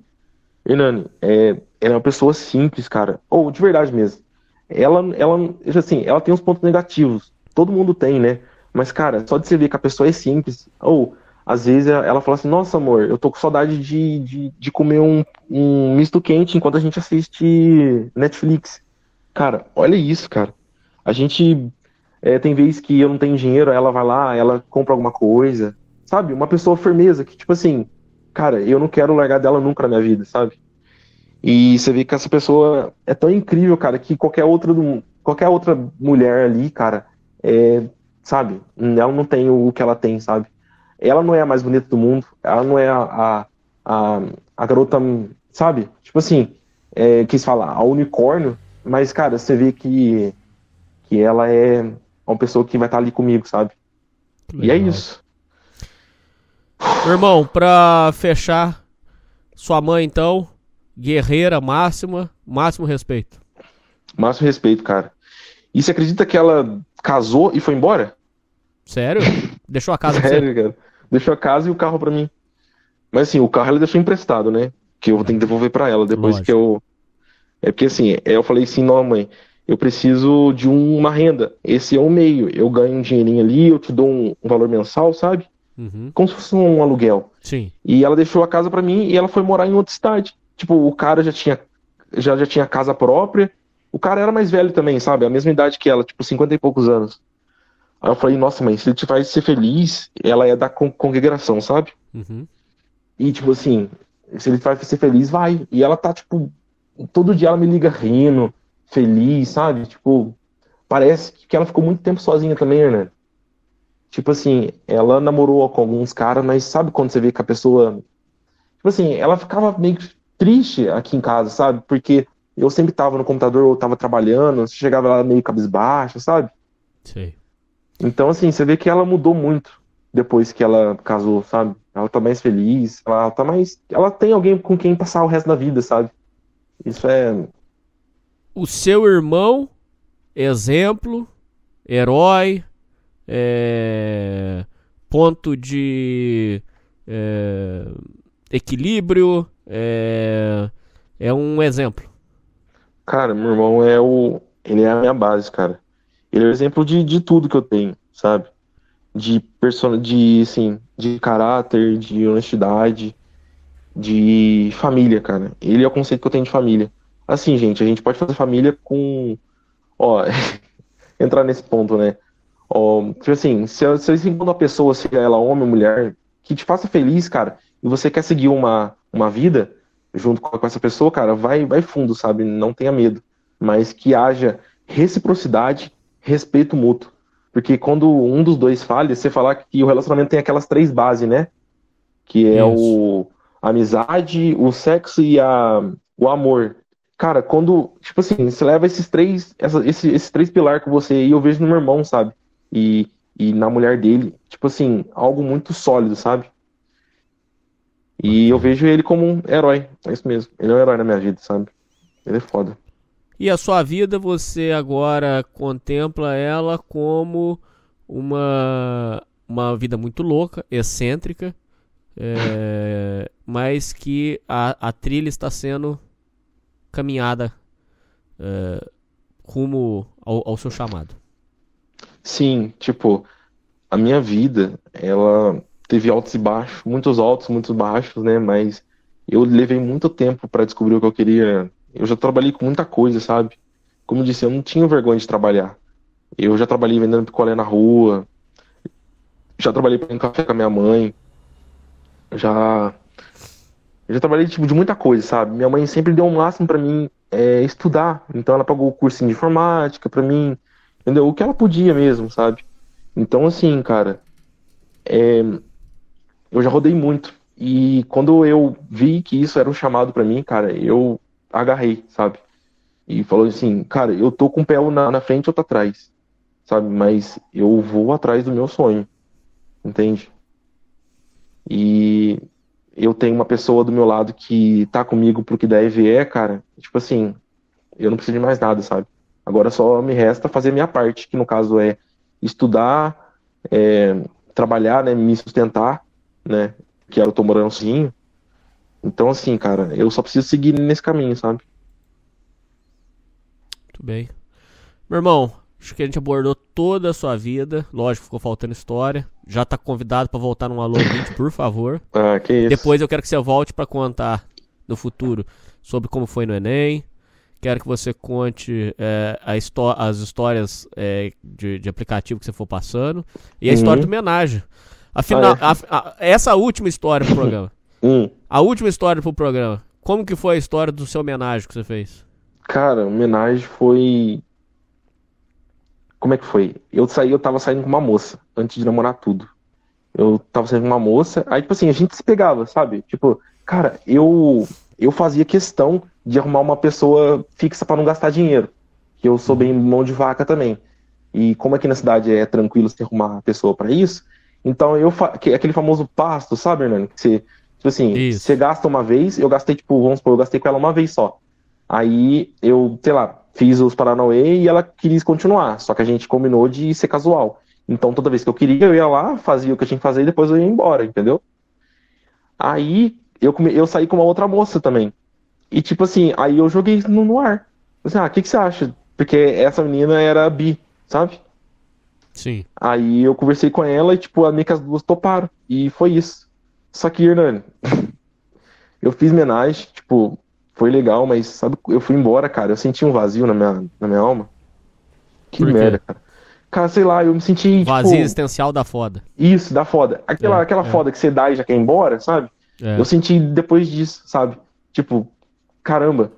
[SPEAKER 6] Hernani, ela é uma pessoa simples, cara. Ou, de verdade mesmo. Assim, ela tem uns pontos negativos. Todo mundo tem, né? Mas, cara, só de você ver que a pessoa é simples. Ou, às vezes, ela fala assim, nossa, amor, eu tô com saudade de comer um misto quente enquanto a gente assiste Netflix. Cara, olha isso, cara. A gente tem vezes que eu não tenho dinheiro, ela vai lá, ela compra alguma coisa. Sabe? Uma pessoa firmeza que, tipo assim, cara, eu não quero largar dela nunca na minha vida, sabe? E você vê que essa pessoa é tão incrível, cara, que qualquer outra mulher ali, cara, sabe? Ela não tem o que ela tem, sabe? Ela não é a mais bonita do mundo, ela não é a garota, sabe? Tipo assim, quis falar, a unicórnio, mas, cara, você vê que ela é uma pessoa que vai estar ali comigo, sabe? E é isso.
[SPEAKER 5] Meu irmão, pra fechar, sua mãe, então, guerreira máxima, máximo respeito.
[SPEAKER 6] Máximo respeito, cara. E você acredita que ela casou e foi embora?
[SPEAKER 5] Sério? Deixou a casa pra você?
[SPEAKER 6] Sério, cara. Deixou a casa e o carro pra mim. Mas assim, o carro ela deixou emprestado, né? Que eu vou ter que devolver pra ela depois.
[SPEAKER 5] Lógico.
[SPEAKER 6] Que eu... É porque assim, eu falei assim, não, mãe, eu preciso de uma renda. Esse é o meio. Eu ganho um dinheirinho ali, eu te dou um valor mensal, sabe?
[SPEAKER 5] Uhum.
[SPEAKER 6] Como se fosse um aluguel.
[SPEAKER 5] Sim.
[SPEAKER 6] E ela deixou a casa pra mim e ela foi morar em outra cidade. Tipo, o cara já tinha casa própria. O cara era mais velho também, sabe? A mesma idade que ela, tipo, 50 e poucos anos. Aí eu falei, nossa, mãe, se ele te faz ser feliz, ela é da congregação, sabe?
[SPEAKER 5] Uhum.
[SPEAKER 6] E, tipo assim, se ele te faz ser feliz, vai. E ela tá, tipo, todo dia ela me liga rindo, feliz, sabe? Tipo, parece que ela ficou muito tempo sozinha também, né? Tipo assim, ela namorou com alguns caras, mas sabe quando você vê que a pessoa... Tipo assim, ela ficava meio triste aqui em casa, sabe? Porque eu sempre tava no computador, ou tava trabalhando, chegava lá meio cabisbaixa, sabe?
[SPEAKER 5] Sei.
[SPEAKER 6] Então, assim, você vê que ela mudou muito depois que ela casou, sabe? Ela tá mais feliz, ela tá mais... Ela tem alguém com quem passar o resto da vida, sabe? Isso é...
[SPEAKER 5] O seu irmão, exemplo, herói, ponto de equilíbrio, é um exemplo.
[SPEAKER 6] Cara, meu irmão ele é a minha base, cara. Ele é o exemplo de tudo que eu tenho, sabe? De caráter, de honestidade, de família, cara. Ele é o conceito que eu tenho de família. Assim, gente, a gente pode fazer família com... Ó, entrar nesse ponto, né? Ó, tipo assim, se você encontra uma pessoa, seja ela homem ou mulher, que te faça feliz, cara, e você quer seguir uma uma vida junto com essa pessoa, cara, vai fundo, sabe? Não tenha medo. Mas que haja reciprocidade, respeito mútuo. Porque quando um dos dois falha, você falar que o relacionamento tem aquelas 3 bases, né? Que é a amizade, o sexo e o amor. Cara, quando, tipo assim, você leva esses três pilares com você, e eu vejo no meu irmão, sabe? E na mulher dele, tipo assim, algo muito sólido, sabe? E eu vejo ele como um herói, é isso mesmo. Ele é um herói na minha vida, sabe? Ele é foda.
[SPEAKER 5] E a sua vida, você agora contempla ela como uma vida muito louca, excêntrica, mas que a trilha está sendo caminhada rumo ao seu chamado.
[SPEAKER 6] Sim, tipo, a minha vida, ela teve altos e baixos, muitos altos, muitos baixos, né? Mas eu levei muito tempo para descobrir o que eu queria. Eu já trabalhei com muita coisa, sabe? Como eu disse, eu não tinha vergonha de trabalhar. Eu já trabalhei vendendo picolé na rua, já trabalhei para café com a minha mãe, eu já trabalhei tipo, de muita coisa, sabe? Minha mãe sempre deu o máximo para mim estudar, então ela pagou o cursinho de informática para mim, entendeu? O que ela podia mesmo, sabe? Então, assim, cara, eu já rodei muito. E quando eu vi que isso era um chamado para mim, cara, eu agarrei, sabe? E falou assim, cara, eu tô com o pé na frente ou tá atrás, sabe? Mas eu vou atrás do meu sonho, entende? E eu tenho uma pessoa do meu lado que tá comigo pro que der e vier, cara. Tipo assim, eu não preciso de mais nada, sabe? Agora só me resta fazer a minha parte, que no caso é estudar, trabalhar, né? Me sustentar, né? Que eu tô morando sozinho. Então, assim, cara, eu só preciso seguir nesse caminho, sabe?
[SPEAKER 5] Muito bem. Meu irmão, acho que a gente abordou toda a sua vida. Lógico, ficou faltando história. Já tá convidado pra voltar num Alô 20, por favor.
[SPEAKER 6] Ah, que isso.
[SPEAKER 5] Depois eu quero que você volte pra contar no futuro sobre como foi no Enem. Quero que você conte as histórias de aplicativo que você for passando. E a história do homenagem. Afinal, essa última história pro programa. A última história pro programa. Como que foi a história do seu homenagem que você fez?
[SPEAKER 6] Cara, a homenagem foi... Como é que foi? Eu tava saindo com uma moça, antes de namorar tudo. Eu tava saindo com uma moça, aí tipo assim, a gente se pegava, sabe? Tipo, cara, eu fazia questão de arrumar uma pessoa fixa pra não gastar dinheiro. Que eu sou bem mão de vaca também. E como aqui na cidade é tranquilo você arrumar uma pessoa pra isso, então aquele famoso pasto, sabe, Hernani? Que você, tipo assim, você gasta uma vez, eu gastei, tipo, vamos supor, eu gastei com ela uma vez só. Aí eu, sei lá, fiz os Paranauê e ela queria continuar, só que a gente combinou de ser casual. Então toda vez que eu queria, eu ia lá, fazia o que eu tinha que fazer e depois eu ia embora, entendeu? Aí eu saí com uma outra moça também. E tipo assim, aí eu joguei no ar. Assim, o que você acha? Porque essa menina era bi, sabe?
[SPEAKER 5] Sim.
[SPEAKER 6] Aí eu conversei com ela e tipo, meio que as duas toparam. E foi isso. Só que, Hernani, eu fiz homenagem, tipo, foi legal, mas sabe, eu fui embora, cara, eu senti um vazio na minha alma. Que merda, cara. Cara, sei lá, eu me senti,
[SPEAKER 5] vazio
[SPEAKER 6] tipo...
[SPEAKER 5] existencial da foda.
[SPEAKER 6] Isso, da foda. Aquela foda que você dá e já quer ir embora, sabe? Eu senti depois disso, sabe? Tipo, caramba.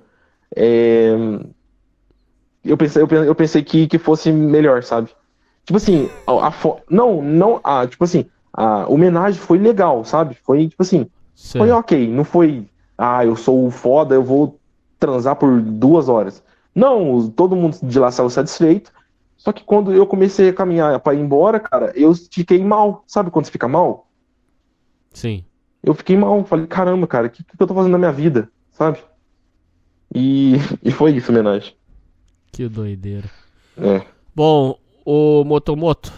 [SPEAKER 6] Eu pensei que fosse melhor, sabe? Tipo assim, tipo assim, a homenagem foi legal, sabe? Foi, tipo assim, foi ok, não foi, eu sou o foda, eu vou transar por 2 horas. Não, todo mundo de lá saiu satisfeito, só que quando eu comecei a caminhar pra ir embora, cara, eu fiquei mal, sabe quando você fica mal?
[SPEAKER 5] Sim.
[SPEAKER 6] Eu fiquei mal, falei, caramba, cara, o que eu tô fazendo na minha vida, sabe? E foi isso, homenagem.
[SPEAKER 5] Que doideira. Bom, o Motomoto,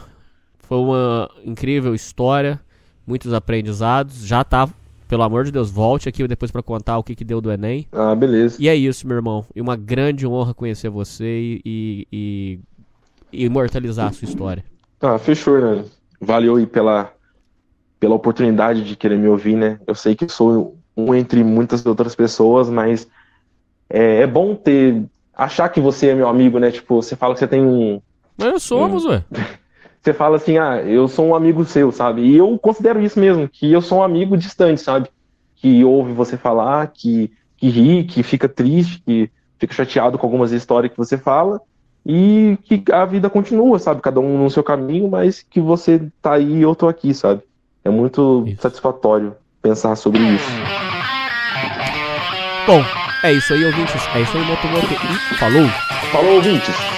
[SPEAKER 5] foi uma incrível história, muitos aprendizados, já tá, pelo amor de Deus, volte aqui depois pra contar o que deu do Enem.
[SPEAKER 6] Beleza.
[SPEAKER 5] E é isso, meu irmão, e uma grande honra conhecer você e imortalizar a sua história.
[SPEAKER 6] Fechou, né? Valeu aí pela oportunidade de querer me ouvir, né? Eu sei que eu sou um entre muitas outras pessoas, mas é bom achar que você é meu amigo, né? Tipo, você fala que você tem um...
[SPEAKER 5] Nós somos, ué.
[SPEAKER 6] Você fala assim, eu sou um amigo seu, sabe? E eu considero isso mesmo, que eu sou um amigo distante, sabe? que ouve você falar, que ri, que fica triste, que fica chateado com algumas histórias que você fala, e que a vida continua, sabe? Cada um no seu caminho, mas que você tá aí e eu tô aqui, sabe? É muito satisfatório pensar sobre isso.
[SPEAKER 5] Bom, é isso aí, ouvintes. É isso aí, Motomoto. E falou!
[SPEAKER 6] Falou, ouvintes!